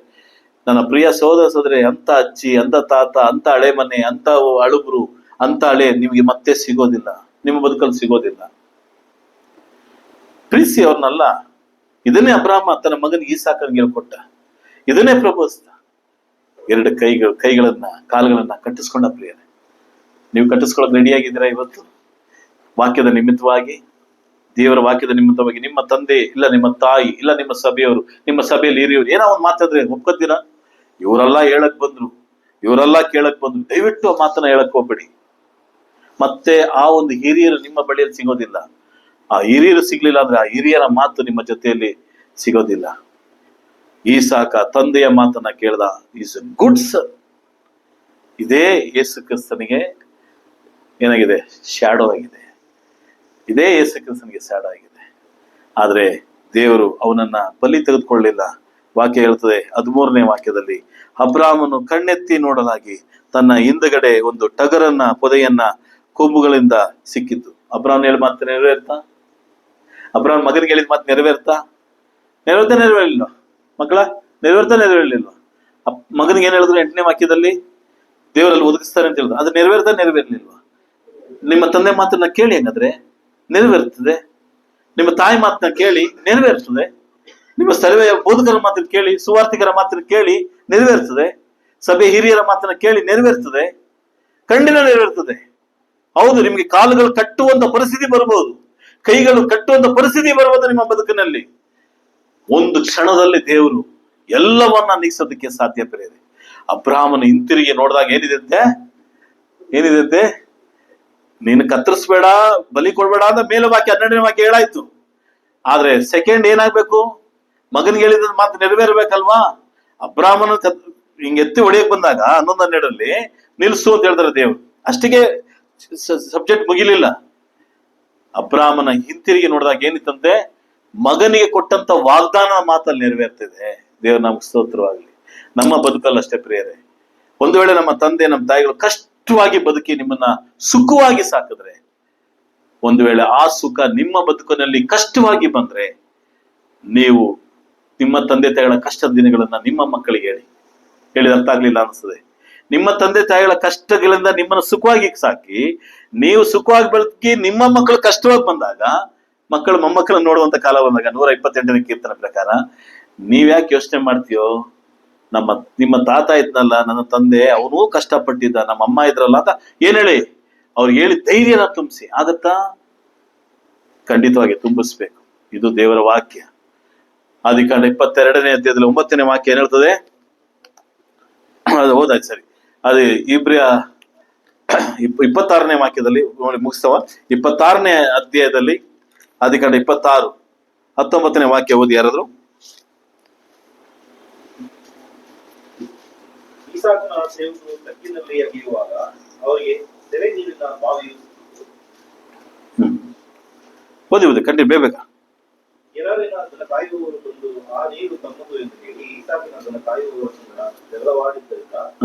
ನನ್ನ ಪ್ರಿಯ ಸೋದರಸೋದ್ರೆ, ಅಂತ ಅಜ್ಜಿ, ಅಂತ ತಾತ, ಅಂತ ಹಳೆ ಮನೆ, ಅಂತ ಅಳುಬ್ರು, ಅಂತ ಹಳೆ ನಿಮ್ಗೆ ಮತ್ತೆ ಸಿಗೋದಿಲ್ಲ, ನಿಮ್ಮ ಬದುಕಲ್ಲಿ ಸಿಗೋದಿಲ್ಲ. ಪ್ರೀತಿ ಅವ್ರನ್ನಲ್ಲ. ಇದನ್ನೇ ಅಬ್ರಾಹ್ಮ ತನ್ನ ಮಗನಿಗೆ ಈಸಾಕನಿಗೆ ಹೇಳ್ಕೊಟ್ಟ, ಇದನ್ನೇ ಪ್ರಬೋಧಿಸ್ತ. 2 ಕೈಗಳನ್ನ ಕಾಲುಗಳನ್ನ ಕಟ್ಟಿಸ್ಕೊಂಡ ಪ್ರಿಯರೇ. ನೀವು ಕಟ್ಟಿಸ್ಕೊಳ್ಳೋದು ರೆಡಿಯಾಗಿದ್ದೀರಾ ಇವತ್ತು? ವಾಕ್ಯದ ನಿಮಿತ್ತವಾಗಿ, ದೇವರ ವಾಕ್ಯದ ನಿಮಿತ್ತವಾಗಿ. ನಿಮ್ಮ ತಂದೆ ಇಲ್ಲ, ನಿಮ್ಮ ತಾಯಿ ಇಲ್ಲ, ನಿಮ್ಮ ಸಭೆಯವರು, ನಿಮ್ಮ ಸಭೆಯಲ್ಲಿ ಹಿರಿಯವರು ಏನೋ ಒಂದು ಮಾತಾದ್ರೆ ಒಪ್ಕೊತೀರಾ? ಇವರೆಲ್ಲ ಹೇಳಕ್ ಬಂದ್ರು, ಇವರೆಲ್ಲ ಕೇಳಕ್ ಬಂದ್ರು, ದಯವಿಟ್ಟು ಆ ಮಾತನ್ನ ಹೇಳಕ್ ಹೋಗ್ಬೇಡಿ. ಮತ್ತೆ ಆ ಒಂದು ಹಿರಿಯರು ನಿಮ್ಮ ಬಳಿಯಲ್ಲಿ ಸಿಗೋದಿಲ್ಲ. ಆ ಹಿರಿಯರು ಸಿಗ್ಲಿಲ್ಲ ಅಂದ್ರೆ ಆ ಹಿರಿಯರ ಮಾತು ನಿಮ್ಮ ಜೊತೆಯಲ್ಲಿ ಸಿಗೋದಿಲ್ಲ. ಈಸಾಕ ತಂದೆಯ ಮಾತನ್ನ ಕೇಳ್ದ, ಈಸ್ ಎ ಗುಡ್ ಸನ್. ಇದೇ ಯೇಸು ಕ್ರಿಸ್ತನಿಗೆ ಏನಾಗಿದೆ? ಶ್ಯಾಡೋ ಆಗಿದೆ. ಇದೇ ಯೇಸು ಕ್ರಿಸ್ತನಿಗೆ ಶ್ಯಾಡೋ ಆಗಿದೆ. ಆದ್ರೆ ದೇವರು ಅವನನ್ನ ಬಲಿ ತೆಗೆದುಕೊಳ್ಳಲಿಲ್ಲ. ವಾಕ್ಯ ಹೇಳ್ತದೆ 13ನೇ ವಾಕ್ಯದಲ್ಲಿ, ಅಬ್ರಾಮನು ಕಣ್ಣೆತ್ತಿ ನೋಡಲಾಗಿ ತನ್ನ ಹಿಂದಗಡೆ ಒಂದು ಟಗರನ್ನ ಪೊದೆಯನ್ನ ಕೊಂಬುಗಳಿಂದ ಸಿಕ್ಕಿತು. ಅಬ್ರಾಮನ್ ಹೇಳಿ ಮಾತು ನೆರವೇರ್ತಾ? ಅಬ್ರಾಮನ್ ಮಗನಿಗೆ ಹೇಳಿದ ಮಾತು ನೆರವೇರ್ತಾ? ನೆರವೇರಲಿಲ್ಲ ಮಕ್ಕಳ, ನೆರವೇರಲಿಲ್ವ? ಮಗನಿಗೆ ಏನ್ ಹೇಳಿದ್ರು 8ನೇ ವಾಕ್ಯದಲ್ಲಿ? ದೇವರಲ್ಲಿ ಒದಗಿಸ್ತಾರೆ ಅಂತ ಹೇಳಿದ್ರು. ಅದು ನೆರವೇರ್ಲಿಲ್ವ? ನಿಮ್ಮ ತಂದೆ ಮಾತನ್ನ ಕೇಳಿ, ಹಂಗಾದ್ರೆ ನೆರವೇರ್ತದೆ. ನಿಮ್ಮ ತಾಯಿ ಮಾತನ್ನ ಕೇಳಿ ನೆರವೇರ್ತದೆ. ನಿಮ್ಮ ಸ್ಥಳೀಯ ಬೋಧಕರ ಮಾತನ್ನ ಕೇಳಿ, ಸುವಾರ್ತಿಕರ ಮಾತನ್ನ ಕೇಳಿ ನೆರವೇರ್ತದೆ. ಸಭೆ ಹಿರಿಯರ ಮಾತನ್ನ ಕೇಳಿ ನೆರವೇರ್ತದೆ. ಖಂಡಿತ ನೆರವೇರ್ತದೆ. ಹೌದು, ನಿಮ್ಗೆ ಕಾಲುಗಳು ಕಟ್ಟುವಂತ ಪರಿಸ್ಥಿತಿ ಬರ್ಬೋದು, ಕೈಗಳು ಕಟ್ಟುವಂತ ಪರಿಸ್ಥಿತಿ ಬರ್ಬೋದು ನಿಮ್ಮ ಬದುಕಿನಲ್ಲಿ. ಒಂದು ಕ್ಷಣದಲ್ಲಿ ದೇವರು ಎಲ್ಲವನ್ನ ನೀಗಿಸೋದಕ್ಕೆ ಸಾಧ್ಯ ಪ್ರಿಯರೇ. ಅಬ್ರಾಹ್ಮನ ಹಿಂತಿರುಗಿ ನೋಡಿದಾಗ ಏನಿದೆ? ನೀನು ಕತ್ತರಿಸ್ಬೇಡ, ಬಲಿ ಕೊಡ್ಬೇಡ ಅಂತ ಮೇಲೆ ವಾಕ್ಯ 12ನೇ ವಾಕ್ಯ ಹೇಳಾಯ್ತು. ಆದ್ರೆ ಸೆಕೆಂಡ್ ಏನಾಗ್ಬೇಕು? ಮಗನಿಗೆ ಹೇಳಿದ ಮಾತು ನೆರವೇರ್ಬೇಕಲ್ವಾ? ಅಬ್ರಾಹ್ಮನ ಹಿಂಗ್ ಎತ್ತಿ ಹೊಡಿಯಕ್ ಬಂದಾಗ 11:12 ನಿಲ್ಸು ಅಂತ ಹೇಳ್ತಾರೆ ದೇವ್ರು. ಅಷ್ಟಿಗೆ ಸಬ್ಜೆಕ್ಟ್ ಮುಗಿಲಿಲ್ಲ. ಅಬ್ರಾಹ್ಮನ ಹಿಂತಿರುಗಿ ನೋಡಿದಾಗ ಏನಿತ್ತಂತೆ, ಮಗನಿಗೆ ಕೊಟ್ಟಂತ ವಾಗ್ದಾನ ಮಾತಲ್ಲಿ ನೆರವೇರ್ತಿದೆ. ದೇವ್ರ ನಮ್ಗೆ ಸ್ತೋತ್ರವಾಗ್ಲಿ. ನಮ್ಮ ಬದುಕಲ್ಲ ಅಷ್ಟೇ ಪ್ರಿಯರೇ. ಒಂದು ವೇಳೆ ನಮ್ಮ ತಂದೆ ನಮ್ಮ ತಾಯಿಗಳು ಕಷ್ಟವಾಗಿ ಬದುಕಿ ನಿಮ್ಮನ್ನ ಸುಖವಾಗಿ ಸಾಕಿದ್ರೆ, ಒಂದು ವೇಳೆ ಆ ಸುಖ ನಿಮ್ಮ ಬದುಕಿನಲ್ಲಿ ಕಷ್ಟವಾಗಿ ಬಂದ್ರೆ, ನೀವು ನಿಮ್ಮ ತಂದೆ ತಾಯಿಗಳ ಕಷ್ಟದ ದಿನಗಳನ್ನ ನಿಮ್ಮ ಮಕ್ಕಳಿಗೆ ಹೇಳಿದ ಅರ್ಥ ಆಗ್ಲಿಲ್ಲ ಅನ್ಸ್ತದೆ. ನಿಮ್ಮ ತಂದೆ ತಾಯಿಗಳ ಕಷ್ಟಗಳಿಂದ ನಿಮ್ಮನ್ನು ಸುಖವಾಗಿ ಸಾಕಿ, ನೀವು ಸುಖವಾಗಿ ಬದುಕಿ ನಿಮ್ಮ ಮಕ್ಕಳು ಕಷ್ಟವಾಗಿ ಬಂದಾಗ, ಮಕ್ಕಳು ಮೊಮ್ಮಕ್ಕಳನ್ನ ನೋಡುವಂತ ಕಾಲ ಬಂದಾಗ 128ನೇ ಕೀರ್ತನೆ ಪ್ರಕಾರ ನೀವ್ಯಾಕೆ ಯೋಚನೆ ಮಾಡ್ತೀಯೋ, ನಿಮ್ಮ ತಾತ ಇದ್ನಲ್ಲ, ನನ್ನ ತಂದೆ ಅವನೂ ಕಷ್ಟಪಟ್ಟಿದ್ದ, ನಮ್ಮ ಅಮ್ಮ ಇದ್ರಲ್ಲ ಅಂತ ಏನ್ ಹೇಳಿ ಅವ್ರಿಗೆ ಹೇಳಿ ಧೈರ್ಯನ ತುಂಬಿಸಿ. ಆಗತ್ತಾ? ಖಂಡಿತವಾಗಿ ತುಂಬಿಸ್ಬೇಕು. ಇದು ದೇವರ ವಾಕ್ಯ. ಆದಿಕಾಂಡ 22ನೇ ಅಧ್ಯಾಯದಲ್ಲಿ 9ನೇ ವಾಕ್ಯ ಏನ್ ಹೇಳ್ತದೆ? ಅದು ಹೋದಾಯ್ತು, ಸರಿ. ಅದು ಇಬ್ರಿಯ 26ನೇ ವಾಕ್ಯದಲ್ಲಿ ಮುಗಿಸ್ತವ. 26ನೇ ಅಧ್ಯಾಯದಲ್ಲಿ ಆದಿಕಾಂಡ 26 19ನೇ ವಾಕ್ಯ ಓದಿ ಯಾರಾದ್ರು. ಇಸಾಕನ ಸೇವಕರು ತಗ್ಗಿನಲ್ಲಿ ಅಗೆಯುವಾಗ ಅವರಿಗೆ ಸೆರೆ ನೀರಿನ ಬಾವಿಯು ಓದಿ ಕಂಟಿನ್ಯೂ ಬೇಗ. ಗೆರಾರಿನ ಅದನ್ನು ಕಾಯುವವರು ಬಂದು ಆ ನೀರು ತಮ್ಮದು ಎಂದು ಹೇಳಿ ಇಸಾಕನ ಅದನ್ನು ಕಾಯುವವರನ್ನ ಜಗಳವಾಡಿದ್ದರಿಂದ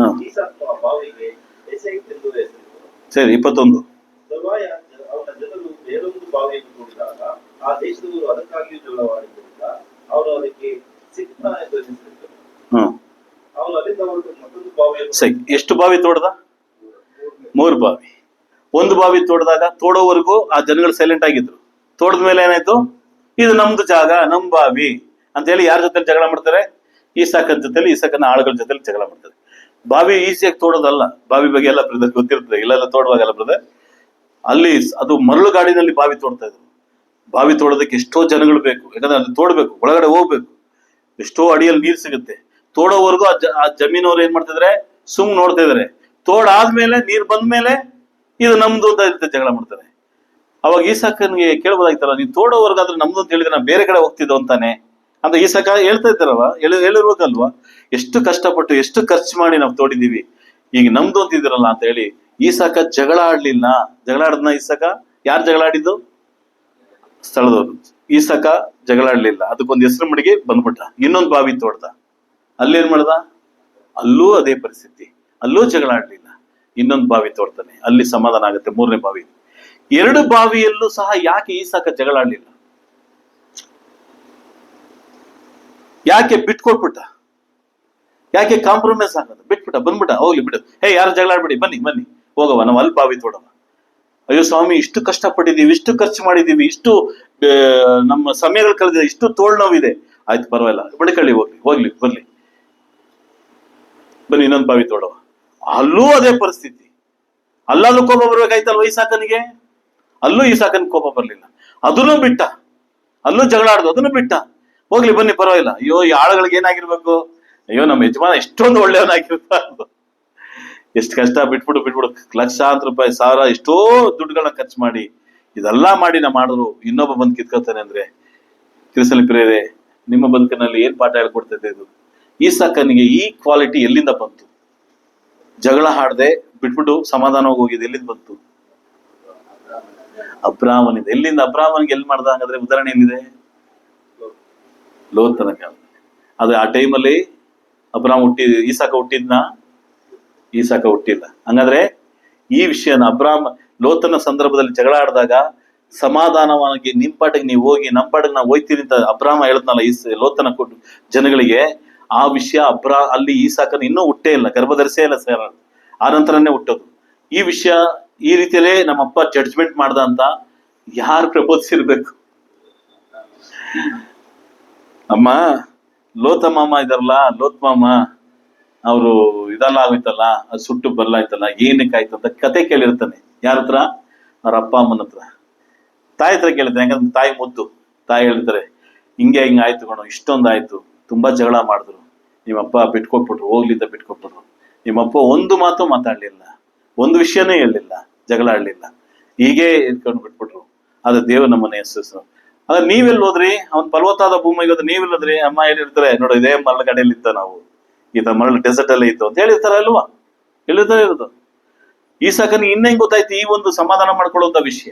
ಇಸಾಕನು ಆ ಬಾವಿಗೆ ಎಸೆಕ್ಕೆಂದು ಹೆಸರಿಟ್ಟನು. ಸರಿ. 21 ತರುವಾಯ ಅವನ ಜನರು ಬೇರೊಂದು ಬಾವಿಯನ್ನು ತೋಡಿದಾಗ ಆ ದೇಶದವರು ಅದಕ್ಕಾಗಿಯೂ ಜಗಳವಾಡಿದ್ದರಿಂದ ಅವನು ಅದಕ್ಕೆ ಸಿಕ್ನ ಎಂದು ಹೆಸರಿಟ್ಟನು. ಅವನು ಅಲ್ಲಿಂದ ಹೊರಟು ಮತ್ತೊಂದು ಬಾವಿಯನ್ನು. ಸರಿ. ಎಷ್ಟು ಬಾವಿ ತೋಡ್ದ? 3 ಬಾವಿ. ಒಂದು ಬಾವಿ ತೋಡಿದಾಗ ತೋಡೋವರೆಗೂ ಆ ಜನಗಳು ಸೈಲೆಂಟ್ ಆಗಿದ್ರು. ತೋಡದ ಮೇಲೆ ಏನಾಯ್ತು? ಇದು ನಮ್ದು ಜಾಗ, ನಮ್ ಬಾವಿ ಅಂತ ಹೇಳಿ ಯಾರ ಜೊತೆ ಜಗಳ ಮಾಡ್ತಾರೆ? ಈಸಾಕನ ಜೊತೆಲಿ, ಈಸಾಕನ ಆಳುಗಳ ಜೊತೆಲಿ ಜಗಳ ಮಾಡ್ತಾರೆ. ಬಾವಿ ಈಸಿಯಾಗಿ ತೋಡೋದಲ್ಲ. ಬಾವಿ ಬಗ್ಗೆ ಎಲ್ಲ ಬ್ರದರ್ ಗೊತ್ತಿರ್ತದೆ. ಇಲ್ಲೆಲ್ಲ ತೋಡುವಾಗಲ್ಲ ಬ್ರದರ್, ಅಲ್ಲಿ ಅದು ಮರಳು ಗಾಡಿನಲ್ಲಿ ಬಾವಿ ತೋಡ್ತಾ ಇದ್ರು. ಬಾವಿ ತೋಡೋದಕ್ಕೆ ಎಷ್ಟೋ ಜನಗಳು ಬೇಕು, ಯಾಕಂದ್ರೆ ಅದು ತೋಡ್ಬೇಕು, ಒಳಗಡೆ ಹೋಗ್ಬೇಕು, ಎಷ್ಟೋ ಅಡಿಯಲ್ಲಿ ನೀರು ಸಿಗುತ್ತೆ. ತೋಡೋವರೆಗೂ ಆ ಜಮೀನವ್ರು ಏನ್ ಮಾಡ್ತಿದ್ರೆ? ನೋಡ್ತಾ ಇದಾರೆ. ತೋಡಾದ್ಮೇಲೆ ನೀರ್ ಬಂದ್ಮೇಲೆ ಇದು ನಮ್ದು ಅಂತ ಜಗಳ ಮಾಡ್ತಾರೆ. ಅವಾಗ ಈಸಾಕನ್ಗೆ ಕೇಳ್ಬೋದಾಯ್ತಲ್ಲ, ನೀನ್ ತೋಡೋವರೆಗಾದ್ರೆ ನಮ್ದು ಅಂತ ಹೇಳಿದ್ರೆ ನಾವು ಬೇರೆ ಕಡೆ ಹೋಗ್ತಿದ್ದೋ ಅಂತಾನೆ ಅಂತ ಈಸಾಕ ಹೇಳ್ತಾ ಇದ್ದಾರವ, ಹೇಳಿರ್ಬೇಕಲ್ವಾ? ಎಷ್ಟು ಕಷ್ಟಪಟ್ಟು ಎಷ್ಟು ಖರ್ಚು ಮಾಡಿ ನಾವು ತೋಡಿದೀವಿ, ಈಗ ನಮ್ದು ಅಂತಿದ್ದೀರಲ್ಲ ಅಂತ ಹೇಳಿ ಈಸಾಕ ಜಗಳ ಆಡ್ಲಿಲ್ಲ. ಜಗಳ ಆಡದ್ನ ಈಸಾಕ? ಯಾರು ಜಗಳ ಆಡಿದ್ದು? ಸ್ಥಳದವರು. ಈಸಾಕ ಜಗಳ ಆಡ್ಲಿಲ್ಲ. ಅದಕ್ಕೊಂದು ಹೆಸರು ಮಡಿಗೆ ಬಂದ್ಬಿಟ್ಟ. ಇನ್ನೊಂದು ಬಾವಿ ತೋಡ್ದ. ಅಲ್ಲೇನ್ ಮಾಡ್ದ? ಅಲ್ಲೂ ಅದೇ ಪರಿಸ್ಥಿತಿ, ಅಲ್ಲೂ ಜಗಳ ಆಡ್ಲಿಲ್ಲ. ಇನ್ನೊಂದು ಬಾವಿ ತೋಡ್ತಾನೆ, ಅಲ್ಲಿ ಸಮಾಧಾನ ಆಗುತ್ತೆ. 3ನೇ ಬಾವಿ. 2 ಬಾವಿಯಲ್ಲೂ ಸಹ ಯಾಕೆ ಈಸಾಕ ಜಗಳ ಆಡ್ಲಿಲ್ಲ? ಯಾಕೆ ಬಿಟ್ಕೊಟ್ಬಿಟ್ಟ? ಯಾಕೆ ಕಾಂಪ್ರಮೈಸ್ ಆಗೋದು? ಬಿಟ್ಬಿಟ್ಟ, ಬಂದ್ಬಿಟ್ಟ, ಹೋಗ್ಲಿ ಬಿಡು, ಯಾರು ಜಗಳ ಆಡ್ಬಿಡಿ, ಬನ್ನಿ ಹೋಗವ, ನಾವು ಅಲ್ಲಿ ಬಾವಿ ತೋಡವ. ಅಯ್ಯೋ ಸ್ವಾಮಿ, ಇಷ್ಟು ಕಷ್ಟಪಟ್ಟಿದೀವಿ, ಇಷ್ಟು ಖರ್ಚು ಮಾಡಿದೀವಿ, ಇಷ್ಟು ನಮ್ಮ ಸಮಯಗಳು ಕಳೆದಿದೆ, ಇಷ್ಟು ತೋಳ್ ನೋವಿದೆ. ಆಯ್ತು, ಪರವಾಗಿಲ್ಲ, ಬಡಿಕಳ್ಳಿ, ಹೋಗ್ಲಿ ಬರ್ಲಿ, ಬನ್ನಿ ಇನ್ನೊಂದು ಬಾವಿ ತೋಡವ. ಅಲ್ಲೂ ಅದೇ ಪರಿಸ್ಥಿತಿ. ಅಲ್ಲಾದ್ರೂ ಕೋಪ ಬರ್ಬೇಕಾಯ್ತಲ್ವ ಈಸಾಕನಿಗೆ? ಅಲ್ಲೂ ಈಸಾಕನ್ ಕೋಪ ಬರ್ಲಿಲ್ಲ, ಅದನ್ನು ಬಿಟ್ಟ. ಅಲ್ಲೂ ಜಗಳ ಆಡ್ದು, ಅದನ್ನು ಬಿಟ್ಟ. ಹೋಗ್ಲಿ ಬನ್ನಿ, ಪರವಾಗಿಲ್ಲ. ಅಯ್ಯೋ, ಈ ಆಳುಗಳಿಗೆ ಏನಾಗಿರ್ಬೇಕು? ಅಯ್ಯೋ, ನಮ್ಮ ಯಜಮಾನ ಎಷ್ಟೊಂದು ಒಳ್ಳೆಯವನಾಗಿರ್ಬಾರ್ದು, ಎಷ್ಟು ಕಷ್ಟ ಬಿಟ್ಬಿಡು, ಲಕ್ಷಾಂತರ ರೂಪಾಯಿ, ಸಾವಿರ, ಎಷ್ಟೋ ದುಡ್ಡುಗಳನ್ನ ಖರ್ಚು ಮಾಡಿ ಇದೆಲ್ಲಾ ಮಾಡಿ ನಾ ಮಾಡಿದ್ರು ಇನ್ನೊಬ್ಬ ಬಂದು ಕಿತ್ಕೊತಾನೆ ಅಂದ್ರೆ, ಕ್ರಿಸ್ತನ ಪ್ರಿಯರೇ, ನಿಮ್ಮ ಬದುಕಿನಲ್ಲಿ ಏನ್ ಪಾಠ ಹೇಳ್ಕೊಡ್ತೈತೆ ಇದು? ಈಸಾಕನಿಗೆ ಈ ಕ್ವಾಲಿಟಿ ಎಲ್ಲಿಂದ ಬಂತು? ಜಗಳ ಹಾಡದೆ ಬಿಟ್ಬಿಟ್ಟು ಸಮಾಧಾನವಾಗಿ ಹೋಗಿದ್ದು ಎಲ್ಲಿಂದ ಬಂತು? ಅಬ್ರಾಹ್ಮನಿಂದ. ಎಲ್ಲಿಂದ? ಅಬ್ರಾಹ್ಮನಿಗೆ ಎಲ್ಲಿ ಮಾಡ್ದ? ಹಂಗಾದ್ರೆ ಉದಾಹರಣೆ ಎಲ್ಲಿದೆ? ಲೋತನ ಕಾಲ. ಅದು ಆ ಟೈಮಲ್ಲಿ ಈಸಾಕ ಹುಟ್ಟಿದ್ನ? ಈಸಾಕ ಹುಟ್ಟಿಲ್ಲ. ಹಂಗಾದ್ರೆ ಈ ವಿಷಯನ ಲೋತನ ಸಂದರ್ಭದಲ್ಲಿ ಜಗಳ ಆಡಿದಾಗ ಸಮಾಧಾನವಾಗಿ ನಿಮ್ ಪಾಟಿಗೆ ನೀವು ಹೋಗಿ, ನಮ್ಮ ಪಾಟಿಗೆ ನಾವು ಹೋಯ್ತೀವಿ ಅಂತ ಅಬ್ರಾಹ್ಮ ಹೇಳದ್ನಲ್ಲ ಲೋತನ ಕೊಟ್ಟು ಜನಗಳಿಗೆ, ಆ ವಿಷಯ ಅಲ್ಲಿ ಈಸಾಕನ ಇನ್ನೂ ಹುಟ್ಟೇ ಇಲ್ಲ, ಗರ್ಭಧರಿಸೇ ಇಲ್ಲ ಸರ್. ಆ ನಂತರನೇ ಹುಟ್ಟೋದು ಈ ವಿಷಯ. ಈ ರೀತಿಯಲ್ಲೇ ನಮ್ಮಪ್ಪ ಜಡ್ಜ್ಮೆಂಟ್ ಮಾಡ್ದ ಅಂತ ಯಾರು ಪ್ರಬೋಧಿಸಿರ್ಬೇಕು? ಅಮ್ಮ, ಲೋತ ಮಾಮ ಇದಾರಲ್ಲ, ಲೋತ್ ಮಾಮ ಅವರು ಇದೆಲ್ಲ ಆಗೋಯ್ತಲ್ಲ, ಅದು ಸುಟ್ಟು ಬರಲಾಯ್ತಲ್ಲ, ಏನಕ್ಕೆ ಆಯ್ತು ಅಂತ ಕತೆ ಕೇಳಿರ್ತಾನೆ. ಯಾರ ಹತ್ರ? ಅವ್ರ ಅಪ್ಪ ಅಮ್ಮನ ಹತ್ರ. ತಾಯಿ ಹತ್ರ ಕೇಳಿರ್ತಾನೆ, ಯಾಕಂದ್ರೆ ತಾಯಿ ಮುದ್ದು. ತಾಯಿ ಹೇಳ್ತಾರೆ, ಹಿಂಗೆ ಆಯ್ತು ಕಣೋ, ಇಷ್ಟೊಂದು ಆಯ್ತು, ತುಂಬಾ ಜಗಳ ಮಾಡಿದ್ರು, ನಿಮ್ಮಪ್ಪ ಬಿಟ್ಕೊಟ್ಬಿಟ್ರು, ಹೋಗ್ಲಿಂದ ಬಿಟ್ಕೊಟ್ಬಿಟ್ರು. ನಿಮ್ಮಪ್ಪ ಒಂದು ಮಾತು ಮಾತಾಡ್ಲಿಲ್ಲ, ಒಂದು ವಿಷಯನೇ ಹೇಳಲಿಲ್ಲ, ಜಗಳ ಆಡ್ಲಿಲ್ಲ. ಹೀಗೆ ಇಟ್ಕೊಂಡು ಬಿಟ್ಬಿಟ್ರು. ಆದ್ರೆ ದೇವ್ರು ನಮ್ಮನ್ನ ಹೆಸರು. ಆದ್ರೆ ನೀವೆಲ್ಲಿ ಹೋದ್ರಿ? ಅವ್ನ್ ಫಲವತ್ತಾದ ಭೂಮಿಗೆ ಹೋದ್ರೆ ನೀವೆಲ್ಲ ಹೋದ್ರಿ? ಅಮ್ಮ ಹೇಳಿರ್ತಾರೆ, ನೋಡು ಇದೇ ಮರಳ ಕಡೆಯಲ್ಲಿ ಇದ್ದ ನಾವು, ಈ ಮರಳು ಡೆಸರ್ಟ್ ಅಲ್ಲೇ ಇತ್ತು ಅಂತ ಹೇಳಿರ್ತಾರ ಅಲ್ವಾ? ಹೇಳಿರ್ತಾರೆ ಇರೋದು. ಈಸಾಕನಿಗೆ ಇನ್ನೇನ್ ಗೊತ್ತಾಯ್ತು ಈ ಒಂದು ಸಮಾಧಾನ ಮಾಡ್ಕೊಳ್ಳುವಂತ ವಿಷಯ?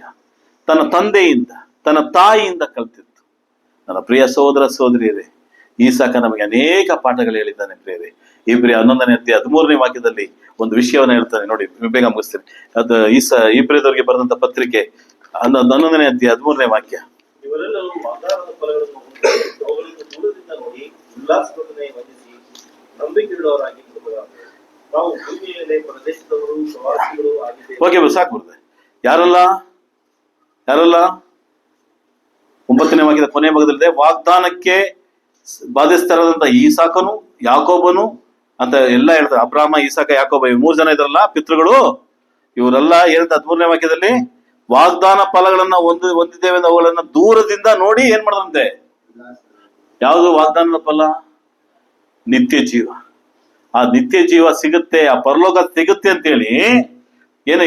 ತನ್ನ ತಂದೆಯಿಂದ, ತನ್ನ ತಾಯಿಯಿಂದ ಕಲ್ತಿತ್ತು. ನನ್ನ ಪ್ರಿಯ ಸಹೋದರ ಸಹೋದರಿಯರೇ, ಈಸಾಕ ನಮಗೆ ಅನೇಕ ಪಾಠಗಳು ಹೇಳಿದ್ದಾನೆ ಪ್ರಿಯರೇ. ಈ ಪ್ರಿಯ 11ನೇ ಅಧ್ಯಾಯ 13ನೇ ವಾಕ್ಯದಲ್ಲಿ ಒಂದು ವಿಷಯವನ್ನ ಹೇಳ್ತಾನೆ ನೋಡಿ, ಬೇಗ ಮುಗಿಸ್ತೀನಿ. ಅದು ಈ ಪ್ರಿಯದವರಿಗೆ ಬರೆದಂತ ಪತ್ರಿಕೆ 11ನೇ ಅಧ್ಯಾಯ 13ನೇ ವಾಕ್ಯ. ಇವರೆಲ್ಲರೂ ವಾಗ್ದಾನದ ಫಲಗಳನ್ನು ಹೊಂದಿ ಅವುಗಳನ್ನು ದೂರದಿಂದ ನೋಡಿ ಉಲ್ಲಾಸದೊಡನೆ ವಂದಿಸಿ ನಂಬಿಕೆಯುಳ್ಳವರಾಗಿ ಬರುವರಾದರು. ನಾವು ಭೂಮಿಯ ಮೇಲೆ ಪ್ರದೇಶದವರು ಪ್ರವಾಸಿಗಳು ಆಗಿದ್ದೇವೆ. ಓಕೆ, ಸಾಕು ಬರ್ತದೆ. ಯಾರಲ್ಲ 9ನೇ ವಾಕ್ಯದ ಕೊನೆ ಭಾಗದಲ್ಲಿದೆ, ವಾಗ್ದಾನಕ್ಕೆ ಬಾಧಿಸ್ತರಾದಂತ ಈಸಾಕನು, ಯಾಕೋಬನು ಅಂತ ಎಲ್ಲ ಹೇಳ್ತಾರೆ. ಅಬ್ರಾಮ, ಈಸಾಕ, ಯಾಕೋಬ, ಇವ್ 3 ಜನ ಇದ್ರಲ್ಲ ಪಿತೃಗಳು. ಇವರೆಲ್ಲ ಹೇಳ್ತಾರೆ 13ನೇ ವಾಕ್ಯದಲ್ಲಿ, ವಾಗ್ದಾನ ಫಲಗಳನ್ನ ಹೊಂದಿದ್ದೇವೆ ಅವುಗಳನ್ನ ದೂರದಿಂದ ನೋಡಿ ಏನ್ ಮಾಡದಂತೆ? ಯಾವುದು ವಾಗ್ದಾನದ ಫಲ? ನಿತ್ಯ ಜೀವ. ಆ ನಿತ್ಯ ಜೀವ ಸಿಗುತ್ತೆ, ಆ ಪರಲೋಕ ಸಿಗುತ್ತೆ ಅಂತೇಳಿ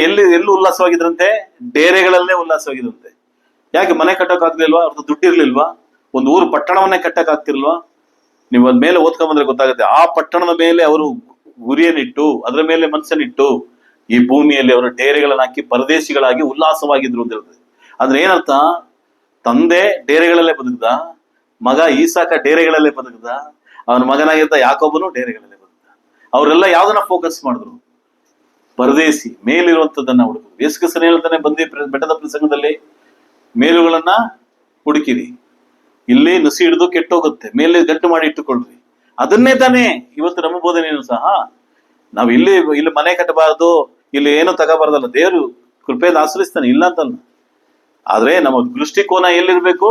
ಎಲ್ಲಿ ಉಲ್ಲಾಸವಾಗಿದ್ರಂತೆ? ಡೇರೆಗಳಲ್ಲೇ ಉಲ್ಲಾಸವಾಗಿದ್ರಂತೆ. ಯಾಕೆ? ಮನೆ ಕಟ್ಟಕ್ ಆಗ್ಲಿಲ್ವಾ? ಅವ್ರದ್ದು ದುಡ್ಡಿರ್ಲಿಲ್ವಾ? ಒಂದು ಊರು ಪಟ್ಟಣವನ್ನೇ ಕಟ್ಟಕ್ ಆಗ್ತಿರ್ಲ್ವಾ? ನೀವು ಅದ್ ಮೇಲೆ ಓದ್ಕೊಂಡ್ ಬಂದ್ರೆ ಗೊತ್ತಾಗುತ್ತೆ. ಆ ಪಟ್ಟಣದ ಮೇಲೆ ಅವರು ಗುರಿಯನ್ನಿಟ್ಟು, ಅದರ ಮೇಲೆ ಮನಸ್ಸನ್ನಿಟ್ಟು ಈ ಭೂಮಿಯಲ್ಲಿ ಅವರು ಡೇರೆಗಳನ್ನ ಹಾಕಿ ಪರದೇಶಿಗಳಾಗಿ ಉಲ್ಲಾಸವಾಗಿದ್ರು ಅಂತ ಹೇಳ್ತಾರೆ. ಅಂದ್ರೆ ಏನರ್ಥ? ತಂದೆ ಡೇರೆಗಳಲ್ಲೇ ಬದುಕದ, ಮಗ ಈಸಾಕ ಡೇರೆಗಳಲ್ಲೇ ಬದುಕದ, ಅವನ ಮಗನಾಗಿರ್ತ ಯಾಕೋಬನು ಡೇರೆಗಳಲ್ಲೇ ಬದುಕದ. ಅವರೆಲ್ಲ ಯಾವ್ದನ್ನ ಫೋಕಸ್ ಮಾಡಿದ್ರು? ಪರದೇಶಿ, ಮೇಲಿರುವಂತದನ್ನ ಹುಡುಕರು. ಯೇಸುಕ್ರಿಸ್ತನು ಹೇಳ್ತಾನೆ ಬೆಟ್ಟದ ಪ್ರಸಂಗದಲ್ಲಿ, ಮೇಲುಗಳನ್ನ ಹುಡುಕಿರಿ, ಇಲ್ಲಿ ನುಸಿ ಹಿಡಿದು ಕೆಟ್ಟೋಗುತ್ತೆ, ಮೇಲೆ ಗಟ್ಟು ಮಾಡಿ ಇಟ್ಟುಕೊಳ್ರಿ. ಅದನ್ನೇ ತಾನೇ ಇವತ್ತು ನಮ್ಮ ಬೋಧನೆಯನ್ನು ಸಹ. ನಾವು ಇಲ್ಲಿ ಮನೆ ಕಟ್ಟಬಾರದು, ಇಲ್ಲಿ ಏನು ತಗೋಬಾರ್ದಲ್ಲ, ದೇವರು ಕೃಪೆಯಿಂದ ಆಶ್ರಯಿಸ್ತಾನೆ, ಇಲ್ಲ ಅಂತಲ್ಲ. ಆದ್ರೆ ನಮ್ಮ ದೃಷ್ಟಿಕೋನ ಎಲ್ಲಿರ್ಬೇಕು?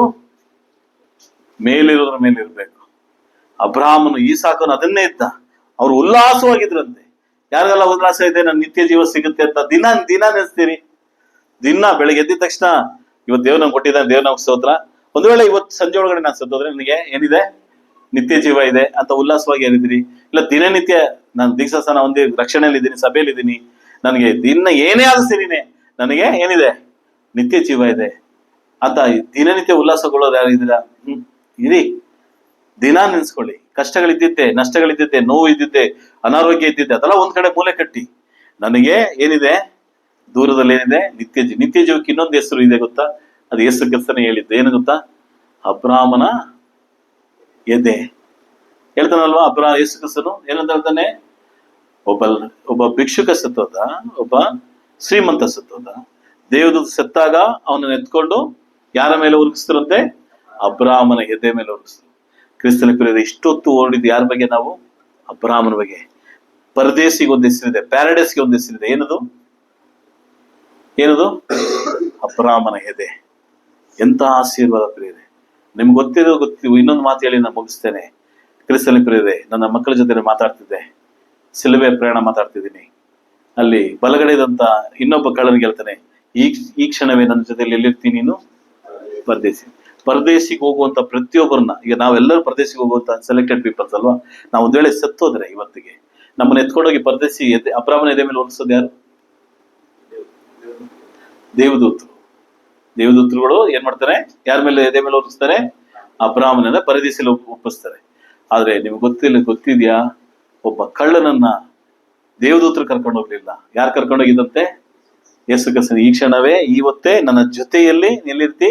ಮೇಲಿರೋದ್ರ ಮೇಲಿರ್ಬೇಕು. ಅಬ್ರಾಹ್ಮನು, ಈಸಾಕನು ಅದನ್ನೇ ಇದ್ದ. ಅವ್ರು ಉಲ್ಲಾಸವಾಗಿದ್ರಂತೆ. ಯಾರಿಗೆಲ್ಲ ಉಲ್ಲಾಸ ಇದೆ? ನನ್ನ ನಿತ್ಯ ಜೀವ ಸಿಗುತ್ತೆ ಅಂತ ದಿನ ನೆನೆಸ್ತೀರಿ. ದಿನ ಬೆಳಗ್ಗೆ ಎದ್ದ ತಕ್ಷಣ ಇವತ್ತು ದೇವ್ರು ನಂಗೆ ಕೊಟ್ಟಿದ್ದಾನೆ, ದೇವ್ರ ನಮ್ಗೆ ಸ್ತೋತ್ರ. ಒಂದು ವೇಳೆ ಇವತ್ತು ಸಂಜೆ ಒಳಗಡೆ ನಾನು ಸತ್ತೋದ್ರೆ ನನಗೆ ಏನಿದೆ? ನಿತ್ಯ ಜೀವ ಇದೆ ಅಂತ ಉಲ್ಲಾಸವಾಗಿ ಏನಿದ್ದೀರಿ? ಇಲ್ಲ ದಿನನಿತ್ಯ ನಾನು ದೀಕ್ಷಾಸ್ಥಾನ ಹೊಂದಿ ರಕ್ಷಣೆಯಲ್ಲಿ ಇದ್ದೀನಿ, ಸಭೆಯಲ್ಲಿ ಇದ್ದೀನಿ, ನನಗೆ ದಿನ ಏನೇ ಆದ ಸರಿನೇ ನನಗೆ ಏನಿದೆ? ನಿತ್ಯ ಜೀವ ಇದೆ ಅಂತ ದಿನನಿತ್ಯ ಉಲ್ಲಾಸಗೊಳ್ಳೋರು ಯಾರಿದ್ದೀರಾ? ಇರಿ, ದಿನ ನೆನ್ಸ್ಕೊಳ್ಳಿ. ಕಷ್ಟಗಳಿದ್ದಿದ್ದೆ, ನಷ್ಟಗಳಿದ್ದಿದ್ದೆ, ನೋವು ಇದ್ದಿದ್ದೆ, ಅನಾರೋಗ್ಯ ಇದ್ದಿದ್ದೆ, ಅದೆಲ್ಲ ಒಂದ್ ಕಡೆ ಮೂಲೆ ಕಟ್ಟಿ ನನಗೆ ಏನಿದೆ? ದೂರದಲ್ಲಿ ಏನಿದೆ? ನಿತ್ಯ ಜೀವಕ್ಕೆ ಇನ್ನೊಂದು ಹೆಸರು ಇದೆ ಗೊತ್ತಾ? ಅದು ಯೇಸು ಕ್ರಿಸ್ತನೇ ಹೇಳಿದ್ದು. ಏನು ಗೊತ್ತಾ? ಅಬ್ರಾಹ್ಮನ ಎದೆ. ಹೇಳ್ತಾನಲ್ವಾ ಯೇಸು ಕ್ರಿಸ್ತನು ಏನಂತ ಹೇಳ್ತಾನೆ? ಒಬ್ಬ ಭಿಕ್ಷುಕ ಸತ್ತೋದ, ಒಬ್ಬ ಶ್ರೀಮಂತ ಸತ್ತೋದ. ದೇವದೂತ ಸತ್ತಾಗ ಅವನನ್ನ ಎತ್ಕೊಂಡು ಯಾರ ಮೇಲೆ ಉರುಗಿಸ್ತಾರಂತೆ? ಅಬ್ರಾಹ್ಮನ ಎದೆ ಮೇಲೆ ಉರುಗಿಸ್ತಾರೆ. ಕ್ರಿಸ್ತನ ಪ್ರಿಯರೇ, ಇಷ್ಟೊತ್ತು ಓಡಿದ್ದು ಯಾರ ಬಗ್ಗೆ ನಾವು? ಅಬ್ರಾಹ್ಮನ ಬಗ್ಗೆ. ಪರದೇಶಿಗೆ ಒಂದು ಹೆಸರಿದೆ, ಪ್ಯಾರಡೈಸ್ಗೆ ಒಂದು ಹೆಸರಿದೆ. ಏನದು? ಅಬ್ರಾಹ್ಮನ ಎದೆ. ಎಂತ ಆಶೀರ್ವಾದ ಪ್ರಿಯರೇ! ನಿಮ್ಗೆ ಗೊತ್ತಿದ್ದೀವಿ. ಇನ್ನೊಂದು ಮಾತು ಹೇಳಿ ನಾನು ಮುಗಿಸ್ತೇನೆ. ಕ್ರಿಸ್ತನ ಪ್ರಿಯರೇ, ನನ್ನ ಮಕ್ಕಳ ಜೊತೆ ಮಾತಾಡ್ತಿದ್ದೆ, ಸಿಲುಬೆ ಪ್ರಯಾಣ ಮಾತಾಡ್ತಿದ್ದೀನಿ. ಅಲ್ಲಿ ಬಲಗಡೆ ಇದ್ದಂತ ಇನ್ನೊಬ್ಬ ಕಳ್ಳನಿಗೆ ಹೇಳ್ತಾನೆ, ಈ ಕ್ಷಣವೇ ನನ್ನ ಜೊತೆಲಿ ಎಲ್ಲಿರ್ತೀನಿ ನೀನು? ಪರದೇಶಿಗೆ ಹೋಗುವಂತ ಪ್ರತಿಯೊಬ್ಬರನ್ನ, ಈಗ ನಾವೆಲ್ಲರೂ ಪರದೇಶಿಗೆ ಹೋಗುವಂತ ಸೆಲೆಕ್ಟೆಡ್ ಪೀಪಲ್ಸ್ ಅಲ್ವಾ? ನಾವು ಒಂದ್ ವೇಳೆ ಸತ್ತೋದ್ರೆ ಇವತ್ತಿಗೆ ನಮ್ಮನ್ನ ಎತ್ಕೊಂಡೋಗಿ ಪರದೇಶಿ ಅಬ್ರಾಹ್ಮನ ಎದೆ ಮೇಲೆ ಹೊರಿಸೋದು ಯಾರು? ದೇವದೂತರುಗಳು ಏನ್ ಮಾಡ್ತಾರೆ? ಯಾರ ಮೇಲೆ ಎದೆ ಮೇಲೆ ಹೊರಿಸ್ತಾರೆ? ಅಬ್ರಾಹ್ಮನನ್ನ ಪರದೇಶಿಯಲ್ಲಿ ಒಪ್ಪಿಸ್ತಾರೆ. ಆದ್ರೆ ನಿಮ್ಗೆ ಗೊತ್ತಿದ್ಯಾ? ಒಬ್ಬ ಕಳ್ಳನನ್ನ ದೇವದೂತರು ಕರ್ಕೊಂಡು ಹೋಗ್ಲಿಲ್ಲ. ಯಾರು ಕರ್ಕೊಂಡೋಗಿದ್ದಂತೆ? ಯೇಸು ಕ್ರಿಸ್ತನು. ಈ ಕ್ಷಣವೇ, ಇವತ್ತೇ ನನ್ನ ಜೊತೆಯಲ್ಲಿ ನಿಲ್ಲಿರ್ತಿ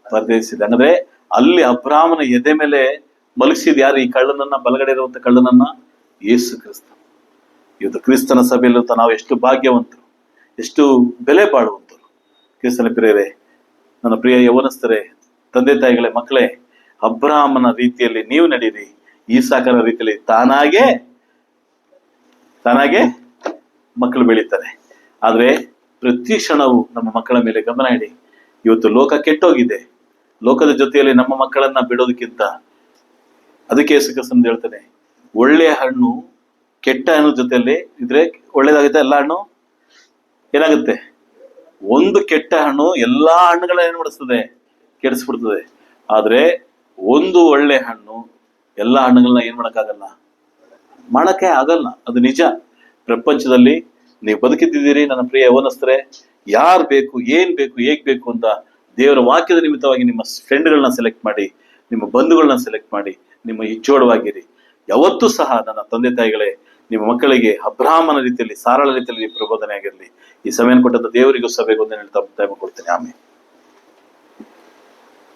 ಪರದೇಶಿದೆ. ಅಂದ್ರೆ ಅಲ್ಲಿ ಅಬ್ರಾಹ್ಮನ ಎದೆ ಮೇಲೆ ಮಲಗಿಸಿದ್ ಯಾರು? ಈ ಕಳ್ಳನನ್ನ, ಬಲಗಡೆ ಇರುವಂತ ಕಳ್ಳನನ್ನ ಯೇಸು ಕ್ರಿಸ್ತ. ಇವತ್ತು ಕ್ರಿಸ್ತನ ಸಭೆಯಲ್ಲಿರುವಂತ ನಾವು ಎಷ್ಟು ಭಾಗ್ಯವಂತರು, ಎಷ್ಟು ಬೆಲೆ ಬಾಳುವಂತರು. ಕ್ರಿಸ್ತನ ಪ್ರಿಯರೇ, ನನ್ನ ಪ್ರಿಯ ಯೌವನಸ್ಥರೇ, ತಂದೆ ತಾಯಿಗಳೇ, ಮಕ್ಕಳೇ, ಅಬ್ರಾಹ್ಮನ ರೀತಿಯಲ್ಲಿ ನೀವು ನಡೀರಿ. ಈಸಾಕನ ರೀತಿಯಲ್ಲಿ ತಾನಾಗೆ ಮಕ್ಕಳು ಬೆಳೀತಾರೆ. ಆದ್ರೆ ಪ್ರತಿ ಕ್ಷಣವೂ ನಮ್ಮ ಮಕ್ಕಳ ಮೇಲೆ ಗಮನ ಇಡಿ. ಇವತ್ತು ಲೋಕ ಕೆಟ್ಟೋಗಿದೆ. ಲೋಕದ ಜೊತೆಯಲ್ಲಿ ನಮ್ಮ ಮಕ್ಕಳನ್ನ ಬಿಡೋದಕ್ಕಿಂತ, ಅದಕ್ಕೆ ಯೇಸು ಕ್ರಿಸ್ತನು ಹೇಳ್ತಾನೆ, ಒಳ್ಳೆಯ ಹಣ್ಣು ಕೆಟ್ಟ ಹಣ್ಣು ಜೊತೆಯಲ್ಲಿ ಇದ್ರೆ ಒಳ್ಳೇದಾಗುತ್ತೆ. ಎಲ್ಲ ಹಣ್ಣು ಏನಾಗುತ್ತೆ? ಒಂದು ಕೆಟ್ಟ ಹಣ್ಣು ಎಲ್ಲಾ ಹಣ್ಣುಗಳನ್ನ ಏನ್ ಮಾಡಿಸ್ತದೆ? ಕೆಡಿಸ್ಬಿಡ್ತದೆ. ಆದ್ರೆ ಒಂದು ಒಳ್ಳೆ ಹಣ್ಣು ಎಲ್ಲಾ ಹಣ್ಣುಗಳನ್ನ ಏನ್ ಮಾಡಕ್ಕೆ ಆಗಲ್ಲ. ಅದು ನಿಜ. ಪ್ರಪಂಚದಲ್ಲಿ ನೀವು ಬದುಕಿದ್ದೀರಿ ನನ್ನ ಪ್ರಿಯ ಯೌವನಸ್ಥರೇ. ಯಾರು ಬೇಕು, ಏನ್ ಬೇಕು, ಹೇಗ್ ಬೇಕು ಅಂತ ದೇವರ ವಾಕ್ಯದ ನಿಮಿತ್ತವಾಗಿ ನಿಮ್ಮ ಫ್ರೆಂಡ್ಗಳನ್ನ ಸೆಲೆಕ್ಟ್ ಮಾಡಿ, ನಿಮ್ಮ ಬಂಧುಗಳನ್ನ ಸೆಲೆಕ್ಟ್ ಮಾಡಿ, ನಿಮ್ಮ ಇಚ್ಚೋಡವಾಗಿರಿ. ಯಾವತ್ತೂ ಸಹ ನನ್ನ ತಂದೆ ತಾಯಿಗಳೇ, ನಿಮ್ಮ ಮಕ್ಕಳಿಗೆ ಅಬ್ರಾಹ್ಮನ ರೀತಿಯಲ್ಲಿ, ಸಾರಳ ರೀತಿಯಲ್ಲಿ ಪ್ರಬೋಧನೆ ಆಗಿರಲಿ. ಈ ಸಮಯ ಕೊಟ್ಟಂತ ದೇವರಿಗೂ ಸಭೆಗೂ ಹೇಳ್ತಾ ಕೊಡ್ತೇನೆ. ಆಮೇಲೆ